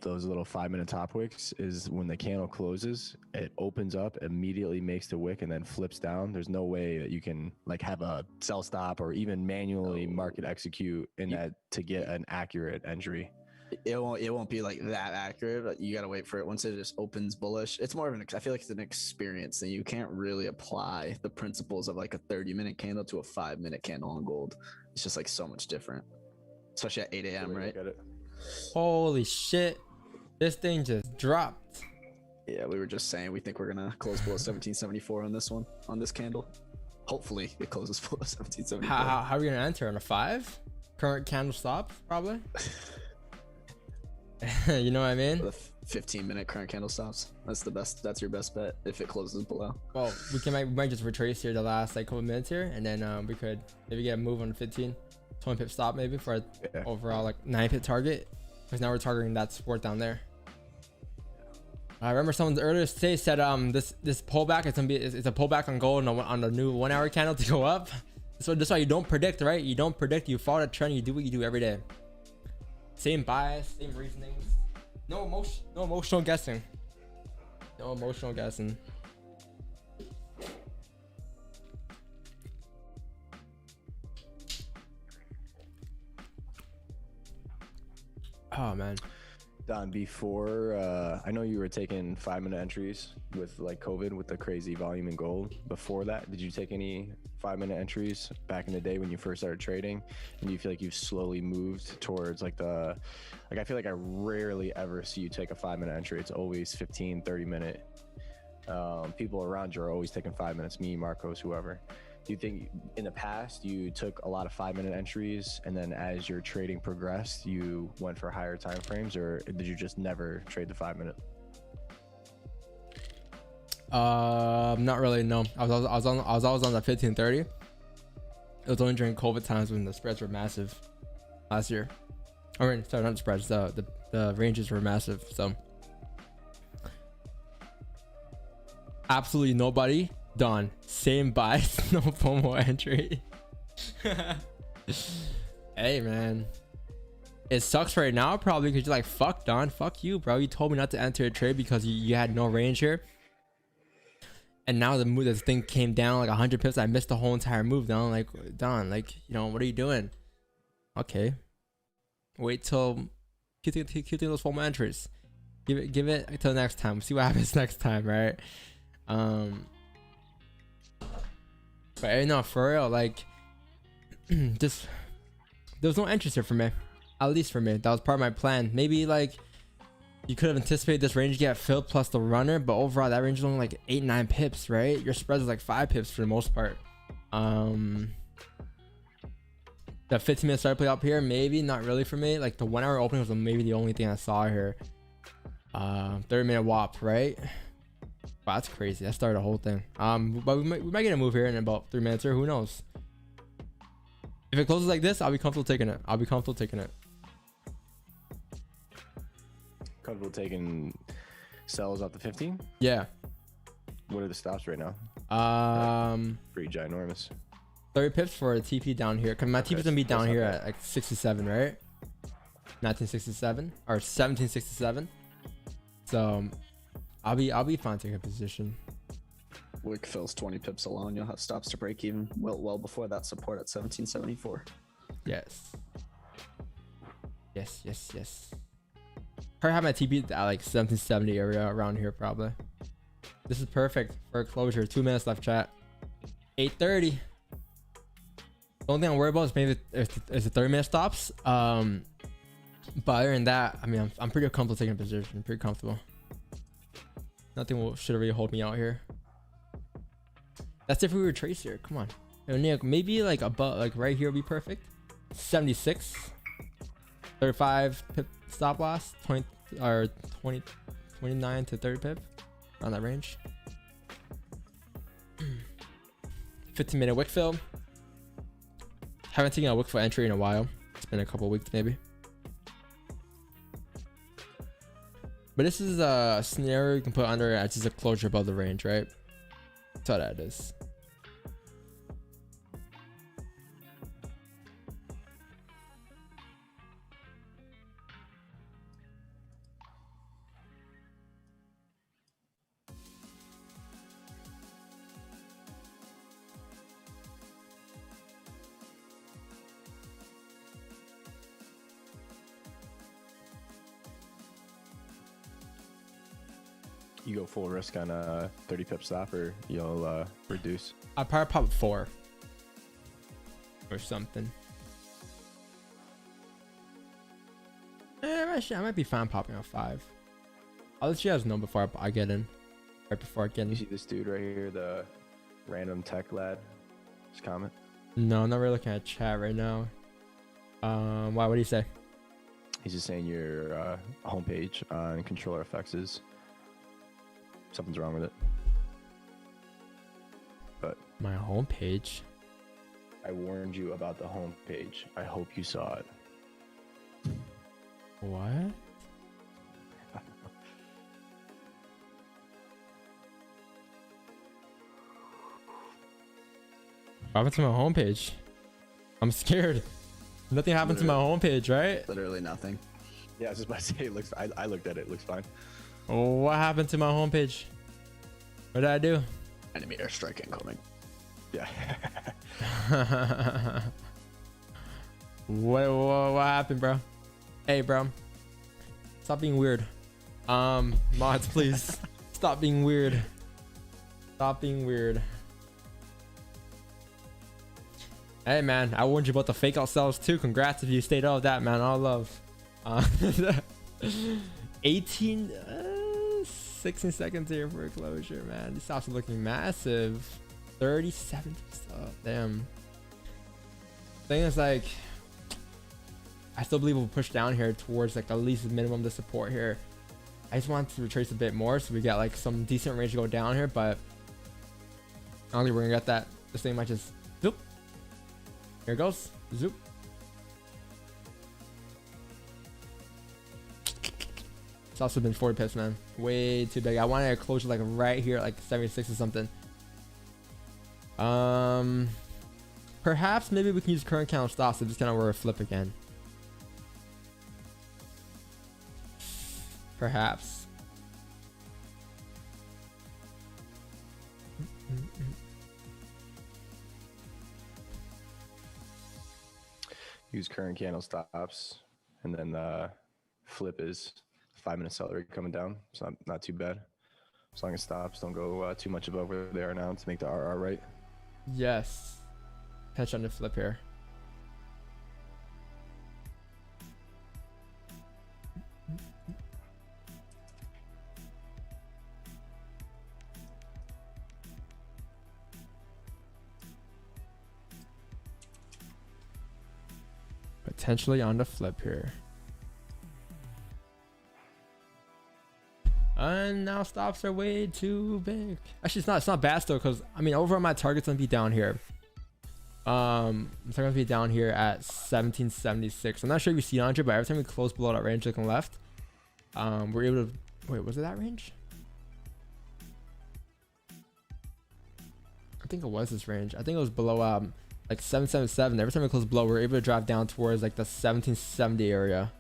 S2: little 5-minute top wicks is when the candle closes, it opens up, immediately makes the wick, and then flips down. There's no way that you can like have a sell stop or even manually market execute in that to get an accurate entry.
S4: It won't be like that accurate, but you gotta wait for it. Once it just opens bullish, it's more of I feel like it's an experience, and you can't really apply the principles of like a 30-minute candle to a 5-minute candle on gold. It's just like so much different, especially at 8 a.m. right?
S1: Holy shit, this thing just dropped.
S4: Yeah, we were just saying we think we're gonna close below 1774 on this one, on this candle. Hopefully it closes below 1774.
S1: How are we gonna enter on a 5? Current candle stop, probably. You know what I mean?
S4: The 15-minute current candle stops. That's the best. That's your best bet if it closes below.
S1: Well, we might just retrace here the last like couple minutes here, and then we could maybe get a move on the 15, 20 pip stop maybe for an overall like 9 pip target, because now we're targeting that support down there. I remember someone earlier today said this pullback is gonna be it's a pullback on gold on the new 1 hour candle to go up. So that's why you don't predict, right? You don't predict. You follow the trend. You do what you do every day. Same bias, same reasonings. No emotional guessing. No emotional guessing. Oh man.
S2: Don, before I know you were taking 5-minute entries with like COVID with the crazy volume in gold. Before that, did you take any 5-minute entries back in the day when you first started trading? And do you feel like you've slowly moved towards like I feel like I rarely ever see you take a 5-minute entry. It's always 15, 30-minute. People around you are always taking 5 minutes, me, Marcos, whoever. Do you think in the past you took a lot of 5-minute entries, and then as your trading progressed, you went for higher time frames, or did you just never trade the 5-minute?
S1: Not really. No, I was always on the 15-30. It was only during COVID times when the spreads were massive last year. I mean, sorry, not the spreads. The ranges were massive. So absolutely nobody. Done. Same bias, no FOMO entry. Hey man, it sucks right now probably because you're like, fuck Don, fuck you bro, you told me not to enter a trade because you had no range here, and now this thing came down like 100 pips. I missed the whole entire move. Don, like what are you doing? Okay, wait till keep those FOMO entries. Give it until next time. See what happens next time, right? But no, for real, like, just there was no interest here for me, at least for me. That was part of my plan. Maybe like you could have anticipated this range get filled plus the runner, but overall that range is only like 8-9 pips, right? Your spread is like 5 pips for the most part. The 15-minute start play up here, maybe not really for me. Like the 1 hour opening was maybe the only thing I saw here. 30-minute WAP, right? Wow, that's crazy. That started the whole thing. But we might get a move here in about 3 minutes, or who knows? If it closes like this, I'll be comfortable taking it.
S2: Comfortable taking sells off the 15?
S1: Yeah.
S2: What are the stops right now? Pretty ginormous.
S1: 30 pips for a TP down here. Cause my TP is gonna be down here at like 67, right? 1967 or 1767. So I'll be fine taking a position.
S4: Wick fills 20 pips alone. You'll have stops to break even well before that support at 1774.
S1: Yes. Yes. Probably have my TP at like 1770 area around here probably. This is perfect for a closure. 2 minutes left, chat. 8:30. The only thing I'm worried about is maybe if the 30-minute stops. But other than that, I mean, I'm pretty comfortable taking a position. Pretty comfortable. Nothing should really hold me out here. That's if we retrace here. Come on. Yo, Nick, maybe like above, like right here would be perfect. 76. 35 pip stop loss. 20 or 20, 29 to 30 pip. Around that range. 15-minute wick fill. Haven't taken a wick fill entry in a while. It's been a couple weeks maybe. But this is a scenario you can put under as just a closure above the range, right? That's how that is.
S2: You go full risk on a 30 pip stop, or you'll reduce?
S1: I'll probably pop 4 or something. Actually, I might be fine popping out 5. I'll let you guys know before I get in. Right before I get
S2: You
S1: in.
S2: see this dude right here, the random tech lad? His comment.
S1: No, I'm not really looking at chat right now. Why? What do you say?
S2: He's just saying your homepage on controller effects is something's wrong with it. But
S1: My homepage.
S2: I warned you about the homepage. I hope you saw it.
S1: What? What happened to my homepage? I'm scared. Nothing happened to my homepage, right?
S4: Literally nothing.
S2: Yeah, I was just about to say it looks. I looked at it. It looks fine.
S1: What happened to my homepage? What did I do?
S4: Enemy airstrike incoming.
S2: Yeah.
S1: What happened, bro? Hey, bro. Stop being weird. Mods, please. Stop being weird. Stop being weird. Hey, man. I warned you about the fake out sells too. Congrats if you stayed out of that, man. All love. 16 seconds here for a closure, man. These stops are looking massive. 37 stuff. Damn. Thing is, like, I still believe we'll push down here towards like at least minimum the support here. I just want to retrace a bit more so we get like some decent range to go down here, but I don't think we're gonna get that. This thing might just zoop. Here it goes. Zoop. It's also been 40 pips, man. Way too big. I wanted a closure like right here, like 76 or something. Perhaps maybe we can use current count stops to just kind of where a flip again. Perhaps.
S2: Use current candle stops, and then flip is 5-minute celery coming down. So not too bad. As long as stops don't go too much above where they are now to make the RR right.
S1: Yes. Catch on the flip here. Potentially on the flip here. And now stops are way too big. Actually, it's not bad still, because I mean overall my target's gonna be down here. It's gonna be down here at 1776. I'm not sure if you see it on it, but every time we close below that range looking left, we're able to wait, was it that range? I think it was this range. I think it was below like 777. Every time we close below, we're able to drive down towards like the 1770 area.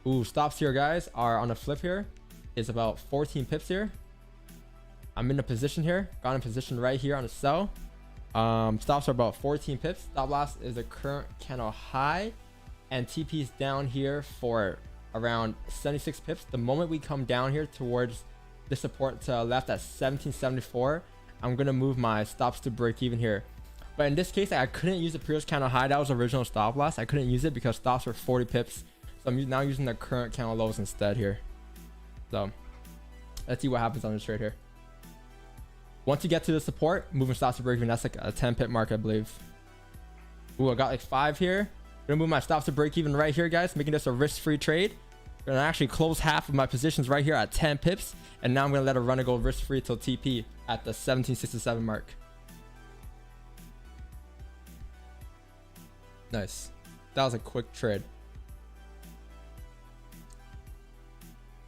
S1: Ooh, stops here, guys, are on a flip here. Is about 14 pips here. I'm in a position here. Got in position right here on the sell. Stops are about 14 pips. Stop loss is the current candle high, and TP is down here for around 76 pips. The moment we come down here towards the support to left at 1774, I'm gonna move my stops to break even here. But in this case, I couldn't use the previous candle high. That was original stop loss. I couldn't use it because stops were 40 pips. So I'm now using the current candle lows instead here. So let's see what happens on this trade here. Once you get to the support, moving stops to break even. That's like a 10 pip mark, I believe. Ooh, I got like 5 here. Gonna move my stops to break even right here, guys, making this a risk-free trade. Gonna actually close half of my positions right here at 10 pips, and now I'm gonna let a runner go risk-free till TP at the 1767 mark. Nice. That was a quick trade.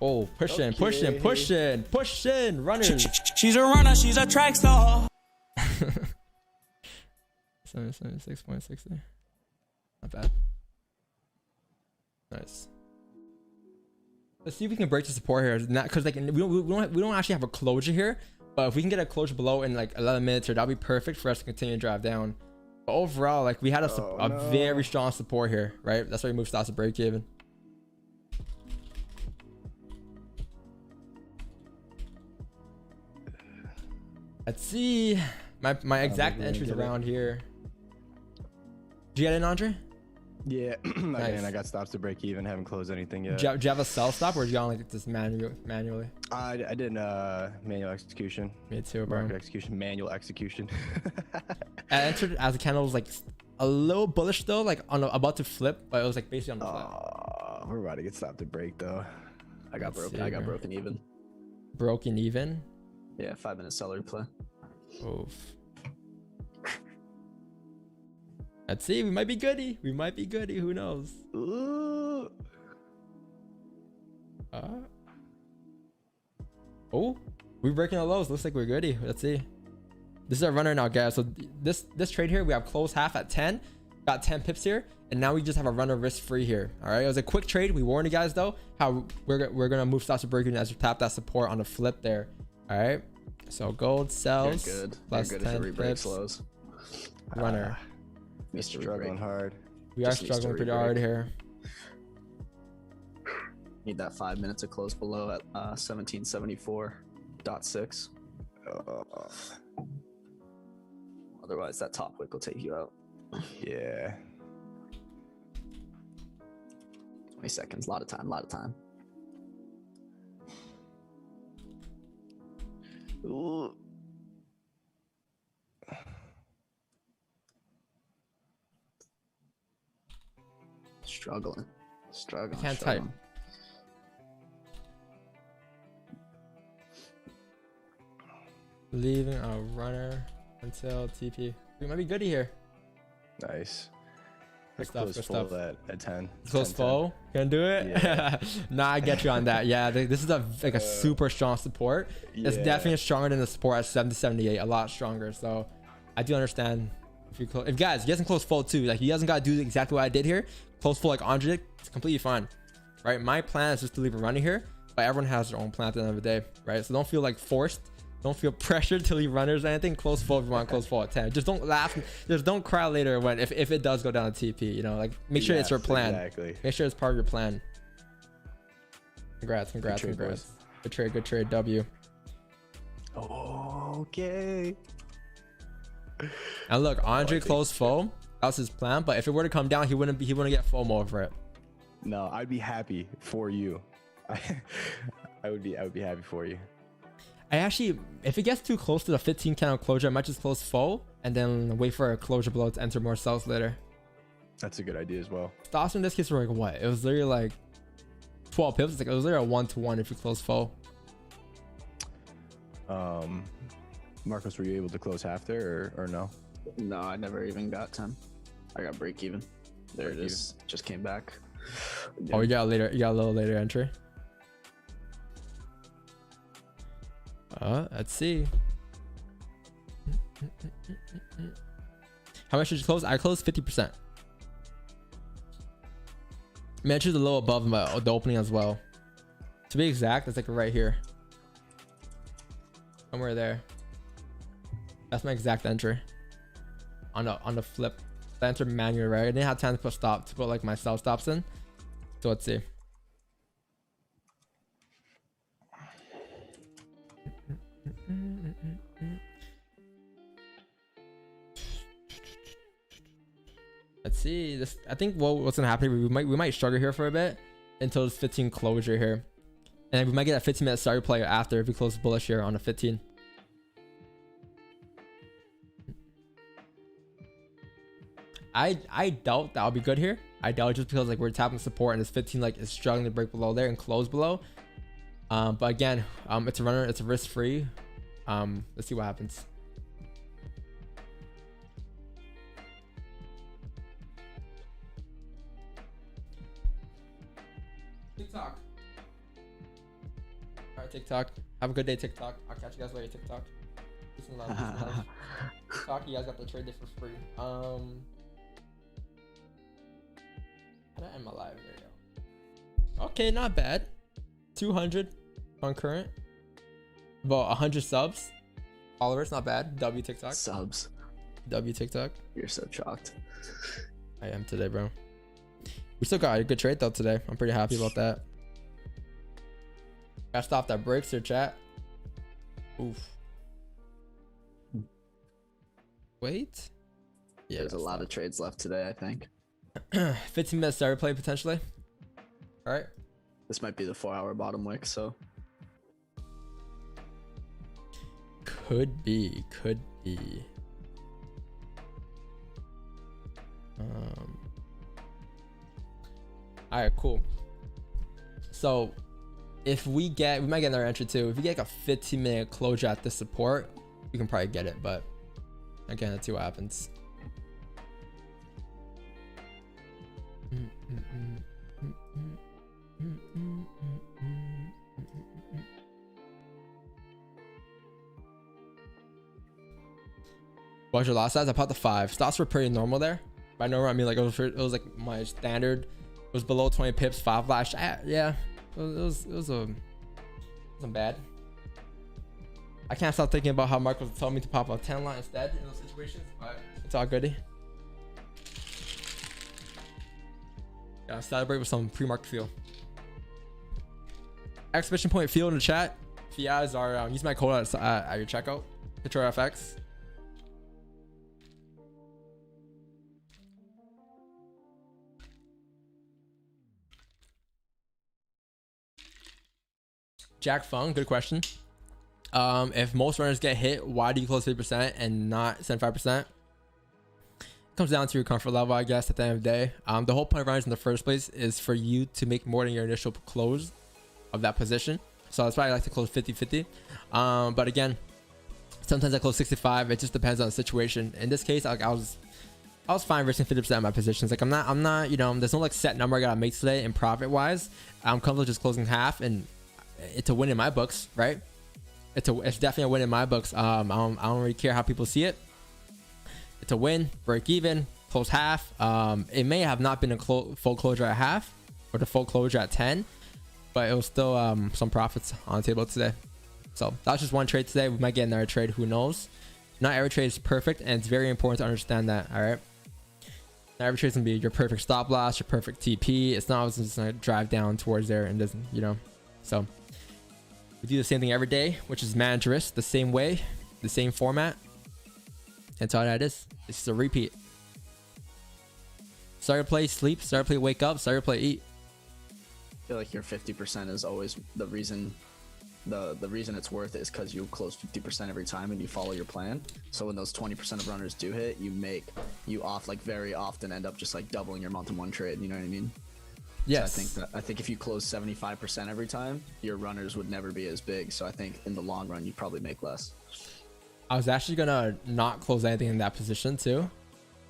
S1: Oh, push in, push in, push in, push in, runners.
S9: She's a runner, she's a track star.
S1: 776.60. Not bad. Nice. Let's see if we can break the support here. Because like we don't actually have a closure here, but if we can get a closure below in like 11 minutes here, that'll be perfect for us to continue to drive down. But overall, like we had a very strong support here, right? That's why we moved stops to break even. Let's see. My exact entries around here. Did you get in, Andre?
S2: Yeah,
S1: Nice.
S2: again, I got stops to break even. Haven't closed anything yet.
S1: Do you have a sell stop, or did you go on like this manually?
S2: I did manual execution.
S1: Me too, bro.
S2: Market execution, manual execution.
S1: I entered as the candle was like a little bullish though, like on about to flip, but it was like basically on the flip.
S2: We're about to get stopped to break though.
S4: I got broken even.
S1: Broken even?
S4: Yeah, 5-minute seller play.
S1: Oof. Let's see. We might be goody. We might be goody. Who knows?
S2: Ooh.
S1: Oh, we're breaking the lows. Looks like we're goody. Let's see. This is our runner now, guys. So this trade here, we have closed half at 10. Got 10 pips here, and now we just have a runner risk free here. All right, it was a quick trade. We warned you guys though how we're gonna move stops to break even as we tap that support on the flip there. All right. So gold sells.
S4: You're good.
S1: Plus
S4: You're good
S1: 10
S4: if it re-breaks
S1: pips.
S4: lows.
S1: Runner.
S4: Needs to
S2: Struggling
S4: re-break.
S2: hard.
S1: We are
S4: Just needs to
S1: struggling pretty
S4: re-break.
S1: hard here.
S4: Need that 5 minutes to close below at 1774.6. Otherwise, that top wick will take you out.
S2: Yeah.
S4: 20 seconds, a lot of time.
S2: Ooh.
S4: Struggling.
S1: Can't type. Leaving a runner until TP. We might be goody here.
S2: Nice.
S1: Good stuff.
S2: Close
S1: Good
S2: full
S1: stuff.
S2: at 10.
S1: Close
S2: 10,
S1: full. Can do it.
S2: Yeah.
S1: Nah, I get you on that. Yeah, this is a super strong support. It's
S2: Yeah.
S1: definitely stronger than the support at 778. A lot stronger. So I do understand if you guys can close full too. Like you guys gotta do exactly what I did here. Close full like Andre did. It's completely fine. Right. My plan is just to leave it running here, but everyone has their own plan at the end of the day. Right. So don't feel like forced. Don't feel pressured to leave runners or anything. Close full if you want close full at 10. Just don't laugh. Just don't cry later when if it does go down to TP. You know, like make sure it's your plan.
S2: Exactly.
S1: Make sure it's part of your plan. Congrats.
S2: Good trade, boys.
S1: Good trade. W.
S2: Okay.
S1: And look, Andre closed full. That was his plan. But if it were to come down, he wouldn't get FOMO over it.
S2: No, I'd be happy for you. I would be happy for you.
S1: I actually, if it gets too close to the 15 candle closure, I might just close full and then wait for a closure below to enter more sells later.
S2: That's a good idea as well.
S1: Stops in this case were like what? It was literally like 12 pips. It's like it was literally a 1-to-1 if you close full.
S2: Marcos, were you able to close half there or no?
S4: No, I never even got 10. I got break even. There it is. Just came back.
S1: Oh, you got a little later entry. Let's see. How much did you close? I closed 50%. Mentioned a little above the opening as well. To be exact, it's like right here. Somewhere there. That's my exact entry. On the flip. I entered manually, right? I didn't have time to put like my self stops in. So let's see. Let's see this. I think what's gonna happen, we might struggle here for a bit until this 15 closure here, and we might get a 15-minute start player after if we close bullish here on a 15. I doubt that'll be good here. I doubt it just because like we're tapping support and this 15 like is struggling to break below there and close below. But again, it's a runner, it's a risk free. Let's see what happens. TikTok. All right, TikTok. Have a good day, TikTok. I'll catch you guys later, TikTok. Peace and love. Peace and love. TikTok, you guys got the trade day for free. How did I end my live? There you go. Okay, not bad. 200 concurrent. About 100 subs. Followers, not bad. W TikTok.
S4: Subs.
S1: W TikTok.
S4: You're so shocked.
S1: I am today, bro. We still got a good trade though today. I'm pretty happy about that. Gotta stop that breaks here, chat. Oof. Wait. Yeah,
S4: there's a lot of trades left today, I think.
S1: 15-minute starter play potentially. All right.
S4: This might be the 4-hour bottom wick, so.
S1: Could be. All right, cool. So if we might get another entry too. If we get like a 15-minute closure at the support, we can probably get it. But again, let's see what happens. What's your lot size? I popped the 5. Stops were pretty normal there. By normal, I mean like it was like my standard. It was below 20 pips, 5 flash. Yeah, it wasn't bad. I can't stop thinking about how Mark was telling me to pop a 10 line instead in those situations, but it's all goody. Gotta celebrate with some pre-market feel. Exhibition point feel in the chat. If you guys are use my code at your checkout. Control FX. Jack Fung, good question. If most runners get hit, why do you close 50% and not 75%? Comes down to your comfort level, I guess, at the end of the day. The whole point of runners in the first place is for you to make more than your initial close of that position. So that's why I like to close 50-50. But again, sometimes I close 65. It just depends on the situation. In this case, like I was fine risking 50% of my positions. Like I'm not, there's no like set number I gotta make today in profit wise. I'm comfortable just closing half, and it's a win in my books, right? It's definitely a win in my books. I don't really care how people see it. It's a win, break even, close half. It may have not been a full closure at half or the full closure at 10, but it was still some profits on the table today. So that was just one trade today. We might get another trade, who knows? Not every trade is perfect, and it's very important to understand that. All right, not every trade is gonna be your perfect stop loss, your perfect TP. It's not always just gonna drive down towards there and doesn't, so we do the same thing every day, which is manage risk the same way, the same format. That's all that is. It's just a repeat. Start to play, sleep. Start to play, wake up. Start to play, eat.
S4: I feel like your 50% is always the reason. The reason it's worth it is because you close 50% every time and you follow your plan. So when those 20% of runners do hit, you very often end up just like doubling your month in one trade. You know what I mean?
S1: Yes.
S4: So I think if you close 75% every time, your runners would never be as big. So I think in the long run, you probably make less.
S1: I was actually gonna not close anything in that position too,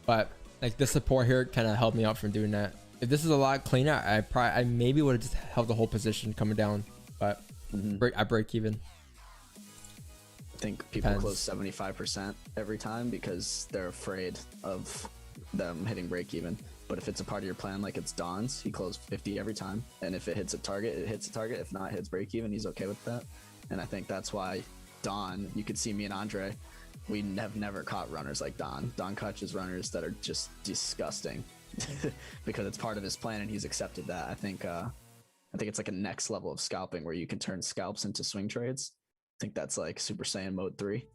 S1: but like this support here kind of helped me out from doing that. If this is a lot cleaner, I maybe would have just held the whole position coming down, but I break even.
S4: I think people close 75% every time because they're afraid of them hitting break even. But if it's a part of your plan, like it's Don's, he closed 50 every time. And if it hits a target, it hits a target. If not, it hits break even. He's okay with that. And I think that's why Don, you could see me and Andre, we have never caught runners like Don. Don catches runners that are just disgusting because it's part of his plan and he's accepted that. I think it's like a next level of scalping where you can turn scalps into swing trades. I think that's like Super Saiyan Mode 3.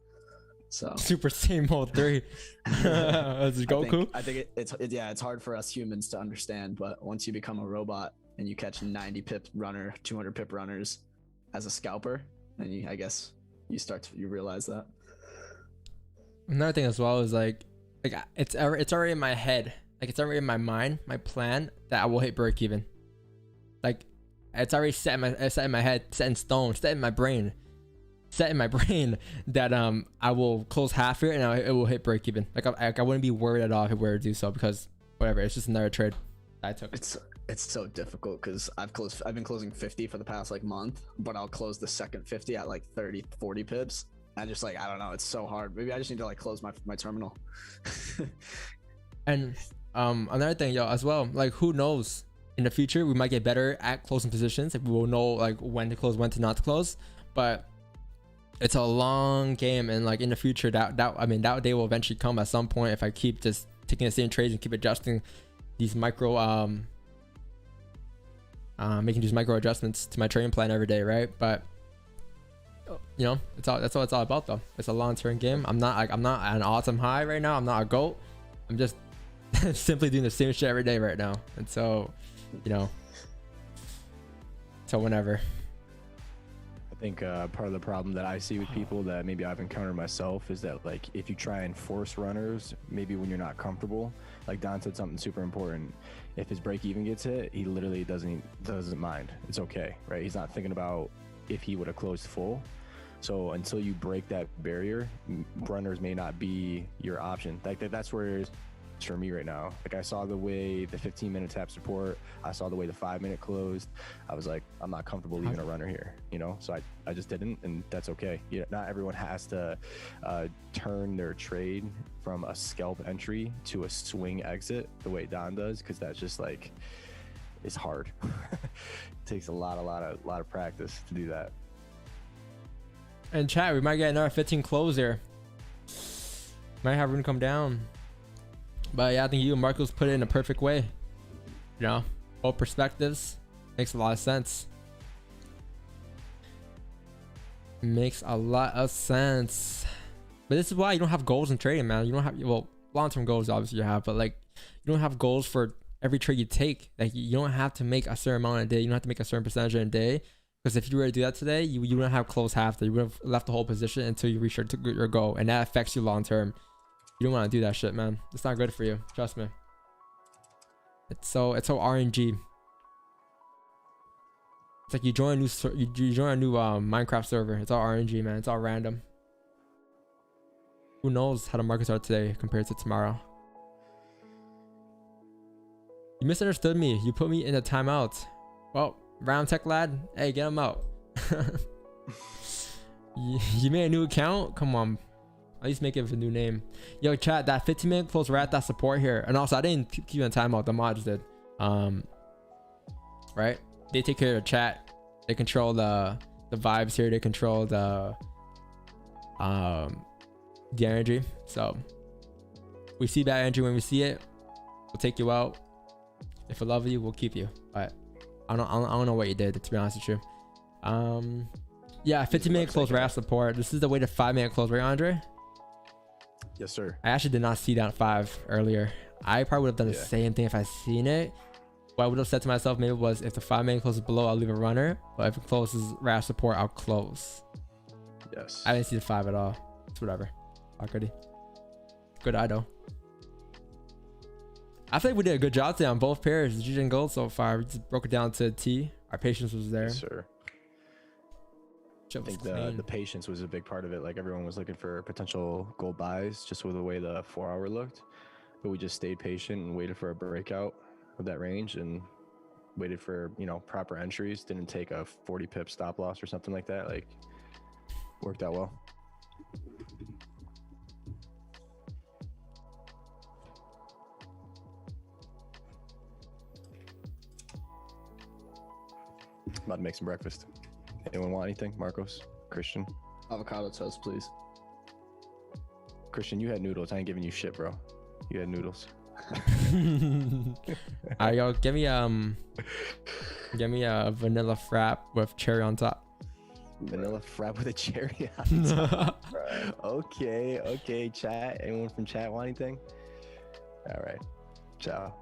S4: So
S1: Super Saiyan Mode 3. Is it Goku?
S4: I think it's hard for us humans to understand, but once you become a robot and you catch 90 pip runner, 200 pip runners as a scalper, then I guess you realize that.
S1: Another thing as well is like it's already in my head, like it's already in my mind, my plan that I will hit break even. Like it's already set in my head, set in stone, set in my brain that I will close half here and it will hit break even. Like I wouldn't be worried at all if it were to do so, because whatever, it's just another trade I took.
S4: It's so difficult because I've been closing 50 for the past like month, but I'll close the second 50 at like 30-40 pips. I just like, I don't know, it's so hard. Maybe I just need to like close my terminal.
S1: And another thing, yo, as well, like who knows, in the future we might get better at closing positions. If we will know like when to close, when to not to close. But it's a long game, and like in the future that day will eventually come at some point if I keep just taking the same trades and keep adjusting these making these micro adjustments to my trading plan every day, right? But you know, that's what it's all about though. It's a long-term game. I'm not at an all-time high right now. I'm not a GOAT. I'm just simply doing the same shit every day right now. And so, you know, so whenever.
S2: I think part of the problem that I see with people that maybe I've encountered myself is that like if you try and force runners, maybe when you're not comfortable, like Don said something super important. If his break even gets hit, he literally doesn't mind. It's okay, right? He's not thinking about if he would have closed full. So until you break that barrier, runners may not be your option. Like that's where it's for me right now. Like I saw the way the 15-minute tap support, I saw the way the 5-minute closed. I was like, I'm not comfortable leaving a runner here, you know? So I just didn't, and that's okay. You know, not everyone has to turn their trade from a scalp entry to a swing exit the way Don does, because that's just like, it's hard. It takes a lot of practice to do that.
S1: And chat, we might get another 15 close there. Might have room to come down. But yeah, I think you and Marcos put it in a perfect way. You know, both perspectives. Makes a lot of sense. Makes a lot of sense. But this is why you don't have goals in trading, man. You don't have, well, long-term goals obviously you have, but like you don't have goals for every trade you take. Like you don't have to make a certain amount a day. You don't have to make a certain percentage in a day. Because if you were to do that today, you wouldn't have closed half day. You would have left the whole position until you reach your goal, and that affects you long term. You don't want to do that shit, man. It's not good for you. Trust me. It's so RNG. It's like you join a new Minecraft server. It's all RNG, man. It's all random. Who knows how the markets are today compared to tomorrow? You misunderstood me. You put me in a timeout. Well, Round Tech Lad, hey, get him out. You made a new account? Come on. At least make it with a new name. Yo, chat, that 15-minute close, we're at that support here. And also, I didn't keep you in timeout. The mods did. Right? They take care of the chat. They control the vibes here. They control the energy. So, we see that energy when we see it. We'll take you out. If we love you, we'll keep you. But I don't know what you did, to be honest with you. Yeah, 15-minute close RAF support. This is the way to 5-minute close, right, Andre?
S2: Yes, sir.
S1: I actually did not see that 5 earlier. I probably would have done the same thing if I seen it. What I would have said to myself maybe was, if the 5-minute closes below, I'll leave a runner. But if it closes RAF support, I'll close.
S2: Yes.
S1: I didn't see the 5 at all. It's whatever. Already. Good eye though. I think we did a good job today on both pairs. GG and gold so far. We just broke it down to T. Our patience was there.
S2: Yes, sir. I think the patience was a big part of it. Like everyone was looking for potential gold buys just with the way the 4-hour looked. But we just stayed patient and waited for a breakout of that range and waited for, you know, proper entries. Didn't take a 40 pip stop loss or something like that. Like, worked out well. about to make some breakfast. Anyone want anything? Marcos? Christian?
S4: Avocado toast, please.
S2: Christian, you had noodles. I ain't giving you shit, bro. You had noodles.
S1: Alright, yo, give me a vanilla frap with cherry on top.
S2: Vanilla frap with a cherry on top. Okay, chat. Anyone from chat want anything? All right. Ciao.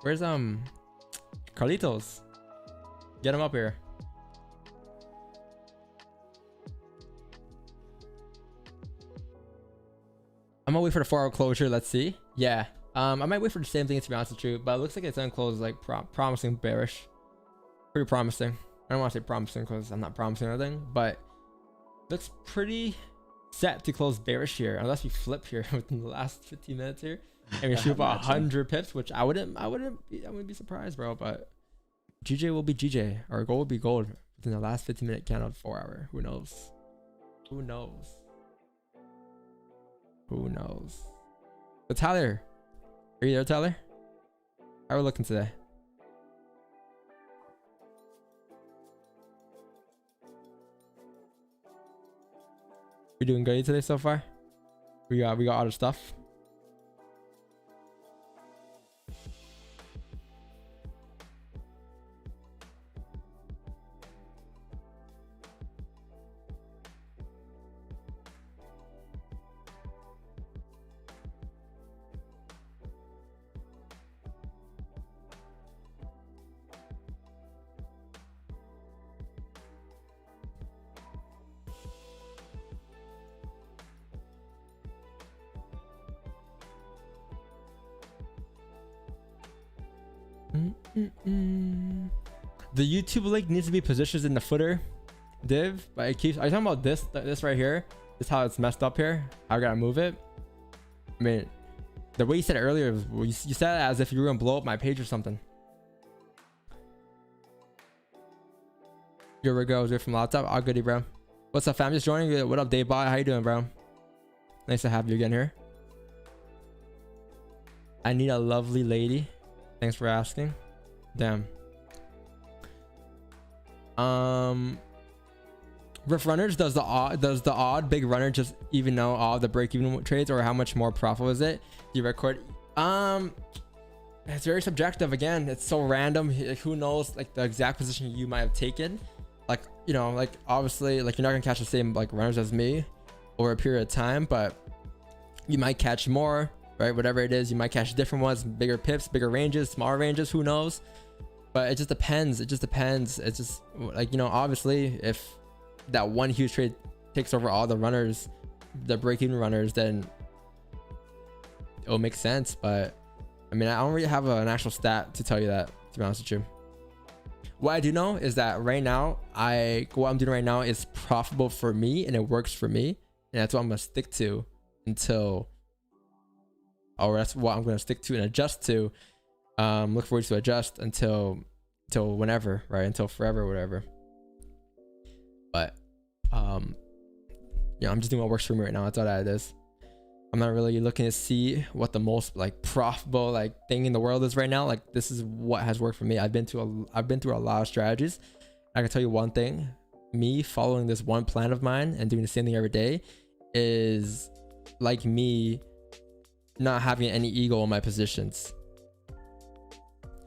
S1: Where's Carlitos? Get him up here. I'm gonna wait for the 4-hour closure. Let's see. Yeah. I might wait for the same thing, to be honest with you, but it looks like it's unclosed, like promising bearish. Pretty promising. I don't want to say promising because I'm not promising anything, but looks pretty set to close bearish here, unless we flip here within the last 15 minutes here, and we shoot about 100 pips, which I wouldn't be surprised, bro. But GJ will be GJ, or gold will be gold within the last 15-minute candle, 4-hour. Who knows? Who knows? Who knows? But Tyler, are you there, Tyler? How are we looking today? We doing good today so far? We got all the stuff. The YouTube link needs to be positioned in the footer div, but it keeps. Are you talking about this right here? This is how it's messed up here. I gotta move it. I mean, the way you said it earlier, you said it as if you were gonna blow up my page or something. Here we go. Is it from laptop? All goody, bro. What's up, fam? Just joining you. What up, Dave? Bye. How you doing, bro? Nice to have you again here. I need a lovely lady. Thanks for asking. Damn. Riff runners, does the odd big runner just even know all the break even trades, or how much more profitable is it? Do you record? It's very subjective. Again, it's so random. Like, who knows like the exact position you might have taken? Like, you know, like obviously like you're not gonna catch the same like runners as me over a period of time, but you might catch more, right? Whatever it is, you might catch different ones, bigger pips, bigger ranges, smaller ranges, who knows? But it just depends. It just depends. It's just like, you know, obviously if that one huge trade takes over all the runners, the break-even runners, then it'll make sense. But I mean, I don't really have an actual stat to tell you that, to be honest with you. What I do know is that right now, what I'm doing right now is profitable for me and it works for me. And that's what I'm going to stick to until, or that's what I'm going to stick to and adjust to. Look forward to adjust until whenever, right? Until forever or whatever. But yeah, I'm just doing what works for me right now. That's all that it is. I'm not really looking to see what the most like profitable like thing in the world is right now. Like, this is what has worked for me. I've been through a lot of strategies. I can tell you one thing: me following this one plan of mine and doing the same thing every day is like me not having any ego in my positions.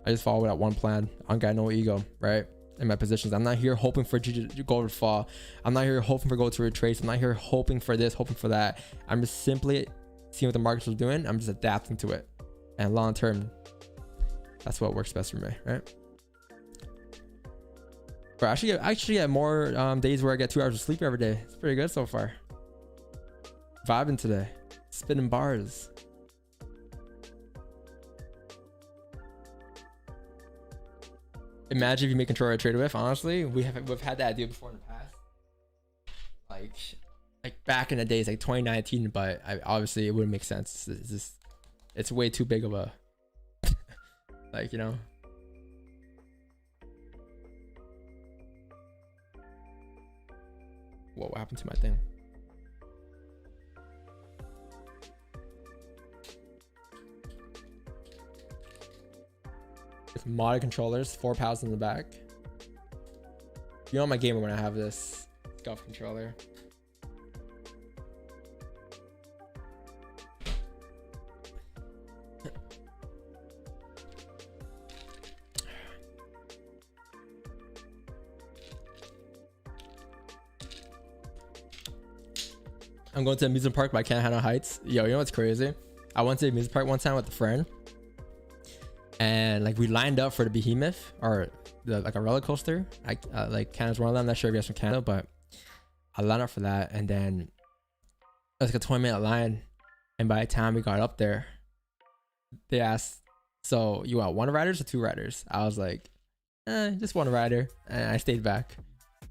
S1: I just follow that one plan. I don't got no ego, right? In my positions. I'm not here hoping for gold to fall. I'm not here hoping for gold to retrace. I'm not here hoping for this, hoping for that. I'm just simply seeing what the markets are doing. I'm just adapting to it. And long term, that's what works best for me, right? But I actually get more days where I get 2 hours of sleep every day. It's pretty good so far. Vibing today. Spinning bars. Imagine if you make control a trade with. Honestly, we've had that idea before in the past, like back in the days, like 2019. But obviously it wouldn't make sense. It's way too big of a like, you know. What happened to my thing? modded controllers, 4 pads in the back. You know my gamer when I have this golf controller. I'm going to the amusement park, but I can't handle heights. Yo, you know what's crazy? I went to the amusement park one time with a friend, and like we lined up for the behemoth or like a roller coaster. Like Canada's one of them. I'm not sure if you guys from Canada, but I lined up for that, and then it was like a 20-minute line. And by the time we got up there, they asked, "So you want 1 riders or 2 riders?" I was like, just 1 rider, and I stayed back.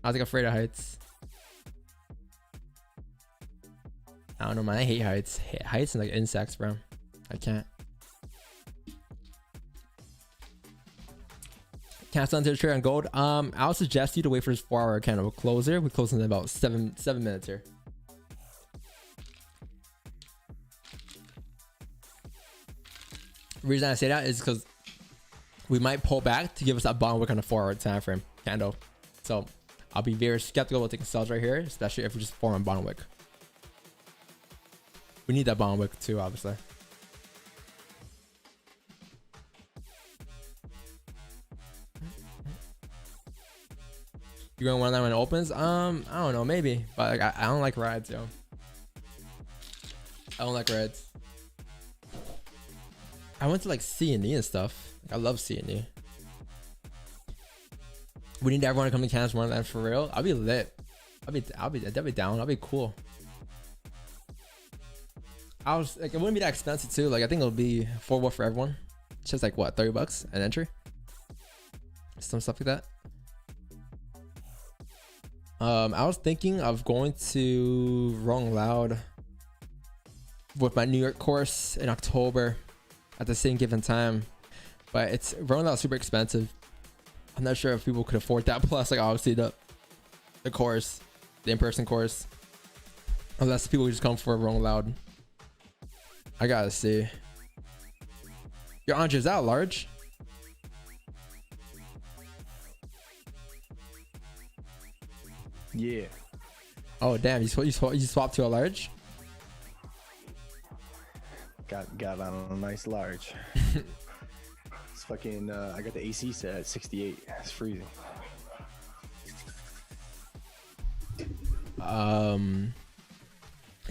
S1: I was like afraid of heights. I don't know, man. I hate heights. Heights and like insects, bro. I can't. Cancel into the trade on gold. I'll suggest you to wait for this 4-hour candle closer. We close in about 7 minutes here. The reason I say that is because we might pull back to give us that bottom wick on a 4-hour time frame candle. So I'll be very skeptical about taking sells right here, especially if we just form a bottom wick. We need that bottom wick too, obviously. You're gonna want that when it opens? I don't know, maybe. But like, I don't like rides, yo. I don't like rides. I went to like C&E and stuff. Like, I love C&E. We need everyone to come to Canada's Wonderland for real. I'll be lit. I'll be down. I'll be cool. I was like, it wouldn't be that expensive too. Like, I think it'll be affordable for everyone. It's just like what, $30 an entry, some stuff like that. I was thinking of going to Rolling Loud with my New York course in October at the same given time, but it's Rolling Loud super expensive. I'm not sure if people could afford that. Plus, like obviously the course, the in-person course, unless people just come for Rolling Loud. I gotta see. Your Andre, is that large?
S2: Yeah.
S1: Oh damn! You swapped to a large.
S2: Got on a nice large. It's fucking. I got the AC set at 68. It's freezing.
S1: Can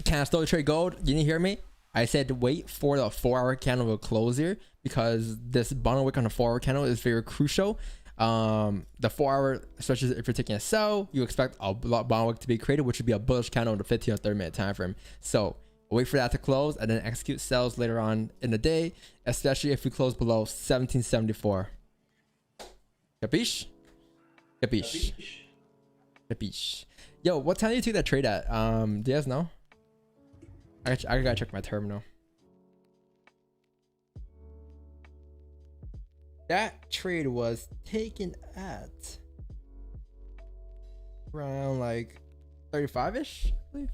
S1: I still trade gold? You didn't hear me? I said wait for the 4-hour candle to close here because this bottom wick on the 4-hour candle is very crucial. The 4-hour, especially if you're taking a sell, you expect a bottom wick to be created, which would be a bullish candle in the 15 or 30-minute time frame. So wait for that to close and then execute sells later on in the day, especially if we close below 1774. Capiche? Capiche. Capiche. Yo, what time do you take that trade at? Do you guys know? I gotta check my terminal. That trade was taken at around like 35-ish, I believe.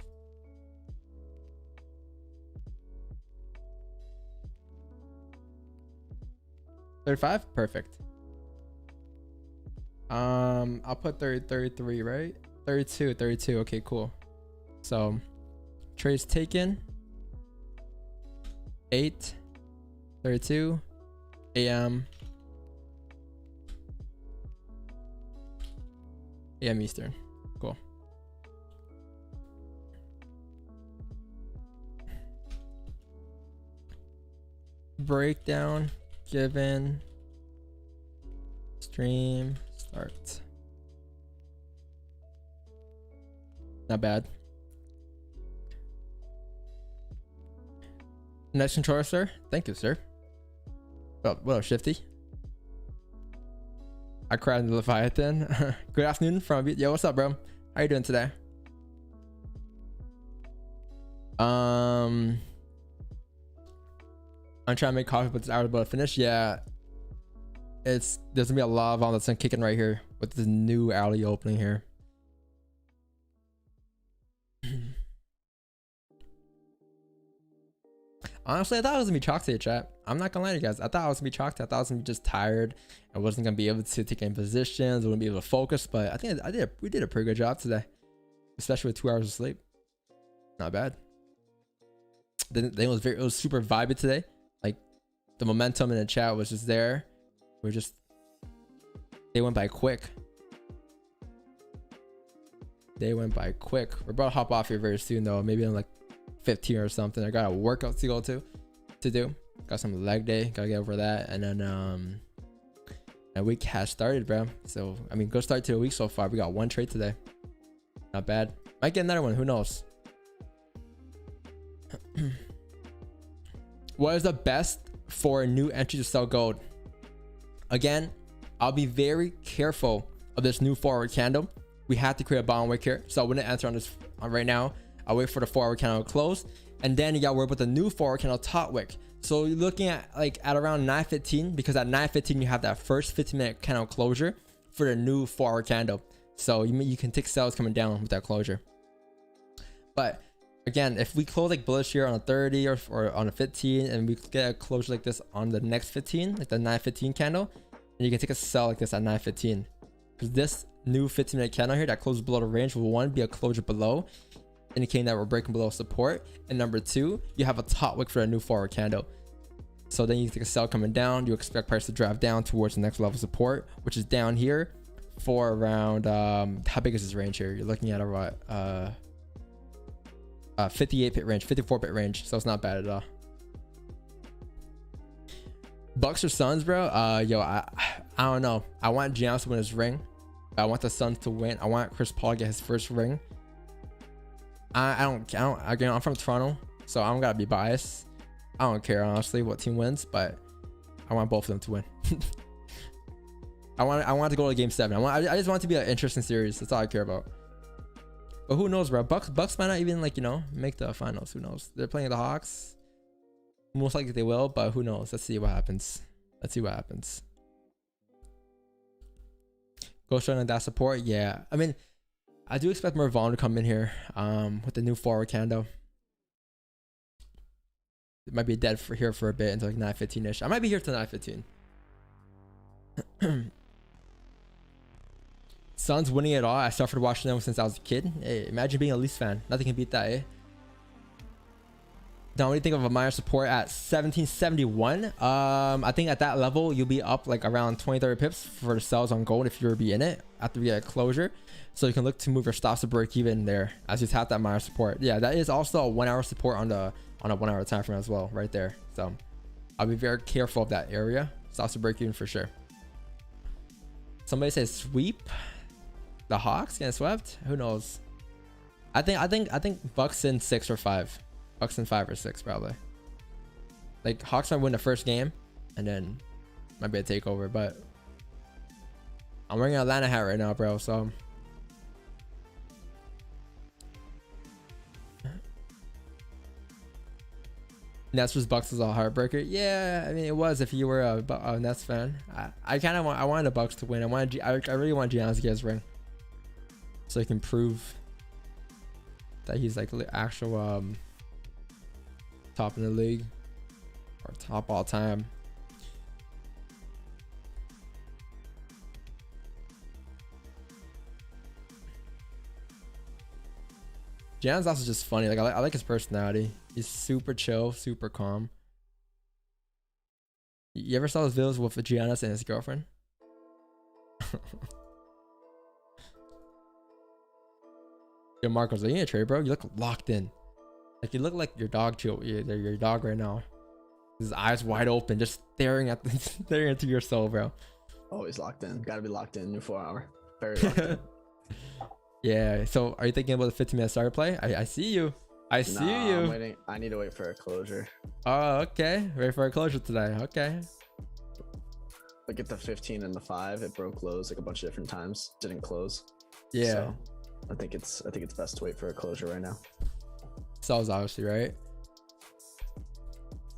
S1: $35? Perfect. I'll put 33, right? 32. Okay, cool. So trades taken 8:32 a.m. Eastern. Cool. Breakdown given. Stream start. Not bad. Next controller, sir. Thank you, sir. What up, Shifty? I cried in the Leviathan. Good afternoon from yo. What's up, bro? How you doing today? I'm trying to make coffee, but it's hour about to finish. Yeah, there's gonna be a lot of volume that's kicking right here with this new alley opening here. Honestly, I thought it was gonna be chalk today, chat. I'm not gonna lie to you guys. I thought I was gonna be chalk today. I thought I was gonna be just tired. I wasn't gonna be able to take any positions. I wouldn't be able to focus. But I think we did a pretty good job today, especially with 2 hours of sleep. Not bad. It was super vibey today. Like the momentum in the chat was just there. They went by quick. We're about to hop off here very soon though. Maybe in like 15 or something. I got a workout to go to do. Got some leg day. Gotta get over that. And then a week has started, bro. So I mean, good start to the week so far. We got 1 trade today. Not bad. Might get another one. Who knows? What is the best for a new entry to sell gold? Again, I'll be very careful of this new forward candle. We have to create a bottom wick here, so I wouldn't enter on this right now. I'll wait for the forward candle to close, and then you got to worry about the new forward candle top wick. So you're looking at like at around 9:15, because at 9:15 you have that first 15-minute candle closure for the new forward candle. So you can take sales coming down with that closure. But again, if we close like bullish here on a 30 or on a 15, and we get a closure like this on the next 15, like the 9:15 candle, and you can take a sell like this at 9:15, because this new 15-minute candle here that closes below the range will, 1, be a closure below, indicating that we're breaking below support, and number 2, you have a top wick for a new forward candle. So then you take a sell coming down. You expect price to drive down towards the next level of support, which is down here for around how big is this range here? You're looking at a 58 pip range, 54 pip range, so it's not bad at all. Bucks or Suns, bro? Yo, I don't know. I want Giannis to win his ring. I want the Suns to win. I want Chris Paul to get his first ring. Again, I'm from Toronto, so I don't gotta be biased. I don't care honestly what team wins, but I want both of them to win. I want to go to Game 7. I just want it to be an interesting series. That's all I care about. But who knows, bro? Bucks might not even make the finals. Who knows? They're playing the Hawks. Most likely they will, but who knows? Let's see what happens. Go straight on that support. Yeah, I mean, I do expect more volume to come in here with the new forward candle. It might be dead for a bit until like 9:15ish. I might be here till 9:15. Suns winning it all. I suffered watching them since I was a kid. Hey, imagine being a Leafs fan. Nothing can beat that, eh? Now, what do you think of a minor support at 1771? I think at that level, you'll be up like around 20-30 pips for the sells on gold if you were to be in it after we get a closure. So you can look to move your stops to break even there as you tap that minor support. Yeah, that is also a 1 hour support on a 1 hour time frame as well, right there. So I'll be very careful of that area. Stops to break even for sure. Somebody says sweep. The Hawks getting swept? Who knows? I think Bucks in 6 or 5. Bucks in 5 or 6 probably. Like Hawks might win the first game, and then might be a takeover. But I'm wearing an Atlanta hat right now, bro. So Nets vs Bucks was a heartbreaker. Yeah, I mean it was if you were a Nets fan. I wanted the Bucks to win. I really want Giannis to get his ring, so he can prove that he's like actual top in the league or top all time. Giannis also just funny. Like I like his personality. He's super chill, super calm. You ever saw his videos with Giannis and his girlfriend? Yo, Marcos, are you in a trade, bro? You look locked in. Like you look like your dog your dog right now. His eyes wide open, just staring into your soul, bro.
S4: Always locked in. Gotta be locked in. New 4 hour. Very locked in.
S1: Yeah. So are you thinking about the 15-minute starter play? I see you. I see you.
S4: I'm waiting. I need to wait for a closure.
S1: Oh, okay. Wait for a closure today. Okay.
S4: Look at the 15 and the 5. It broke lows like a bunch of different times. Didn't close.
S1: Yeah.
S4: So I think it's best to wait for a closure right now.
S1: Sells obviously, right?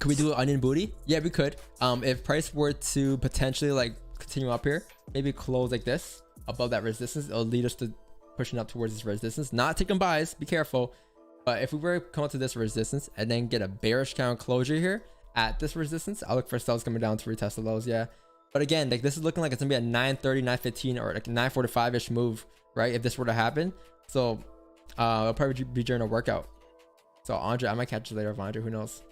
S1: Could we do an onion booty? Yeah, we could. If price were to potentially like continue up here, maybe close like this above that resistance, it'll lead us to pushing up towards this resistance. Not taking buys, be careful. But if we were to come up to this resistance and then get a bearish candle closure here at this resistance, I'll look for sells coming down to retest the lows. Yeah. But again, like this is looking like it's gonna be a 9:30, 9:15, or like 9:45-ish move, right? If this were to happen. So it'll probably be during a workout. So Andre, I might catch you later, Andre, who knows?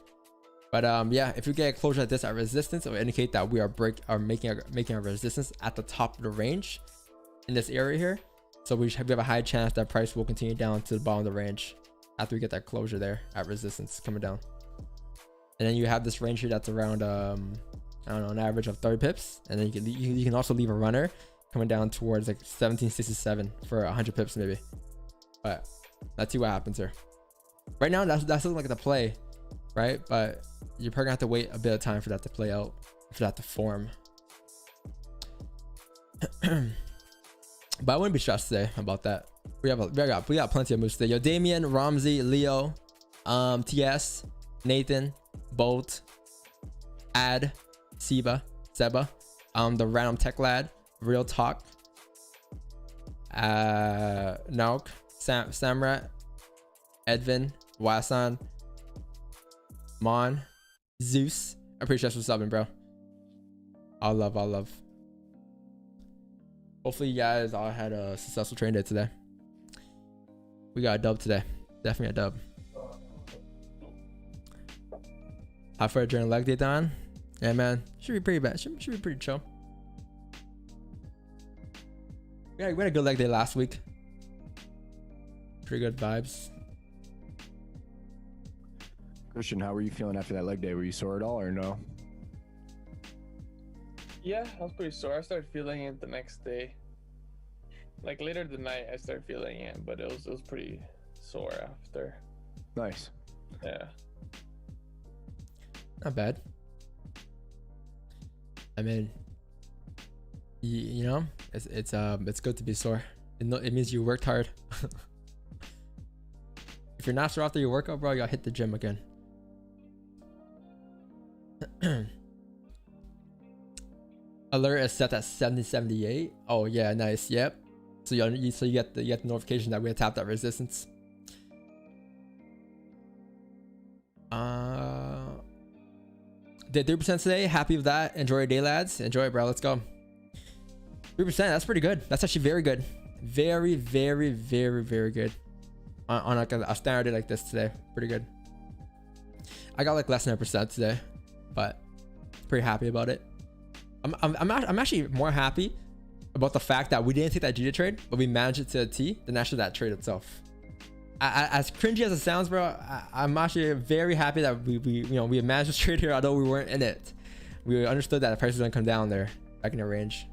S1: But yeah, if you get a closure like this at resistance, it will indicate that we are making a resistance at the top of the range in this area here. So we have a high chance that price will continue down to the bottom of the range after we get that closure there at resistance coming down. And then you have this range here that's around I don't know, an average of 30 pips, and then you can also leave a runner coming down towards like 1767 for 100 pips maybe. But let's see what happens here. Right now that's looking like the play, right? But you're probably gonna have to wait a bit of time for that to play out, for that to form. But I wouldn't be stressed today about that. We got plenty of moves today. Yo, Damien, Ramsey, Leo, TS, Nathan, Bolt, Ad, Seba, the random tech lad, Real Talk, Nauk, Samrat, Edvin, Wasan, Mon, Zeus. I appreciate you subbing, bro. All love. Hopefully you guys all had a successful training day today. We got a dub today. Definitely a dub. How far during leg day, Don? Yeah, man. Should be pretty bad. Should be pretty chill. We had a good leg day last week. Pretty good vibes.
S2: Christian, how were you feeling after that leg day? Were you sore at all or no?
S5: Yeah, I was pretty sore. I started feeling it the next day. Like later the night, I started feeling it, but it was pretty sore after.
S2: Nice.
S5: Yeah.
S1: Not bad. I mean, you know, it's good to be sore. It means you worked hard. If you're not sore after your workout, bro, you gotta hit the gym again. Alert is set at 7078. Oh yeah, nice. Yep. So you get the notification that we have tapped that resistance. Did 3% today. Happy with that. Enjoy your day, lads. Enjoy it, bro. Let's go. 3%. That's pretty good. That's actually very good. Very good. On like a standard day like this today. Pretty good. I got like less than 1% today, but pretty happy about it. I'm actually more happy about the fact that we didn't take that GJ trade, but we managed it to a T than actually that trade itself. As cringy as it sounds, bro, I'm actually very happy that we managed this trade here, although we weren't in it. We understood that the price was gonna come down there, back in the range.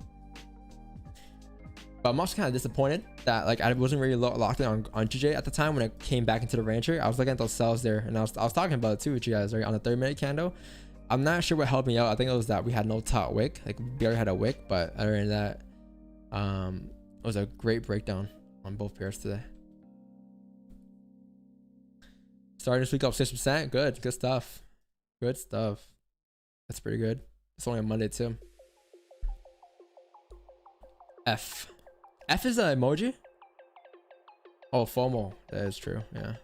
S1: But I'm also kind of disappointed that like I wasn't really locked in on GJ at the time when it came back into the range here. I was looking at those sells there, and I was talking about it too with you guys, right, on the 30-minute candle. I'm not sure what helped me out. I think it was that we had no top wick, like we barely had a wick, but other than that, it was a great breakdown on both pairs today. Starting this week up 6%. Good stuff. Good stuff. That's pretty good. It's only on Monday too. F is an emoji. Oh, FOMO. That is true. Yeah.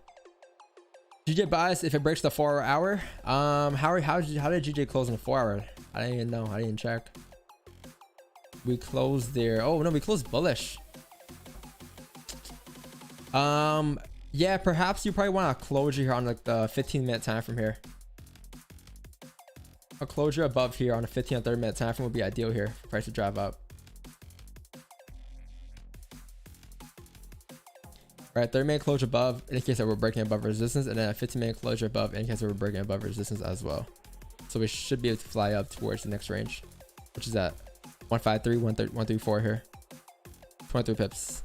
S1: GJ buys if it breaks the 4 hour. How did GJ close in the 4 hour? I didn't even know. I didn't even check. We closed there. Oh no, we closed bullish. Yeah, perhaps you probably want a closure here on like the 15-minute time from here. A closure above here on a 15 or 30-minute time frame would be ideal here for price to drive up. Right, 30-minute closure above indicates that we're breaking above resistance, and then a 15-minute closure above indicates that we're breaking above resistance as well. So we should be able to fly up towards the next range, which is at 153, 134 here. 23 pips.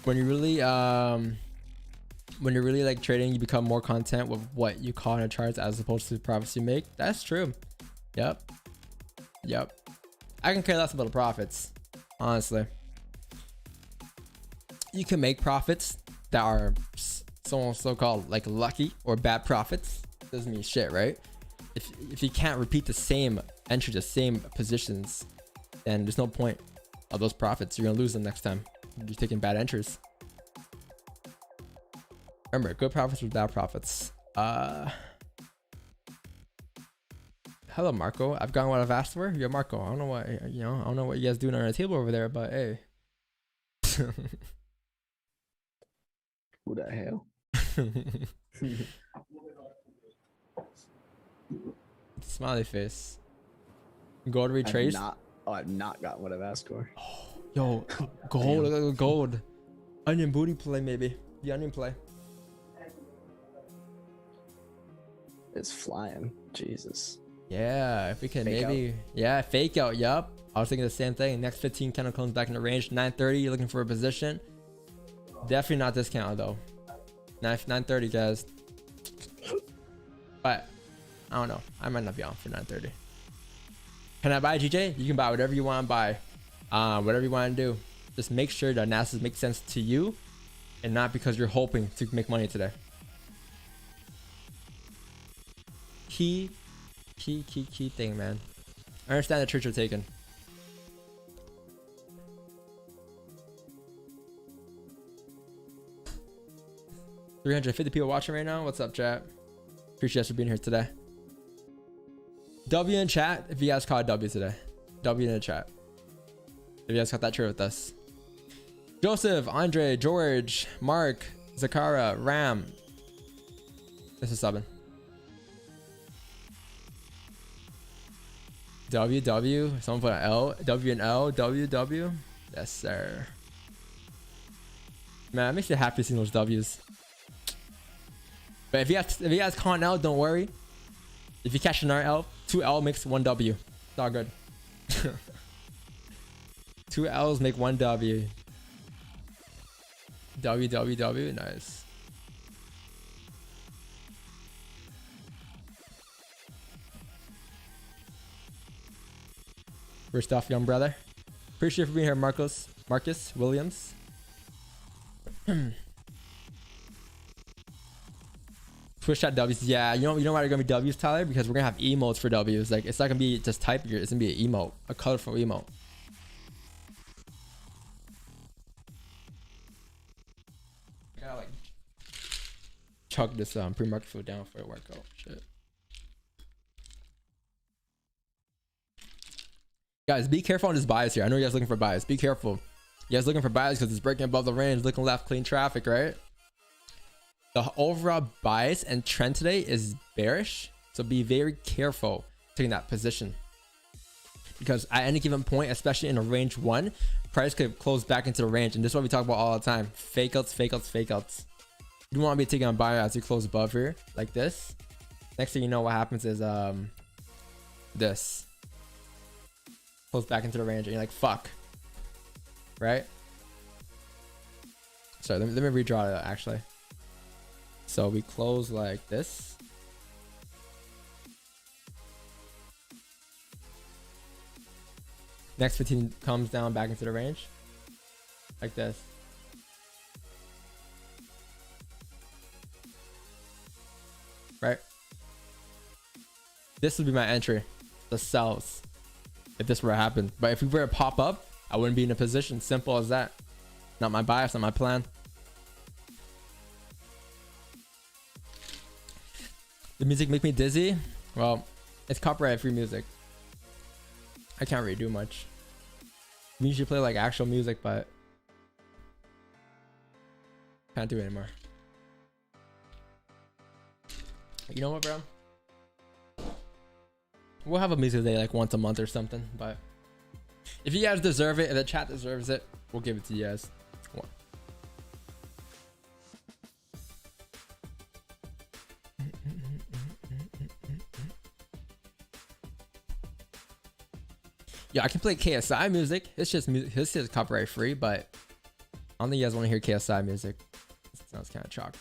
S1: When you really when you're really like trading, you become more content with what you call in the charts as opposed to the profits you make. That's true. Yep. I can care less about the profits, honestly. You can make profits that are so-called like lucky or bad profits. Doesn't mean shit, right? If you can't repeat the same entry, the same positions, then there's no point of those profits. You're gonna lose them next time. You're taking bad entries. Remember, good profits or bad profits. Hello, Marco. I've gotten what I've asked for. Yo, Marco. I don't know what I don't know what you guys doing on the table over there, but hey.
S4: Who the hell?
S1: Smiley face. Gold retrace.
S4: I've not gotten what I've asked for.
S1: Yo, gold. Look at the gold. Onion booty play, maybe. The onion play.
S4: It's flying. Jesus.
S1: Yeah, if we can
S4: Fake
S1: maybe. Yeah, fake out. Yup. I was thinking the same thing. Next 15 candle comes back into range. 930. You're looking for a position. Definitely not discounted though. 930, guys. But I don't know. I might not be on for 930. Can I buy GJ? You can buy whatever you want to buy. Whatever you want to do. Just make sure the analysis makes sense to you and not because you're hoping to make money today. Key thing, man. I understand the trades are taken. $350 people watching right now. What's up, chat? Appreciate you guys for being here today. W in chat if you guys caught W today. W in the chat if you guys got that trade with us. Joseph, Andre, George, Mark, Zakara, Ram. This is subbing. W. Someone put an L. W and L. W. Yes, sir. Man, it makes me happy seeing those W's. But if you guys call an L, don't worry. If you catch another L, 2 L makes 1 W. It's all good. 2 L's make 1 W. W. Nice. First off, young brother. Appreciate you for being here, Marcus Williams. Twitch chat W's. Yeah, you know why they're gonna be W's, Tyler? Because we're gonna have emotes for W's. Like, it's not gonna be just type. It's gonna be an emote, a colorful emote. I gotta like chug this pre-market food down for a workout. Shit. Guys, be careful on this bias here. I know you guys looking for bias. Be careful. You guys looking for bias because it's breaking above the range, looking left, clean traffic, right? The overall bias and trend today is bearish. So be very careful taking that position. Because at any given point, especially in a range 1, price could close back into the range. And this is what we talk about all the time. Fake outs. You don't want to be taking on buy as you close above here, like this. Next thing you know, what happens is this. Close back into the range and you're like, fuck. Right? Sorry, let me redraw it actually. So we close like this. Next 15 comes down back into the range. Like this. Right? This would be my entry. The sells. If this were to happen. But if we were to pop up, I wouldn't be in a position. Simple as that. Not my bias, not my plan. The music make me dizzy? Well, it's copyright free music. I can't really do much. We usually play like actual music, but can't do it anymore. You know what, bro? We'll have a music day like once a month or something, but if you guys deserve it, if the chat deserves it, we'll give it to you guys. Yeah, I can play KSI music. It's just music. This is copyright free, but I don't think you guys want to hear KSI music. It sounds kind of chalked.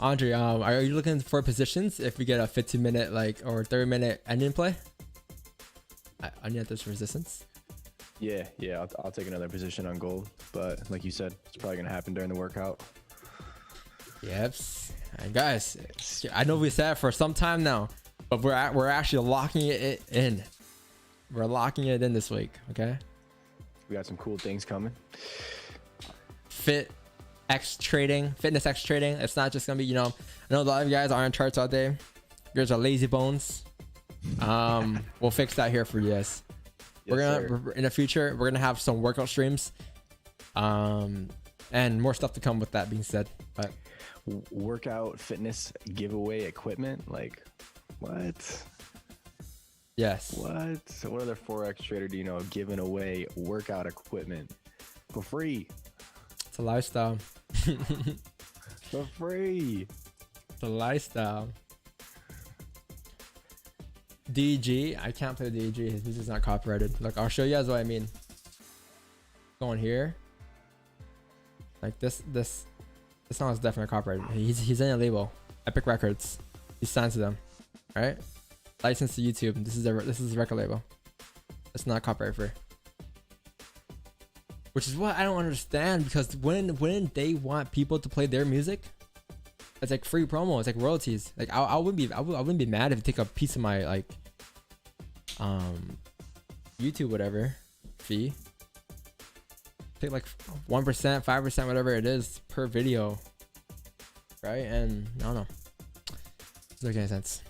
S1: Andre, are you looking for positions if we get a 15-minute like or 30-minute ending play? I need this resistance.
S2: Yeah, I'll take another position on gold, but like you said, it's probably gonna happen during the workout.
S1: Yep. And guys, I know we said it for some time now, but we're actually locking it in. We're locking it in this week. Okay.
S2: We got some cool things coming.
S1: Fitness X trading. It's not just gonna be, you know, I know a lot of you guys are on charts all day. You guys are lazy bones. We'll fix that here for you guys. We're in the future, we're gonna have some workout streams, and more stuff to come with that being said. But
S2: workout fitness giveaway equipment, like what?
S1: Yes.
S2: What? So what other Forex trader do you know giving away workout equipment for free?
S1: It's a lifestyle.
S2: For free.
S1: It's a lifestyle. DG, I can't play DG. His music's not copyrighted. Look, I'll show you guys what I mean. Going here, like this song is definitely copyrighted. He's in a label, Epic Records. He signed to them, right? Licensed to YouTube. This is a record label. It's not copyright free. Which is what I don't understand, because when they want people to play their music, it's like free promo. It's like royalties. Like I wouldn't be mad if you take a piece of my like YouTube whatever fee. Take like 1%, 5%, whatever it is per video, right? And I don't know. Doesn't make any sense.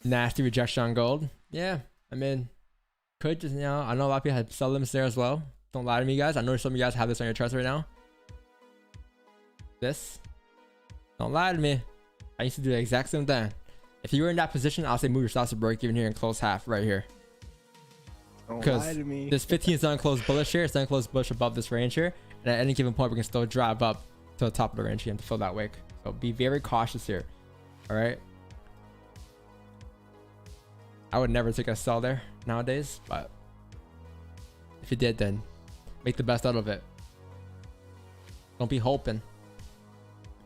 S1: Nasty rejection on gold. Yeah, I mean, could just, you know, I know a lot of people have sell limits there as well. Don't lie to me, guys. I know some of you guys have this on your charts right now. This. Don't lie to me. I used to do the exact same thing. If you were in that position, I'll say move your stops to break even here and close half right here.
S2: Don't
S1: Because
S2: lie to me.
S1: this 15 is unclosed bullish here. It's unclosed bullish above this range here. And at any given point, we can still drive up to the top of the range again to fill that wick. So be very cautious here. All right. I would never take a sell there nowadays, but if you did, then make the best out of it. Don't be hoping.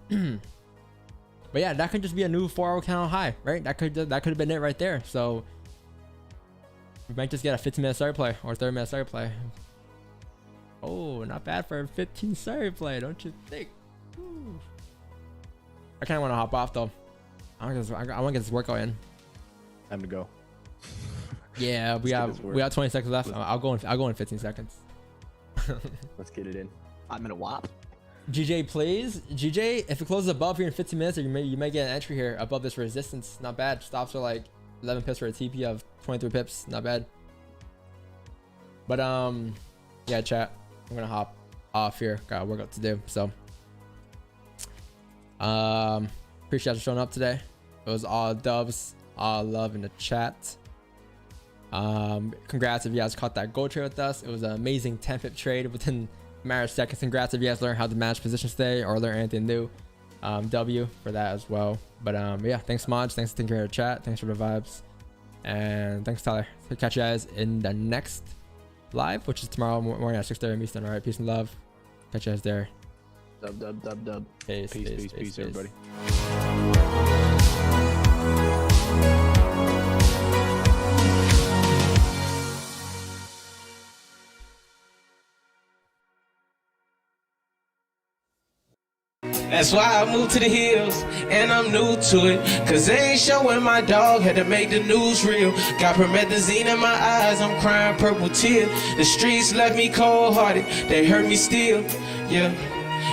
S1: But yeah, that could just be a new 4-hour candle high, right? That could have been it right there. So we might just get a 15-minute start play or 30-minute start play. Oh, not bad for a 15 start play, don't you think? Ooh. I kind of want to hop off though. I want to get this workout in.
S2: Time to go.
S1: Yeah, we have 20 seconds left. I'll go in 15 seconds.
S2: Let's get it in.
S4: I'm in a whop.
S1: GJ plays. GJ, if it closes above here in 15 minutes, or you may get an entry here above this resistance. Not bad. Stops are like 11 pips for a TP of 23 pips. Not bad. But yeah, chat. I'm gonna hop off here. Got a workout to do. So appreciate you showing up today. It was all dubs, all love in the chat. Congrats if you guys caught that gold trade with us. It was an amazing 10 pip trade within a matter of seconds. Congrats if you guys learned how to manage positions today or learn anything new. W for that as well. But yeah, thanks Modge, thanks for taking care of the chat, thanks for the vibes, and thanks Tyler. So catch you guys in the next live, which is tomorrow morning at 6:30 AM Eastern. All right, peace and love. Catch you guys there.
S4: Dub.
S2: Peace, everybody.
S12: That's why I moved to the hills, and I'm new to it. Cause they ain't showing my dog, had to make the news real. Got promethazine in my eyes, I'm crying purple tear. The streets left me cold-hearted, they hurt me still, yeah.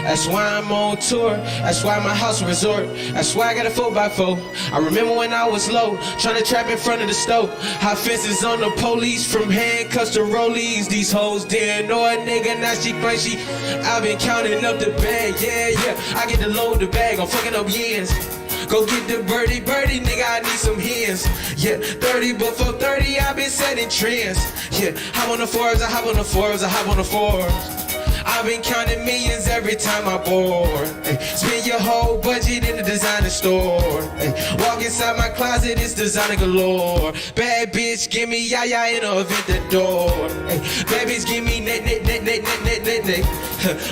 S12: That's why I'm on tour, that's why my house a resort. That's why I got a 4x4. I remember when I was low, trying to trap in front of the stove. High fences on the police, from handcuffs to rollies. These hoes didn't know a nigga, now she claims she. I've been counting up the bag, yeah. I get to load the bag, I'm fucking up years. Go get the birdie, nigga, I need some hands. Yeah, 30 before 30, I've been setting trends. Yeah, hop on the Forbes, I hop on the Forbes, I hop on the Forbes. I've been counting millions every time I board. Spend your whole budget and in the designer store. Walk inside my closet, it's designer galore. Bad bitch, give me yaya in a event the door. Bad bitch, give me net.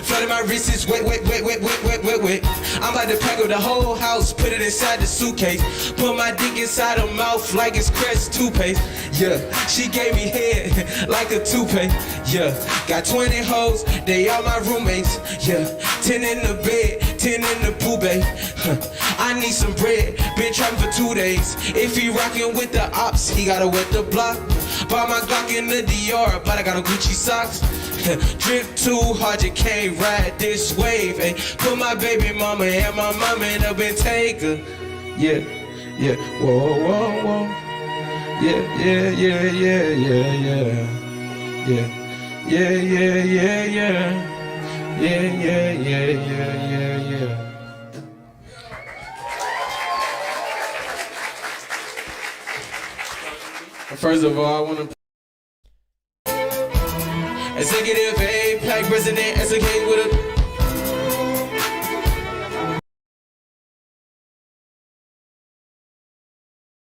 S12: Flooding my wrist is wet. I'm about to pack up the whole house, put it inside the suitcase. Put my dick inside her mouth like it's Crest toothpaste. Yeah, she gave me head like a toupee. Yeah, got 20 hoes, they all my roommates. Yeah, 10 in the bed, 10 in the pool bay. I need some bread, been trapping for 2 days. If he rockin' with the ops, he gotta wet the block. Bought my Glock in the Dior, but I got a Gucci socks. Drip too hard, you can't ride this wave. Ay. Put my baby mama and my mama in a Bentayga. Yeah, whoa. Yeah. First of all, I want to Executive A, Pack President, SK with a